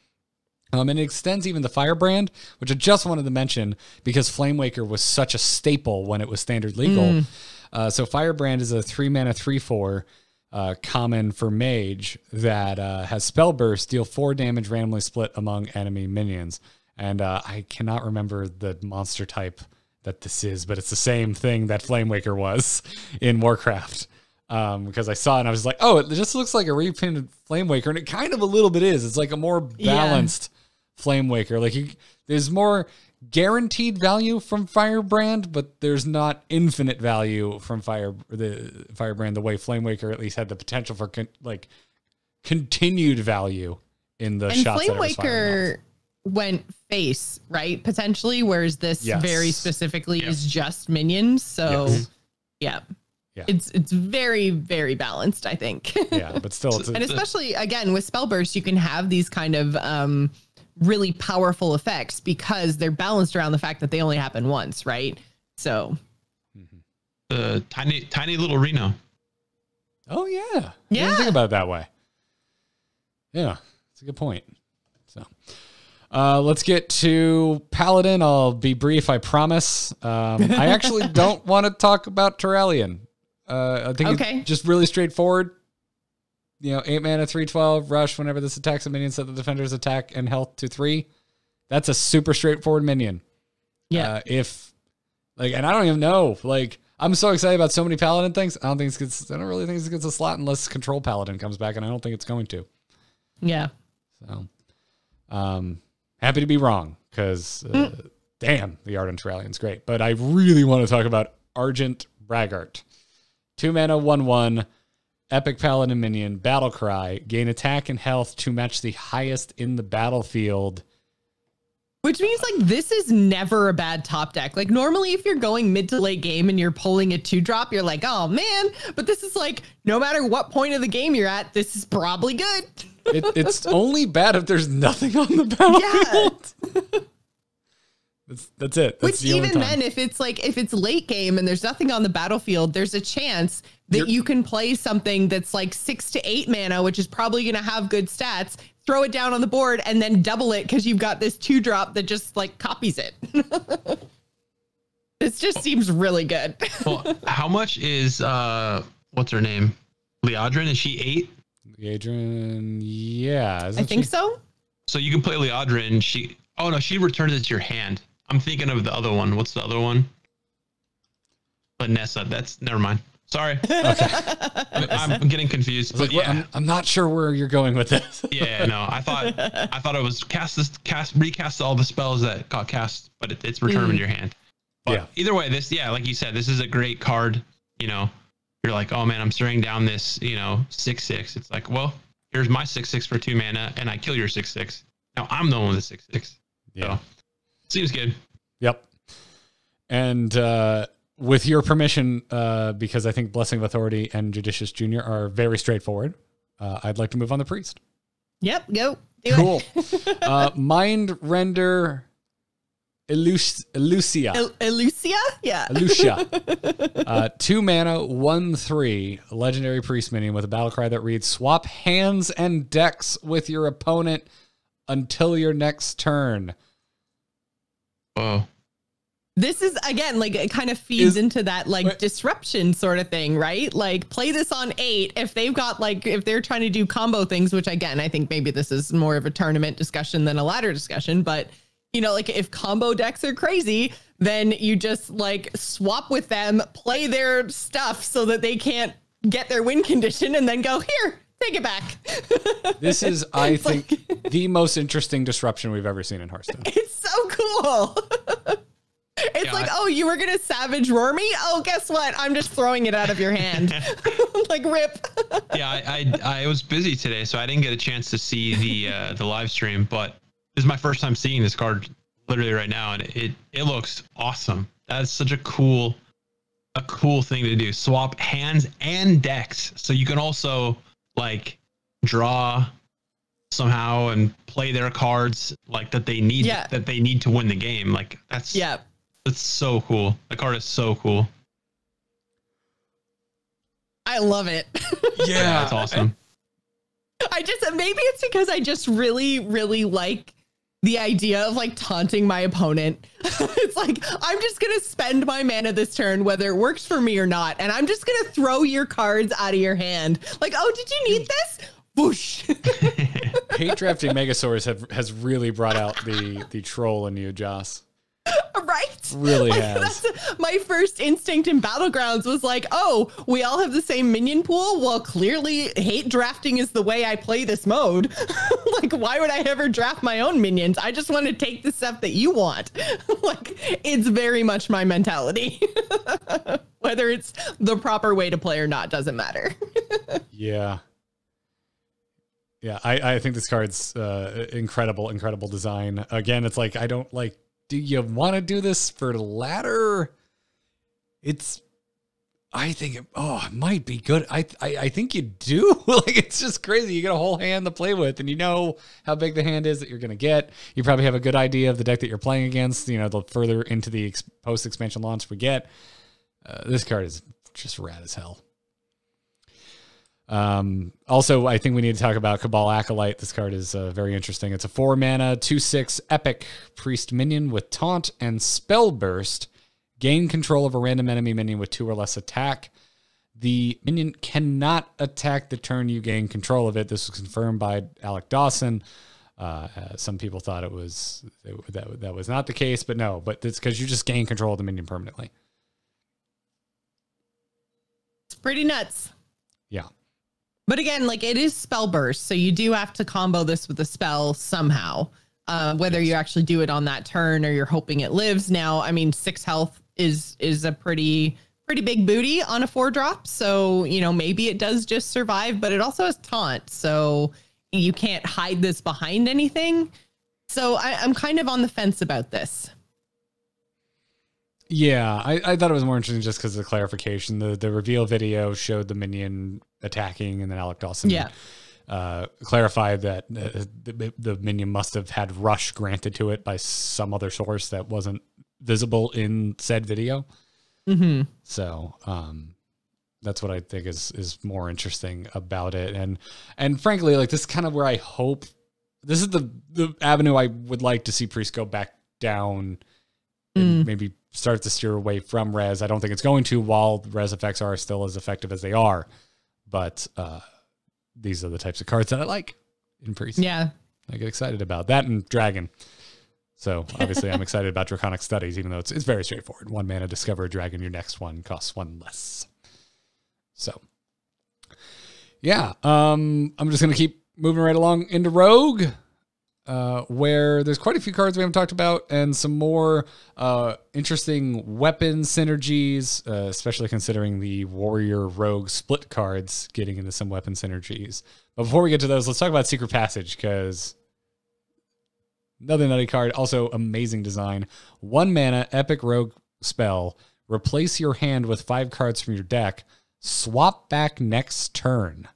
and it extends even the Firebrand, which I just wanted to mention because Flamewaker was such a staple when it was standard legal. So Firebrand is a 3-mana 3/4. Common for Mage that has Spell Burst, deal 4 damage randomly split among enemy minions. And I cannot remember the monster type that this is, but it's the same thing that Flamewaker was in Warcraft. Because I saw it and I was like, oh, it just looks like a repainted Flamewaker, and it kind of a little bit is. It's like a more balanced Flamewaker. Like there's more guaranteed value from Firebrand, but there's not infinite value from Firebrand the way Flamewaker at least had the potential for continued value in the shots that it was firing off. Went face, right? Potentially, whereas this very specifically is just minions. So yeah. It's very, very balanced, I think. Yeah, but still and especially again with Spell Burst, you can have these kind of really powerful effects because they're balanced around the fact that they only happen once, right? So the tiny little Reno. Oh yeah. I didn't think about it that way. Yeah, that's a good point. So let's get to Paladin. I'll be brief, I promise. I actually don't want to talk about Turallion. I think it's just really straightforward. 8 mana, 3/12, rush whenever this attacks a minion, set the defender's attack and health to 3. That's a super straightforward minion. Yeah. And I don't even know. Like, I'm so excited about so many Paladin things. I don't really think it gets a slot unless Control Paladin comes back, and I don't think it's going to. Yeah. So, happy to be wrong, because damn, the art on Turallion's great. But I really want to talk about Argent Braggart. 2 mana, 1/1. Epic Paladin minion, Battle Cry, gain attack and health to match the highest in the battlefield. Which means like this is never a bad top deck. Like normally if you're going mid to late game and you're pulling a 2-drop, you're like, oh man, but this is like, no matter what point of the game you're at, this is probably good. It's only bad if there's nothing on the battlefield. Yeah. That's it. That's Which the even then, if it's late game and there's nothing on the battlefield, there's a chance that you can play something that's like 6 to 8 mana, which is probably going to have good stats, throw it down on the board and then double it because you've got this 2-drop that just like copies it. This just seems really good. Well, how much is what's her name? Liadrin? Is she 8? Liadrin, yeah. I think so. So you can play Liadrin. She returns it to your hand. I'm thinking of the other one. What's the other one? Vanessa. That's never mind. Sorry. Okay. I'm getting confused. But like, I'm not sure where you're going with this. Yeah, no. I thought it was recast all the spells that got cast, but it's returned in your hand. But either way, like you said, this is a great card. You're like, oh man, I'm staring down this, 6/6. It's like, well, here's my 6/6 for 2 mana, and I kill your 6/6. Now I'm the one with the 6/6. Yeah. So, seems good. Yep. And with your permission, because I think Blessing of Authority and Judicious Junior are very straightforward, I'd like to move on to Priest. Yep, go. Cool. Mind Render Elucia. Elucia? Yeah. Elucia. 2 mana, 1/3, legendary priest minion with a battle cry that reads, swap hands and decks with your opponent until your next turn. Oh. This is, again, like it kind of feeds into that like disruption sort of thing, right? Like play this on 8 if they've got if they're trying to do combo things, which again, I think maybe this is more of a tournament discussion than a ladder discussion, but you know, like if combo decks are crazy, then you just like swap with them, play their stuff so that they can't get their win condition and then go, here, take it back. This is, I think, the most interesting disruption we've ever seen in Hearthstone. It's so cool. It's like, oh, you were going to Savage Roar me? Oh, guess what? I'm just throwing it out of your hand. Like, rip. Yeah, I was busy today, so I didn't get a chance to see the live stream, but this is my first time seeing this card literally right now, and it looks awesome. That's such a cool thing to do. Swap hands and decks, so you can also like draw somehow and play their cards like that they need to win the game. Like that's so cool. The card is so cool. I love it. Yeah, that's awesome. Maybe it's because I just really, really like the idea of like taunting my opponent. It's like, I'm just going to spend my mana this turn, whether it works for me or not. And I'm just going to throw your cards out of your hand. Like, oh, did you need this? Whoosh. Hate drafting Megasaurs has really brought out the troll in you, Joce. Right? Really like, has. My first instinct in Battlegrounds was like, oh, we all have the same minion pool? Well, clearly hate drafting is the way I play this mode. Like, why would I ever draft my own minions? I just want to take the stuff that you want. Like, it's very much my mentality. Whether it's the proper way to play or not doesn't matter. Yeah. Yeah, I think this card's incredible design. Again, it's like, I don't like, do you want to do this for ladder? I think it might be good. I think you do. Like, it's just crazy. You get a whole hand to play with, and you know how big the hand is that you're going to get. You probably have a good idea of the deck that you're playing against. You know, the further into the post-expansion launch we get. This card is just rad as hell. Also, I think we need to talk about Cabal Acolyte. This card is very interesting. It's a 4-mana, 2/6 epic priest minion with taunt and spell burst. Gain control of a random enemy minion with 2 or less attack. The minion cannot attack the turn you gain control of it. This was confirmed by Alec Dawson. Some people thought that was not the case, but no. But it's because you just gain control of the minion permanently. It's pretty nuts. Yeah. But again, like, it is spell burst, so you do have to combo this with a spell somehow. Whether you actually do it on that turn or you're hoping it lives. Now, I mean, 6 health is a pretty big booty on a 4-drop. So, you know, maybe it does just survive, but it also has taunt. So you can't hide this behind anything. So I'm kind of on the fence about this. Yeah, I thought it was more interesting just because of the clarification. The reveal video showed the minion attacking, and then Alec Dawson clarified that the minion must have had rush granted to it by some other source that wasn't visible in said video. Mm-hmm. So that's what I think is more interesting about it. And frankly, like, this is kind of where I hope this is the avenue I would like to see Priest go back down and maybe start to steer away from res. I don't think it's going to, while res effects are still as effective as they are. But these are the types of cards that I like in Priest. Yeah. I get excited about that, and Dragon. So obviously I'm excited about Draconic Studies, even though it's very straightforward. 1 mana, discover a dragon. Your next one costs 1 less. So yeah, I'm just going to keep moving right along into Rogue, where there's quite a few cards we haven't talked about, and some more interesting weapon synergies, especially considering the Warrior Rogue split cards getting into some weapon synergies. But before we get to those, let's talk about Secret Passage, because another nutty card, also amazing design. 1 mana, epic rogue spell. Replace your hand with 5 cards from your deck. Swap back next turn.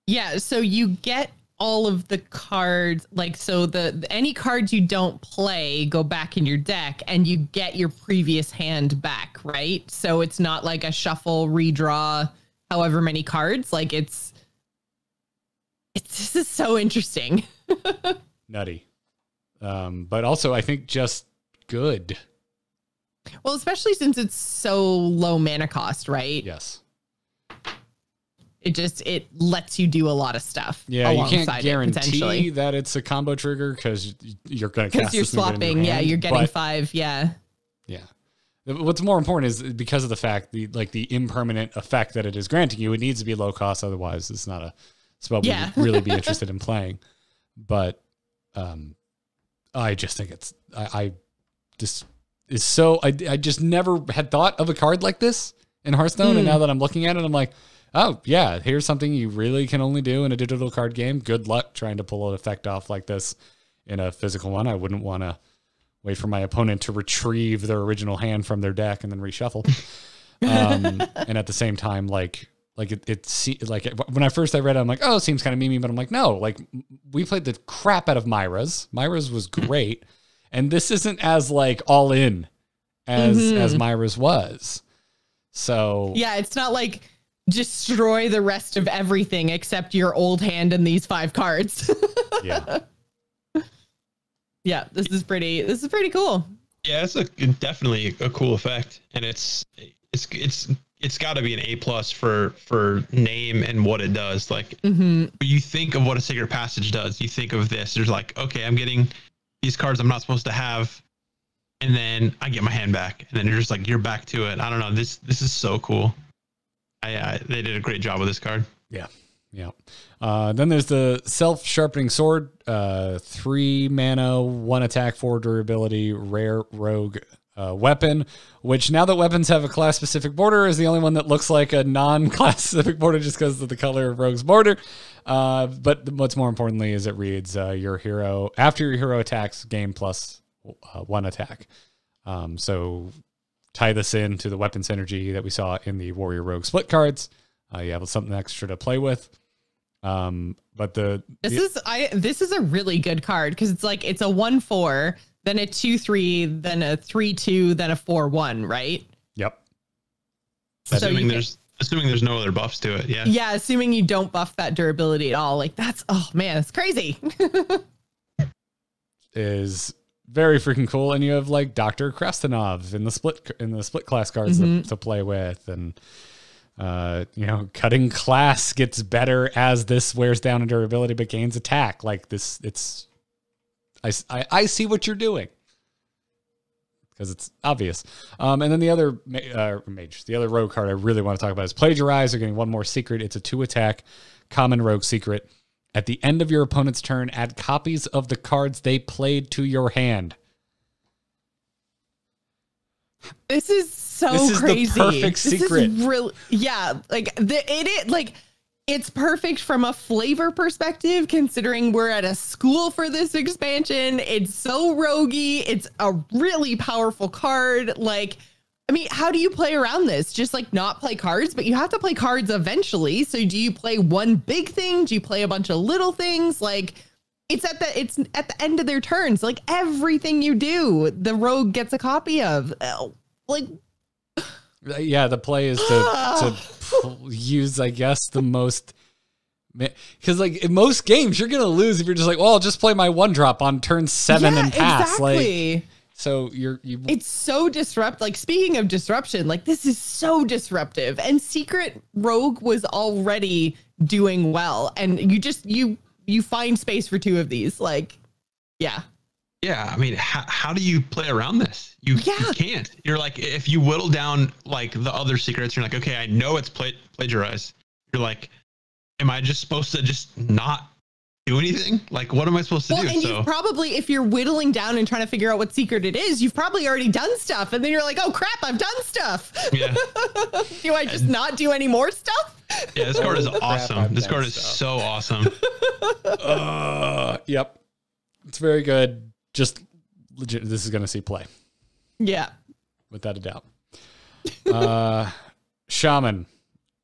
Yeah, so you get all of the cards, like, so any cards you don't play go back in your deck, and you get your previous hand back, right? So it's not like a shuffle, redraw, however many cards. Like, it's this is so interesting. Nutty. But also, I think just good. Well, especially since it's so low mana cost, right? Yes. it lets you do a lot stuff. Yeah, you can't alongside it, guarantee potentially. that it's a combo trigger because you're going to cast Because you're this thing in your swapping. Yeah, hand, you're getting but- 5. Yeah. Yeah. What's more important is because of the fact the impermanent effect that it is granting you, it needs to be low cost. Otherwise, it's not a spell Yeah. we'd really be interested in playing. But I just think I just never had thought of a card like this in Hearthstone. And now that I'm looking at it, I'm like, oh yeah, here's something you really can only do in a digital card game. Good luck trying to pull an effect off like this in a physical one. I wouldn't want to wait for my opponent to retrieve their original hand from their deck and then reshuffle. And at the same time, like when I first read it, I'm like, oh, it seems kind of memey, but I'm like, no, like we played the crap out of Myra's. Myra's was great. And this isn't as like all in as Myra's was. So Yeah, it's not like destroy the rest of everything except your old hand and these 5 cards. yeah. Yeah, this is pretty cool. Yeah, it's definitely a cool effect, and it's got to be an A+ for name and what it does. Like when you think of what a Sacred Passage does, you think of this. There's like, okay, I'm getting these cards I'm not supposed to have, and then I get my hand back, and then you're just like you're back to it. I don't know. This is so cool. They did a great job with this card. Yeah. Yeah. Then there's the Self-Sharpening Sword, 3 mana, 1 attack, 4 durability, rare rogue weapon, which now that weapons have a class-specific border is the only one that looks like a non-class-specific border just because of the color of Rogue's border. But what's more importantly is it reads your hero, after your hero attacks, gain plus 1 attack. So tie this in to the weapon synergy that we saw in the Warrior Rogue split cards. You have something extra to play with. But this is a really good card because it's like it's a 1/4, then a 2/3, then a 3/2, then a 4/1, right? Yep. Assuming there's no other buffs to it. Yeah. Yeah, assuming you don't buff that durability at all. Like that's it's crazy. Is very freaking cool, and you have like Dr. Krastanov in the split class cards to play with, and cutting class gets better as this wears down in durability but gains attack. Like this, I see what you're doing because it's obvious. And then the other the other rogue card I really want to talk about is Plagiarize. They're getting 1 more secret. It's a 2 attack common rogue secret. At the end of your opponent's turn, add copies of the cards they played to your hand. This is so crazy. This is the perfect secret. It's perfect from a flavor perspective, considering we're at a school for this expansion. It's so roguey. It's a really powerful card. Like, I mean, how do you play around this? Just like not play cards, but you have to play cards eventually. So do you play one big thing? Do you play a bunch of little things? Like it's at the end of their turns. Like everything you do, the rogue gets a copy of. Like, yeah, the play is to use, I guess, the most, because like in most games you're gonna lose if you're just like, well, I'll just play my 1-drop on turn 7 and pass. Exactly. Like, so it's so disrupt. Like speaking of disruption, like this is so disruptive, and Secret Rogue was already doing well, and you find space for 2 of these. Like, yeah. Yeah, I mean, how do you play around this? You can't. You're like, if you whittle down like the other secrets, you're like, okay, I know it's plagiarized. You're like, am I just supposed to just not do anything? Like, what am I supposed to do? And you've probably, if you're whittling down and trying to figure out what secret it is, you've probably already done stuff, and then you're like, oh crap, I've done stuff. Yeah. Do I just not do any more stuff? Yeah, this card is awesome. This card is so awesome. Yep, it's very good. Just legit, this is going to see play. Yeah. Without a doubt. Shaman.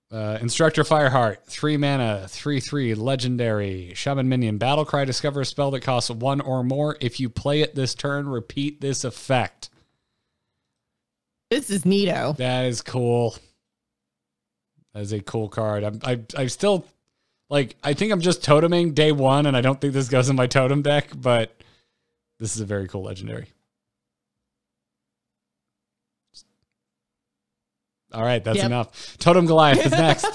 Instructor Fireheart. 3 mana, 3/3, legendary. Shaman minion. Battlecry. Discover a spell that costs 1 or more. If you play it this turn, repeat this effect. This is neato. That is cool. That is a cool card. I still, like, I think I'm just toteming day 1, and I don't think this goes in my totem deck, but this is a very cool legendary. All right, that's enough. Totem Goliath is next.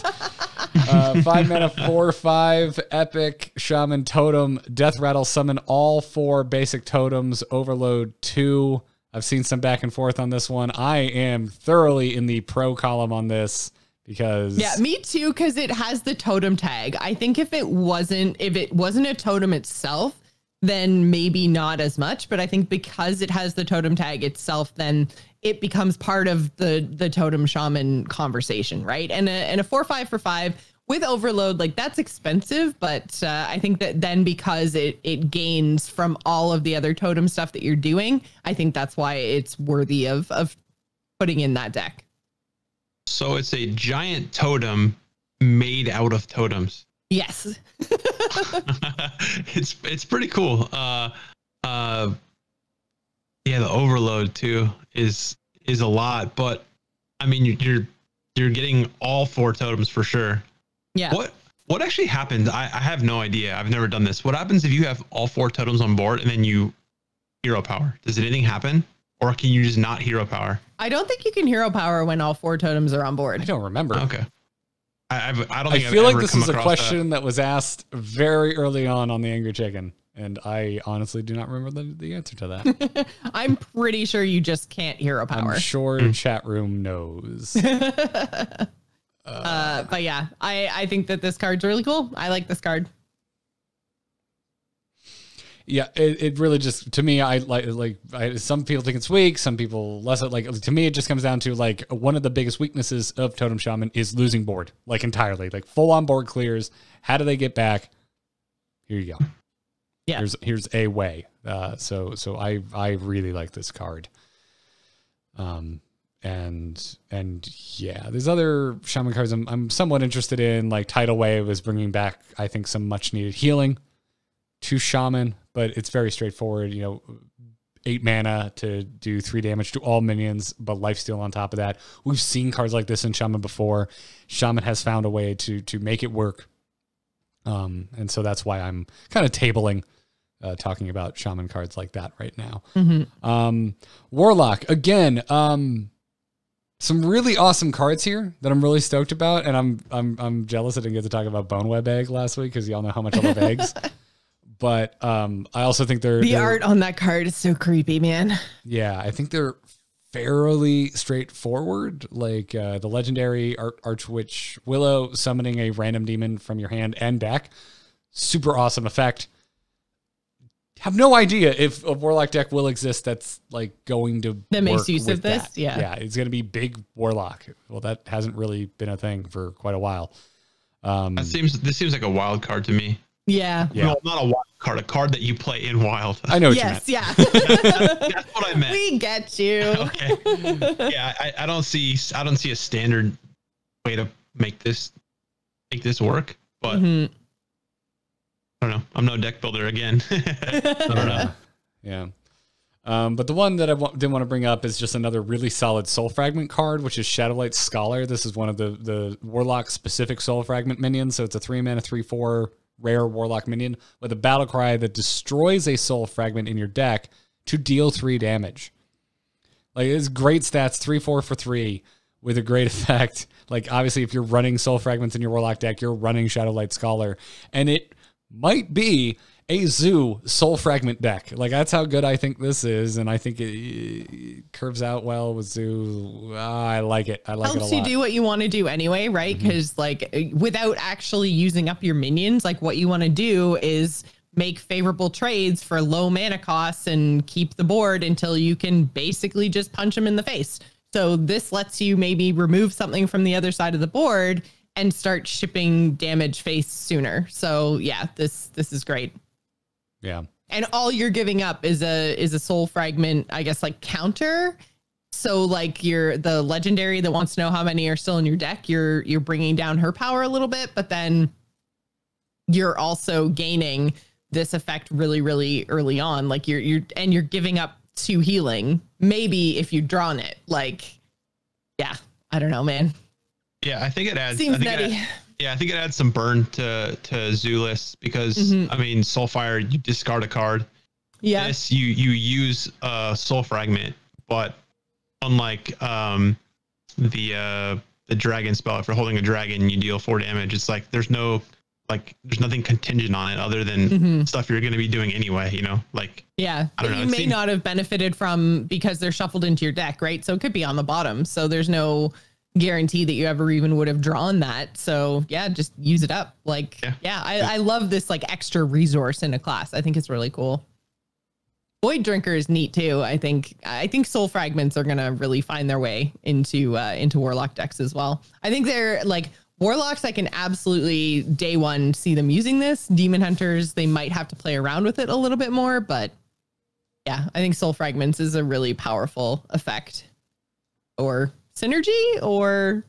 5 mana, 4/5, epic, shaman, totem, death rattle, summon all 4 basic totems, overload 2. I've seen some back and forth on this one. I am thoroughly in the pro column on this because me too, because it has the totem tag. I think if it wasn't a totem itself, then maybe not as much. But I think because it has the totem tag itself, then it becomes part of the totem shaman conversation, right? And a 4/5 for 5 with overload, like that's expensive, but I think that then because it gains from all of the other totem stuff that you're doing, I think that's why it's worthy of putting in that deck. So it's a giant totem made out of totems. Yes. It's pretty cool. Yeah, the overload too is a lot, but I mean you're getting all 4 totems for sure. Yeah. What actually happens? I have no idea. I've never done this. What happens if you have all 4 totems on board and then you hero power? Does anything happen? Or can you just not hero power? I don't think you can hero power when all 4 totems are on board. I don't remember. Okay. I don't think I feel like this is a question that was asked very early on the Angry Chicken, and I honestly do not remember the answer to that. I'm pretty sure you just can't hero power. I'm sure chat room knows. But yeah, I think that this card's really cool. I like this card. Yeah, it really just, to me, I like some people think it's weak, some people less. Like, to me, it just comes down to like one of the biggest weaknesses of Totem Shaman is losing board, like entirely, like full on board clears. How do they get back? Here you go. Yeah, here's a way. So I really like this card. And yeah, there's other shaman cards I'm somewhat interested in, like Tidal Wave is bringing back, I think, some much needed healing to shaman, but it's very straightforward. 8 mana to do 3 damage to all minions, but lifesteal on top of that. We've seen cards like this in shaman before. Shaman has found a way to make it work. And so that's why I'm kind of tabling talking about shaman cards like that right now. Mm-hmm. Warlock, again, some really awesome cards here that I'm really stoked about, and I'm jealous I didn't get to talk about Boneweb Egg last week because y'all know how much I love eggs. But I also think the art on that card is so creepy, man. Yeah, I think they're fairly straightforward. Like the legendary Archwitch Willow summoning a random demon from your hand and deck. Super awesome effect. Have no idea if a Warlock deck will exist that's like going to that makes use of this. That. Yeah, it's going to be big Warlock. Well, that hasn't really been a thing for quite a while. This seems like a wild card to me. Yeah. No, not a wild card, a card that you play in wild. I know what you meant. meant. That's what I meant. We get you. Okay. Yeah, I don't see a standard way to make this work, but I don't know. I'm no deck builder again. I don't know. Yeah. But the one that I didn't want to bring up is just another really solid Soul Fragment card, which is Shadowlight Scholar. This is one of the Warlock specific Soul Fragment minions. So it's a 3 mana, 3/4 rare Warlock minion with a battle cry that destroys a Soul Fragment in your deck to deal 3 damage. Like, it's great stats, 3/4 for 3 with a great effect. Like, obviously, if you're running Soul Fragments in your Warlock deck, you're running Shadowlight Scholar, and it might be a Zoo Soul Fragment deck. Like, that's how good I think this is, and I think it curves out well with Zoo. I like it. I like it a lot. Helps you do what you want to do anyway, right? Because like, without actually using up your minions, like what you want to do is make favorable trades for low mana costs and keep the board until you can basically just punch them in the face. So this lets you maybe remove something from the other side of the board and start shipping damage face sooner. So yeah, this is great. Yeah. And all you're giving up is a Soul Fragment, I guess, like counter. So like the legendary that wants to know how many are still in your deck, you're bringing down her power a little bit, but then you're also gaining this effect really, really early on. Like you're giving up 2 healing, maybe if you'd drawn it. Like, yeah, I don't know, man. Yeah, I think it adds. Seems nutty. I think it adds some burn to Duelist because I mean, Soulfire, you discard a card. Yeah. This you use a Soul Fragment, but unlike the the dragon spell. If you're holding a dragon, you deal 4 damage. It's like there's nothing contingent on it other than stuff you're going to be doing anyway. You know, like yeah, I don't know. You may not have benefited from because they're shuffled into your deck, right? So it could be on the bottom. So there's no guarantee that you ever even would have drawn that. So yeah, just use it up. Like I love this like extra resource in a class. I think it's really cool. Void Drinker is neat too. I think Soul Fragments are gonna really find their way into Warlock decks as well. I think they're like Warlocks. I can absolutely day one see them using this. Demon Hunters, they might have to play around with it a little bit more, but yeah, I think Soul Fragments is a really powerful effect or synergy or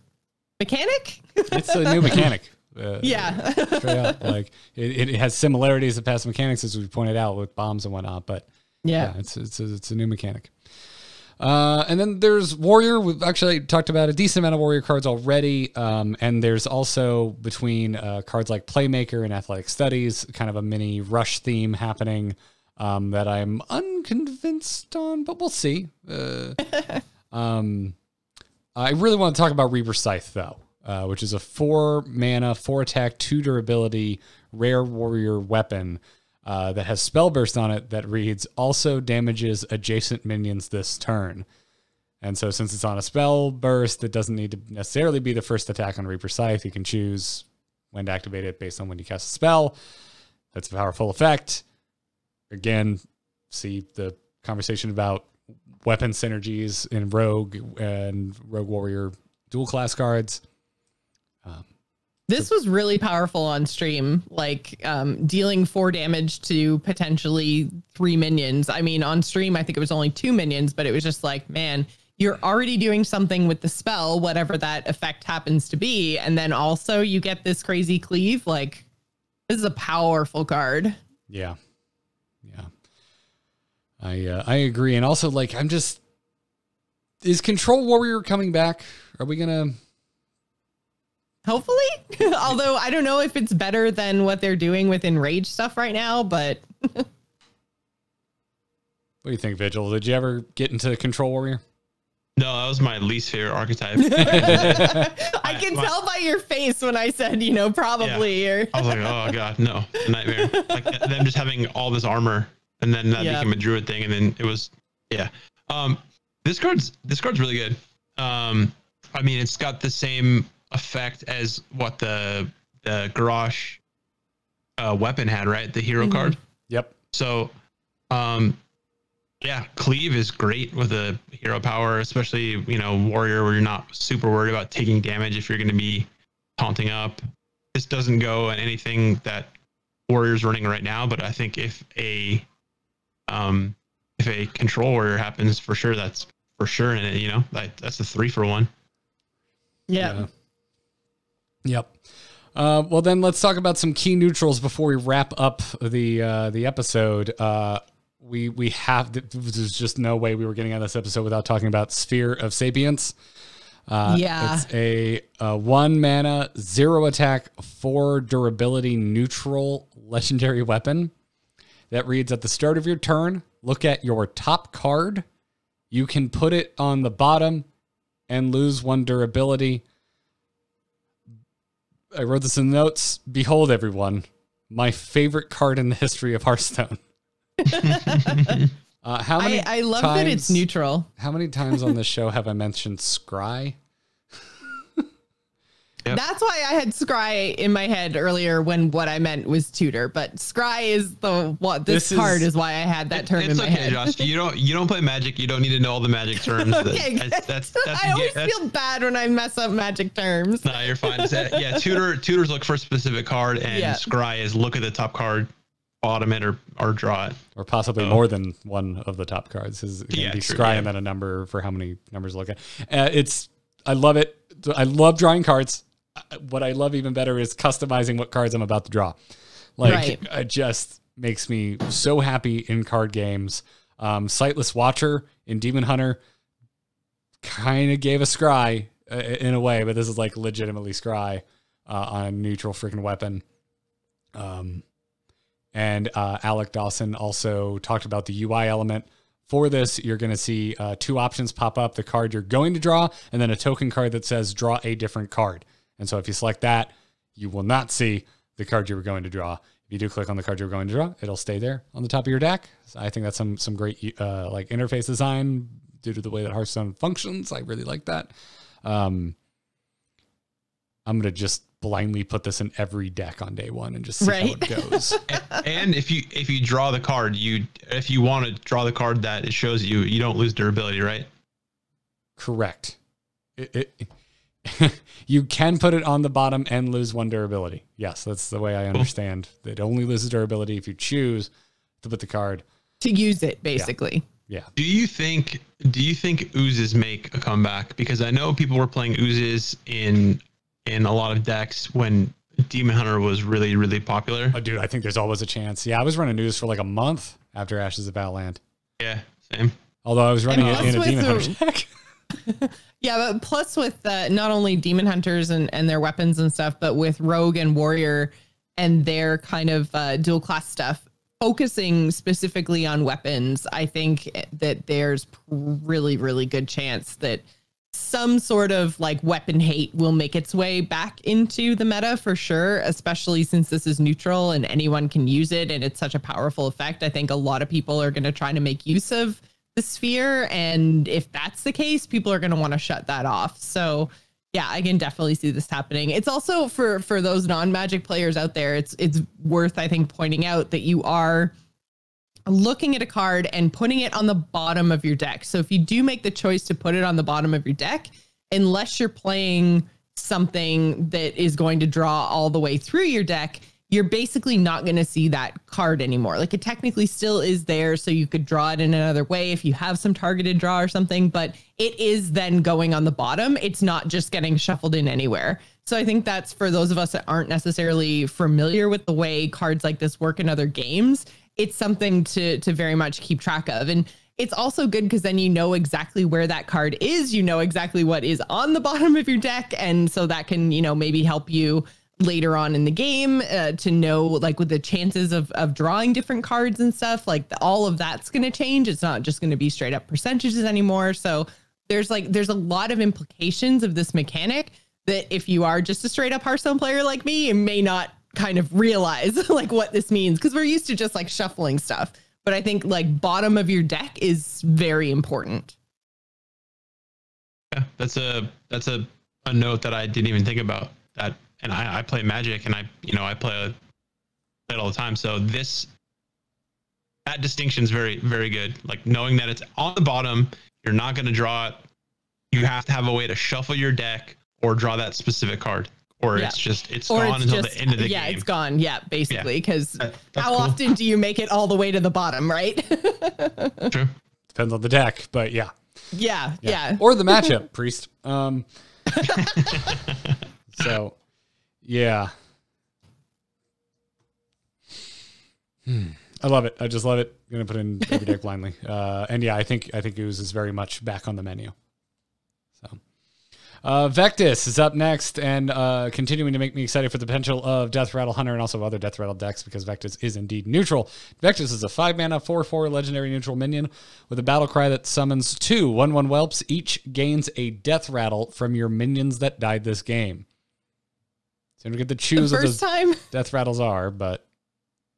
mechanic. It's a new mechanic. Yeah, straight up. Like it has similarities to past mechanics, as we pointed out with bombs and whatnot, but. Yeah, it's a new mechanic. And then there's Warrior. We've actually talked about a decent amount of Warrior cards already. And there's also between cards like Playmaker and Athletic Studies, kind of a mini rush theme happening that I'm unconvinced on, but we'll see. I really want to talk about Reaper Scythe, though, which is a 4 mana, 4 attack, 2 durability, rare warrior weapon. That has Spell Burst on it that reads, also damages adjacent minions this turn. And so since it's on a Spell Burst, it doesn't need to necessarily be the first attack on Reaper Scythe. You can choose when to activate it based on when you cast a spell. That's a powerful effect. Again, see the conversation about weapon synergies in Rogue and Rogue Warrior dual class cards. This was really powerful on stream, like dealing 4 damage to potentially 3 minions. I mean, on stream, I think it was only 2 minions, but it was just like, man, you're already doing something with the spell, whatever that effect happens to be. And then also you get this crazy cleave. Like, this is a powerful card. Yeah. Yeah. I agree. And also, like, is Control Warrior coming back? Are we going to... Hopefully, although I don't know if it's better than what they're doing with Enrage stuff right now, but what do you think, Vigil? Did you ever get into Control Warrior? No, that was my least favorite archetype. I can tell by your face when I said, probably. Yeah. I was like, oh god, no, nightmare. Like them just having all this armor, and then that became a Druid thing, and then it was, This card's really good. I mean, it's got the same effect as what the Garrosh weapon had, right? The hero card. Yep. So, cleave is great with a hero power, especially warrior, where you're not super worried about taking damage if you're going to be taunting up. This doesn't go at anything that warrior's running right now, but I think if a control warrior happens, for sure that's for sure in it. That's a 3-for-1. Yeah. Yep. Well, then let's talk about some key neutrals before we wrap up the episode. There's just no way we were getting on this episode without talking about Sphere of Sapience. It's a 1 mana, 0 attack, 4 durability neutral legendary weapon that reads, at the start of your turn, look at your top card. You can put it on the bottom and lose 1 durability. I wrote this in the notes. Behold, everyone, my favorite card in the history of Hearthstone. How many I love that it's neutral. How many times on this show have I mentioned Scry? Yep. That's why I had Scry in my head earlier when what I meant was tutor, but Scry is this card is why I had that term in my head. Josh, you don't play Magic. You don't need to know all the Magic terms. Okay, I always feel bad when I mess up Magic terms. No, you're fine. Tutors look for a specific card, and Scry is look at the top card, bottom it, or draw it. Or possibly more than one of the top cards. Is going to be Scry and then a number for how many numbers to look at. I love it. I love drawing cards. What I love even better is customizing what cards I'm about to draw. It just makes me so happy in card games. Sightless Watcher in Demon Hunter kind of gave a Scry in a way, but this is like legitimately Scry on a neutral freaking weapon. And Alec Dawson also talked about the UI element. For this, you're going to see 2 options pop up, the card you're going to draw, and then a token card that says draw a different card. And so if you select that, you will not see the card you were going to draw. If you do click on the card you were going to draw, it'll stay there on the top of your deck. So I think that's some great like interface design due to the way that Hearthstone functions. I really like that. I'm going to just blindly put this in every deck on day one and just see how it goes. And if you draw the card, if you want to draw the card that it shows you don't lose durability, right? Correct. You can put it on the bottom and lose 1 durability. Yes, that's the way I understand. It only loses durability if you choose to put the card to use it, basically. Yeah. Do you think oozes make a comeback? Because I know people were playing oozes in a lot of decks when Demon Hunter was really, really popular. Oh, dude, I think there's always a chance. Yeah, I was running ooze for like a month after Ashes of Battleland. Yeah, same. Although I was running it in a Demon Hunter deck. Yeah, but plus with not only Demon Hunters and their weapons and stuff, but with Rogue and Warrior and their kind of dual class stuff, focusing specifically on weapons, I think that there's really, really good chance that some sort of like weapon hate will make its way back into the meta for sure, especially since this is neutral and anyone can use it and it's such a powerful effect. I think a lot of people are going to try to make use of the sphere, and if that's the case, people are going to want to shut that off. So yeah, I can definitely see this happening. It's also for those non-Magic players out there, it's worth, I think, pointing out that you are looking at a card and putting it on the bottom of your deck. So if you do make the choice to put it on the bottom of your deck, unless you're playing something that is going to draw all the way through your deck, you're basically not going to see that card anymore. Like, it technically still is there, so you could draw it in another way if you have some targeted draw or something, but it is then going on the bottom. It's not just getting shuffled in anywhere. So I think that's for those of us that aren't necessarily familiar with the way cards like this work in other games. It's something to very much keep track of. And it's also good because then you know exactly where that card is. You know exactly what is on the bottom of your deck. And so that can, maybe help you later on in the game to know, like, with the chances of drawing different cards and stuff, like all of that's going to change. It's not just going to be straight up percentages anymore. So there's a lot of implications of this mechanic that if you are just a straight up Hearthstone player like me, you may not kind of realize like what this means, because we're used to just like shuffling stuff. But I think like bottom of your deck is very important. Yeah, that's a note that I didn't even think about. That, and I play Magic, and I play it all the time. So that distinction is very, very good. Like, knowing that it's on the bottom, you're not going to draw it. You have to have a way to shuffle your deck or draw that specific card, or it's gone until the end of the game. Yeah, it's gone. Yeah, basically, because how often do you make it all the way to the bottom, right? True. Depends on the deck, but yeah. Yeah. Or the matchup, Priest. So, yeah. I love it. I just love it. I'm gonna put in every deck blindly. And yeah, I think Ooze is very much back on the menu. So, Vectis is up next and continuing to make me excited for the potential of Death Rattle Hunter and also other Death Rattle decks, because Vectis is indeed neutral. Vectis is a 5-mana 4/4 legendary neutral minion with a battle cry that summons 2 1/1 whelps. Each gains a Death Rattle from your minions that died this game. So you don't get to choose what those Death Rattles are, but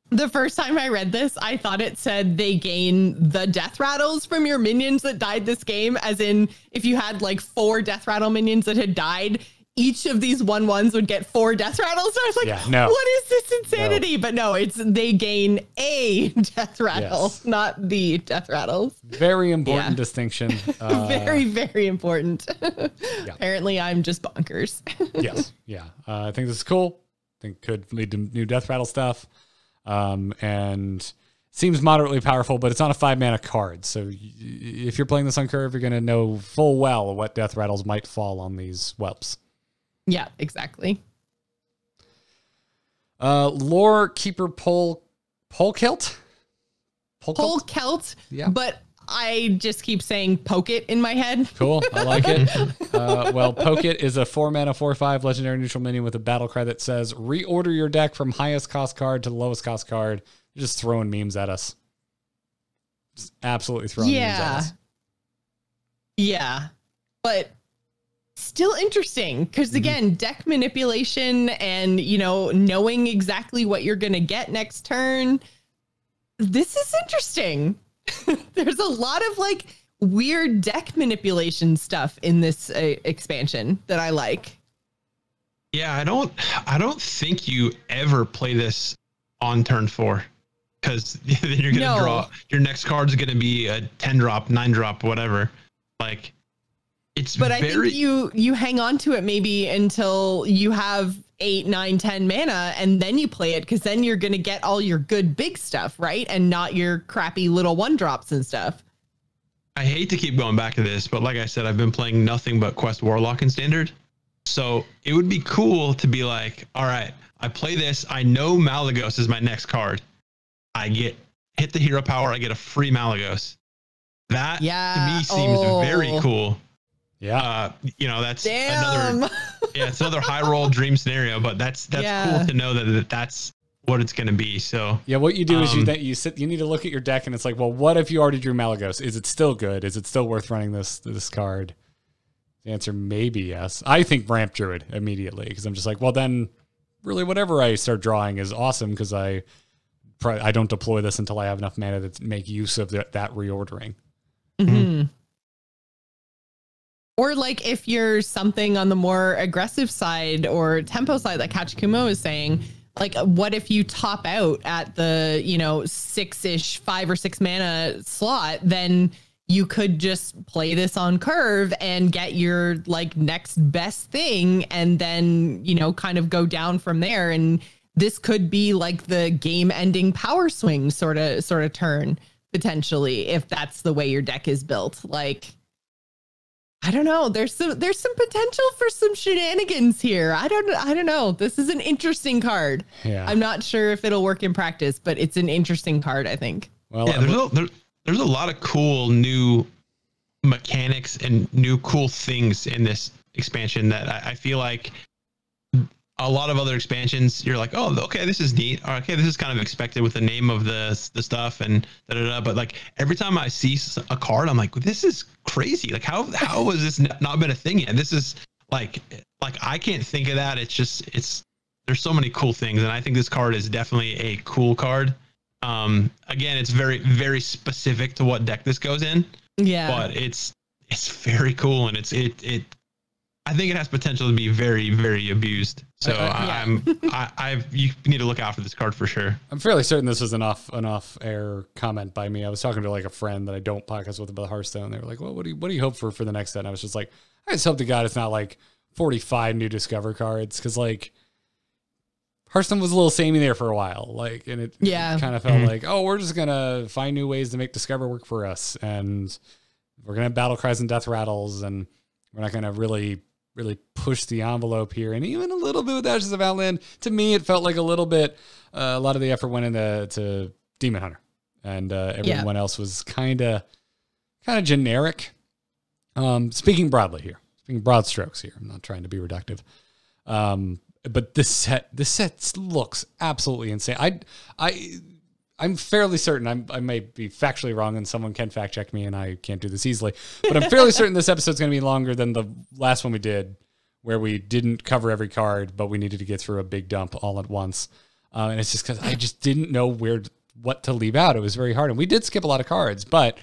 the first time I read this, I thought it said they gain the Death Rattles from your minions that died this game. As in, if you had like 4 Death Rattle minions that had died, each of these 1/1s would get 4 Death Rattles. I was like, what is this insanity? No. But no, they gain a Death Rattle, not the Death Rattles. Very important distinction. Very, very important. Apparently, I'm just bonkers. Yes. Yeah. I think this is cool. I think could lead to new Death Rattle stuff. And seems moderately powerful, but it's on a 5-mana card. So if you're playing this on curve, you're going to know full well what Death Rattles might fall on these whelps. Yeah, exactly. Lore Keeper Pole Kilt? Pole Kilt? Yeah. But I just keep saying Poke It in my head. Cool. I like it. Well, Poke It is a 4-mana 4/5 legendary neutral minion with a battle cry that says reorder your deck from highest cost card to the lowest cost card. You're just throwing memes at us. Just absolutely throwing me jealous. Yeah. But still interesting because again, deck manipulation and, you know, knowing exactly what you're going to get next turn. This is interesting. There's a lot of like weird deck manipulation stuff in this expansion that I like. Yeah, I don't think you ever play this on turn 4 because then you're gonna draw. Your next card is gonna be a 10-drop, 9-drop, whatever. Like it's. But I think you hang on to it maybe until you have 8, 9, 10 mana, and then you play it because then you're gonna get all your good big stuff, right? And not your crappy little 1-drops and stuff. I hate to keep going back to this, but like I said, I've been playing nothing but Quest Warlock in Standard. So it would be cool to be like, all right, I play this. I know Malagos is my next card. I hit the hero power. I get a free Malagos. That to me seems very cool. Yeah. You know, that's another it's another high roll dream scenario, but that's cool to know that that's what it's going to be. So yeah, what you do is you need to look at your deck and it's like, well, what if you already drew Malagos? Is it still good? Is it still worth running this card? The answer may be yes. I think ramp Druid immediately because I'm just like, well, then really whatever I start drawing is awesome because I don't deploy this until I have enough mana to make use of that reordering. Mm-hmm. Or like if you're something on the more aggressive side or tempo side, like Hachikumo is saying, like what if you top out at the, you know, 6-ish, 5 or 6 mana slot, then you could just play this on curve and get your like next best thing and then, you know, kind of go down from there. And this could be like the game ending power swing sort of turn potentially, if that's the way your deck is built. Like, I don't know. There's some potential for some shenanigans here. I don't know. This is an interesting card. Yeah. I'm not sure if it'll work in practice, but it's an interesting card, I think. Well, yeah, there's a lot of cool new mechanics and new cool things in this expansion that I feel like a lot of other expansions, you're like, oh, okay, this is neat. Or, okay, this is kind of expected with the name of the stuff and da-da-da. But like every time I see a card, I'm like, this is crazy. Like how has this not been a thing yet? This is like I can't think of that. There's so many cool things. And I think this card is definitely a cool card. Again, it's very, very specific to what deck this goes in. Yeah. But it's very cool and I think it has potential to be very, very abused. So you need to look out for this card for sure. I'm fairly certain this was an off-air comment by me. I was talking to like a friend that I don't podcast with about Hearthstone. They were like, well, what do you hope for the next set? And I was just like, I just hope to God it's not like 45 new Discover cards. Cause like Hearthstone was a little samey there for a while. Like, and it kind of felt like, oh, we're just going to find new ways to make Discover work for us. And we're going to have battle cries and death rattles. And we're not going to really push the envelope here. And even a little bit with Ashes of Outland, to me, it felt like a little bit, a lot of the effort went into Demon Hunter. And everyone else was kind of generic. Speaking broadly here, speaking broad strokes here. I'm not trying to be reductive. But this set looks absolutely insane. I'm fairly certain I may be factually wrong and someone can fact check me and I can't do this easily, but I'm fairly certain this episode's going to be longer than the last one we did where we didn't cover every card, but we needed to get through a big dump all at once. And it's just because I just didn't know what to leave out. It was very hard. And we did skip a lot of cards, but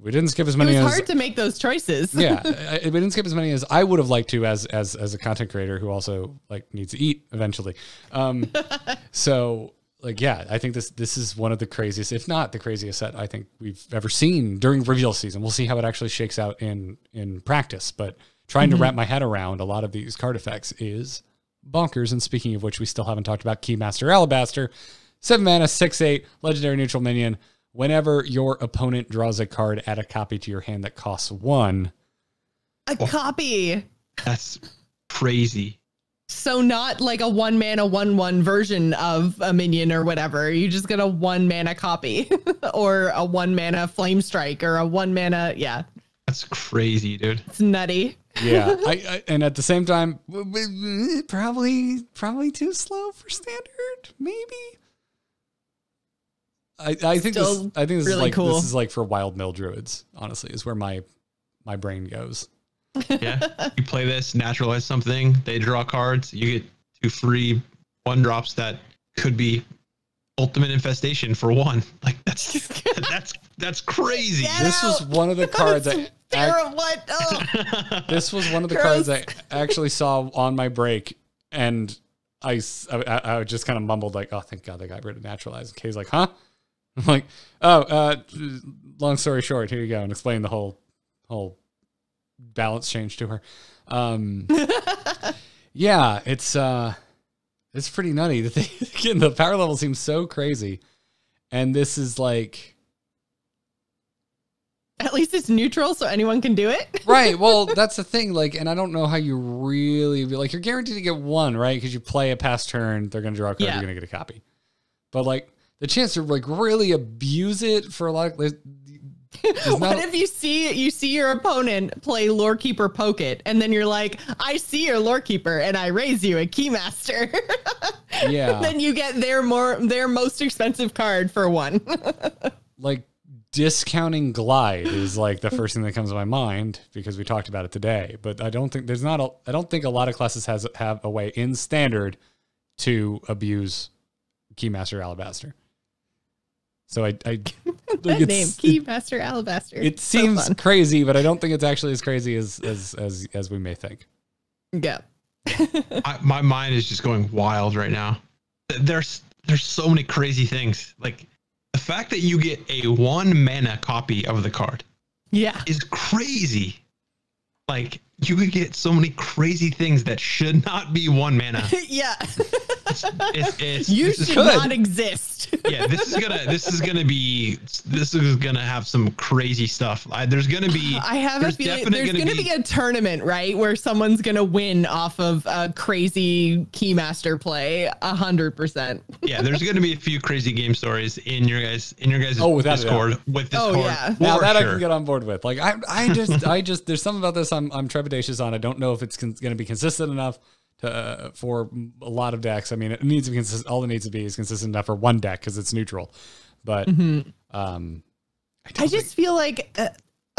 we didn't skip as many. It was hard to make those choices. Yeah, we didn't skip as many as I would have liked to as a content creator who also like needs to eat eventually. So like, yeah, I think this is one of the craziest, if not the craziest set I think we've ever seen during reveal season. We'll see how it actually shakes out in practice, but trying to wrap my head around a lot of these card effects is bonkers. And speaking of which, we still haven't talked about Keymaster Alabaster, 7 mana, 6/8, legendary neutral minion. Whenever your opponent draws a card, add a copy to your hand that costs 1. A copy. That's crazy. So not like a 1 mana 1/1 version of a minion or whatever. You just get a 1 mana copy or a 1 mana flame strike or a 1 mana. Yeah. That's crazy, dude. It's nutty. Yeah. I and at the same time, probably too slow for standard. Maybe. I think Still this is really like cool. this is like for wild mill druids. Honestly, is where my brain goes. Yeah, you play this, naturalize something, they draw cards, you get 2 free 1-drops that could be ultimate infestation for 1. Like that's crazy. Yeah. This was one of the cards What? Oh. this was one of the Gross. cards I actually saw on my break, and I just kind of mumbled like, "Oh, thank God they got rid of naturalize." And Kay's like, "Huh?" I'm like, "Oh, long story short, here you go," and explain the whole balance change to her. Yeah, it's pretty nutty. Again, the power level seems so crazy, and this is like, At least it's neutral, so anyone can do it. right. Well, that's the thing. Like, and I don't know how you really like. You're guaranteed to get 1, right? Because you play a past turn, they're going to draw a card. Yeah. You're going to get a copy. But like the chance to like really abuse it for a lot of. What if you see your opponent play Lorekeeper Poke It, and then you're like, I see your Lorekeeper, and I raise you a Keymaster. Yeah. Then you get their most expensive card for 1. Like discounting glide is like the first thing that comes to my mind because we talked about it today. But I don't think I don't think a lot of classes have a way in standard to abuse Keymaster Alabaster. So I like That name, Keymaster Alabaster. It So seems fun. crazy, but I don't think it's actually as crazy as we may think. Yeah. My mind is just going wild right now. There's so many crazy things. Like the fact that you get a 1 mana copy of the card Yeah. is crazy. Like you could get so many crazy things that should not be 1 mana. Yeah. You You should not exist. Yeah, this is gonna have some crazy stuff. There's gonna be. I have a feeling there's going to be a tournament, right, where someone's going to win off of a crazy Keymaster play, 100%. Yeah, there's gonna be a few crazy game stories in your guys' without a Discord with Discord. yeah. Now for that I sure. can get on board with. Like I just there's something about this I'm trepidatious on. I don't know if it's going to be consistent enough to for a lot of decks. I mean, it needs to be consistent. All it needs to be is consistent enough for 1 deck because it's neutral. But I just feel like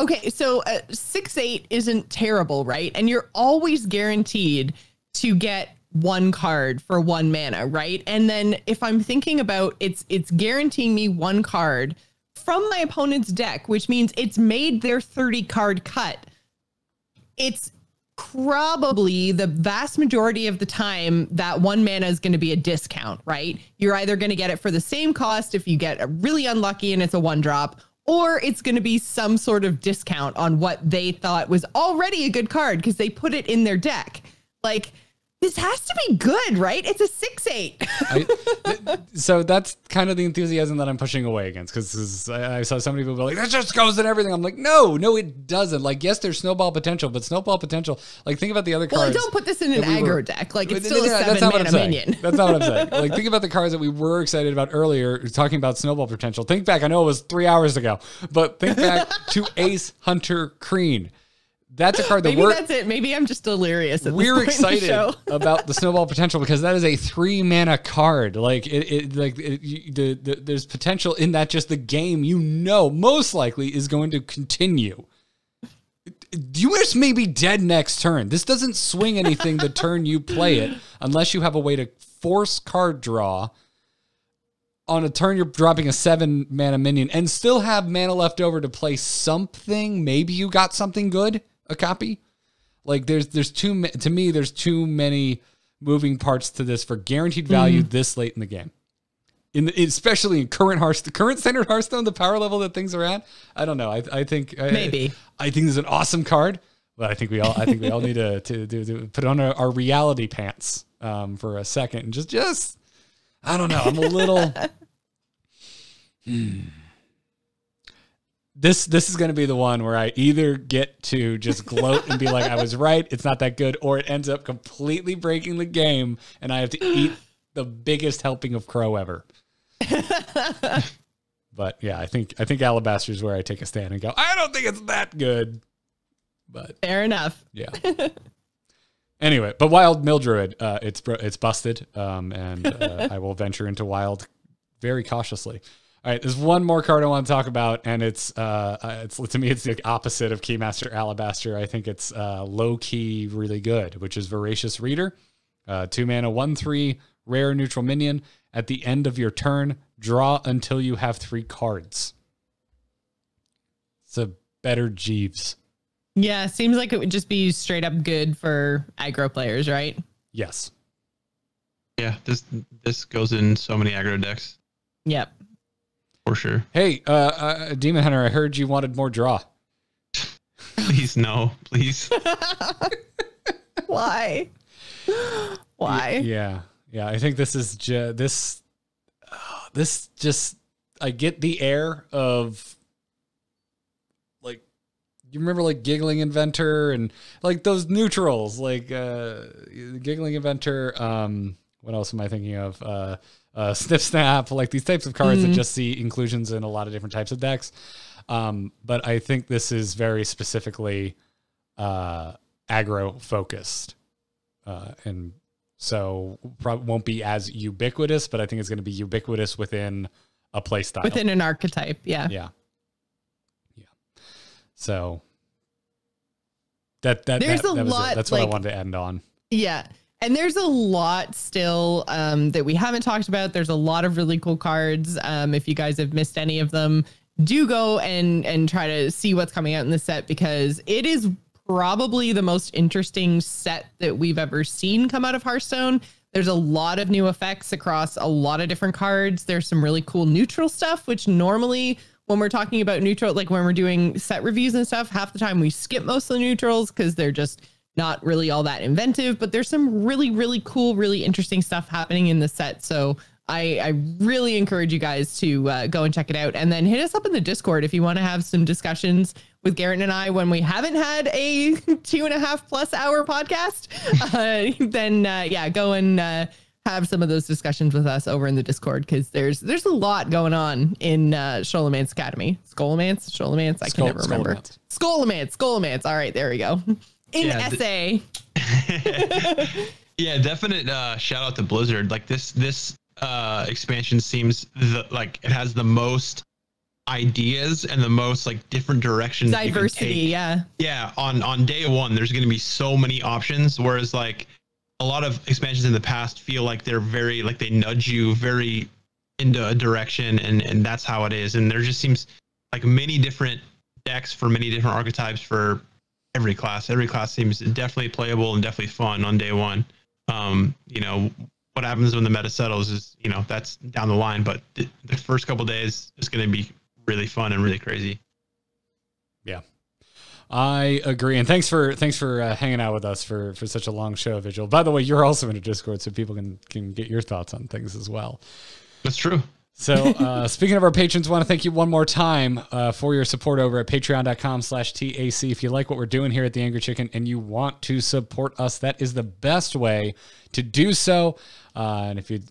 okay, so 6/8 isn't terrible, right? And you're always guaranteed to get 1 card for 1 mana, right? And then if I'm thinking about it's guaranteeing me 1 card from my opponent's deck, which means it's made their 30 card cut. It's probably the vast majority of the time that 1 mana is going to be a discount, right? You're either going to get it for the same cost if you get really unlucky and it's a 1-drop, or it's going to be some sort of discount on what they thought was already a good card because they put it in their deck. Like, this has to be good, right? It's a 6/8. So that's kind of the enthusiasm that I'm pushing away against because I saw so many people go like, that just goes in everything. I'm like, no, it doesn't. Like, yes, there's snowball potential, but snowball potential, like think about the other cards. Well, don't put this in an aggro deck. Like, it's still a That's not what I'm 7-mana saying. minion. That's not what I'm saying. Like, think about the cards that we were excited about earlier, talking about snowball potential. Think back, I know it was 3 hours ago, but think back to Ace Hunter Kreen. That's a card that Maybe that's it. Maybe I'm just delirious. At we're this point in the excited show. about the snowball potential because that is a 3 mana card. Like there's potential in that. Just the game, most likely is going to continue. Duelist may be dead next turn. This doesn't swing anything the turn you play it unless you have a way to force card draw on a turn you're dropping a 7 mana minion and still have mana left over to play something. Maybe you got something good. A copy. Like there's too many moving parts to this for guaranteed value this late in the game. Especially in current standard Hearthstone, the power level that things are at. I don't know. I think Maybe. I think this is an awesome card, but I think we all need to put on our reality pants for a second and just I don't know. I'm a little. This is going to be the one where I either get to just gloat and be like, I was right, it's not that good, or it ends up completely breaking the game and I have to eat the biggest helping of crow ever. But yeah, I think Alabaster is where I take a stand and go, I don't think it's that good. But Fair enough. yeah. Anyway, but Wild Mill Druid, it's busted, and I will venture into Wild very cautiously. All right, there's one more card I want to talk about, and it's to me it's the opposite of Keymaster Alabaster. I think it's low key really good, which is Voracious Reader, 2 mana, 1/3 rare neutral minion. At the end of your turn, draw until you have 3 cards. It's a better Jeeves. Yeah, seems like it would just be straight up good for aggro players, right? Yes. Yeah, this goes in so many aggro decks Yep. for sure. Hey, Demon Hunter, I heard you wanted more draw. Please no, please. Why? Why? Yeah. I think this is this just I get the air of like you remember like Giggling Inventor and like those neutrals like Giggling Inventor. What else am I thinking of? Sniff Snap, like these types of cards that just see inclusions in a lot of different types of decks. But I think this is very specifically aggro focused. And so probably won't be as ubiquitous, but I think it's going to be ubiquitous within a play style. Within an archetype, yeah. Yeah. So that's what I wanted to end on. Yeah. And there's a lot still that we haven't talked about. There's a lot of really cool cards. If you guys have missed any of them, do go and try to see what's coming out in the set, because it is probably the most interesting set that we've ever seen come out of Hearthstone. There's a lot of new effects across a lot of different cards. There's some really cool neutral stuff, which normally when we're talking about neutral, like when we're doing set reviews and stuff, half the time we skip most of the neutrals because they're just not really all that inventive. But there's some really, really cool, really interesting stuff happening in the set. So I really encourage you guys to go and check it out, and then hit us up in the Discord if you want to have some discussions with Garrett and I when we haven't had a 2.5+ hour podcast. Go and have some of those discussions with us over in the Discord, because there's a lot going on in Scholomance Academy. Scholomance. I can never remember. Scholomance. All right, there we go. Essay. Yeah, definite shout out to Blizzard. Like this expansion seems like it has the most ideas and the most like different directions. Diversity, yeah. On day one, there's going to be so many options, whereas like a lot of expansions in the past feel like they're very like they nudge you very into a direction, and that's how it is. And there just seems like many different decks for many different archetypes for every class. Every class seems definitely playable and definitely fun on day one. What happens when the meta settles is, that's down the line, but the first couple days is going to be really fun and really crazy. Yeah, I agree. And thanks for hanging out with us for such a long show, Vigil. By the way, you're also in a Discord, so people can get your thoughts on things as well. That's true. So speaking of our patrons, want to thank you one more time for your support over at patreon.com/TAC. If you like what we're doing here at The Angry Chicken and you want to support us, that is the best way to do so. And if you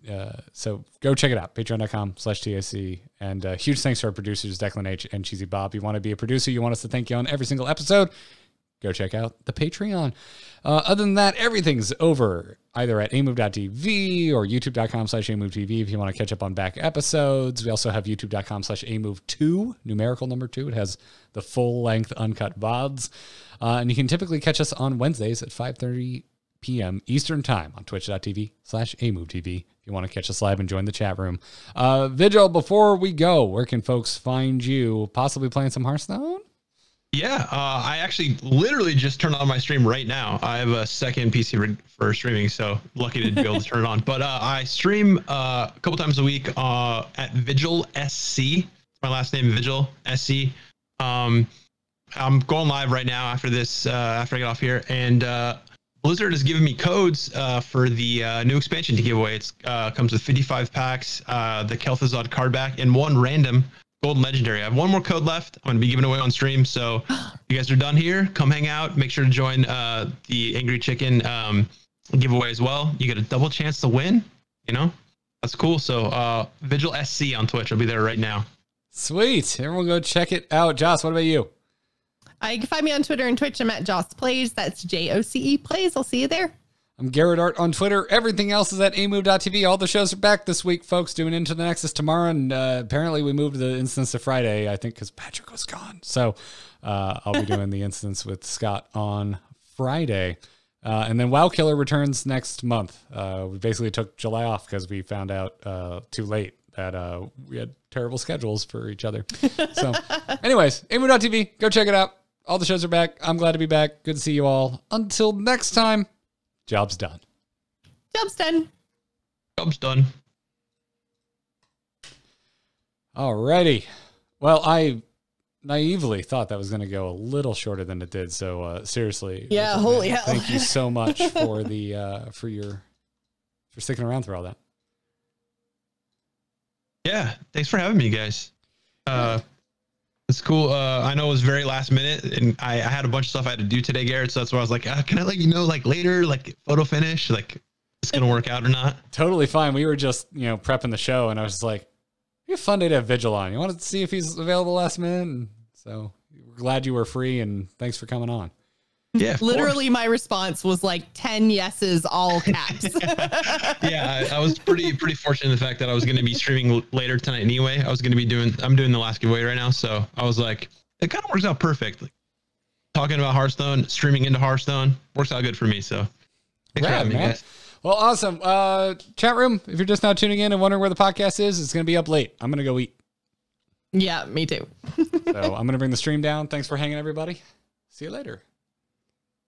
so go check it out, patreon.com/TAC. And huge thanks to our producers, Declan H and Cheesy Bob. You want to be a producer, you want us to thank you on every single episode, go check out the Patreon. Other than that, everything's over either at amove.tv or youtube.com/amovetv if you want to catch up on back episodes. We also have youtube.com/amove2, numerical number 2. It has the full-length uncut VODs. And you can typically catch us on Wednesdays at 5:30 p.m. Eastern Time on twitch.tv/amovetv if you want to catch us live and join the chat room. Vigil, before we go, where can folks find you possibly playing some Hearthstone? Yeah, I actually literally just turned on my stream right now. I have a second PC for streaming, so lucky to be able to turn it on. But I stream a couple times a week at Vigil SC. It's my last name, Vigil SC. I'm going live right now after this, after I get off here. And Blizzard has given me codes for the new expansion to give away. It comes with 55 packs, the Kel'Thuzad card back, and one random Golden Legendary. I have one more code left. I'm going to be giving away on stream. So if you guys are done here, come hang out. Make sure to join the Angry Chicken giveaway as well. You get a double chance to win. That's cool. So Vigil SC on Twitch. I'll be there right now. Sweet. Everyone go check it out. Joce, what about you? You can find me on Twitter and Twitch. I'm at Joce Plays. That's JOCE Plays. I'll see you there. I'm Garrett Art on Twitter. Everything else is at amove.tv. All the shows are back this week, folks, doing Into the Nexus tomorrow. And apparently we moved the instance to Friday, I think, because Patrick was gone. So I'll be doing the instance with Scott on Friday. And then WoW Killer returns next month. We basically took July off because we found out too late that we had terrible schedules for each other. So anyways, amove.tv. Go check it out. All the shows are back. I'm glad to be back. Good to see you all. Until next time. Job's done. Job's done. Job's done. Alrighty. Well, I naively thought that was going to go a little shorter than it did. So seriously, yeah, holy hell! Thank you so much for the for sticking around through all that. Yeah, thanks for having me, guys. It's cool. I know it was very last minute, and I had a bunch of stuff I had to do today, Garrett. So that's why I was like, can I let you know, like later, like photo finish, like it's gonna work out or not? Totally fine. We were just prepping the show, and I was just like, "It'd be a fun day to have Vigil on. You want to see if he's available last minute?" And so we're glad you were free, and thanks for coming on. Yeah, literally my response was like 10 yeses, all caps. Yeah, I was pretty fortunate in the fact that I was going to be streaming later tonight anyway. I'm doing the last giveaway right now, so I was like, it kind of works out perfect. Like, talking about Hearthstone, streaming into Hearthstone works out good for me. So thanks for having me, guys. Well, awesome. Chat room, if you're just now tuning in and wondering where the podcast is, it's going to be up late. I'm going to go eat. Yeah, me too. So I'm going to bring the stream down. Thanks for hanging, everybody. See you later.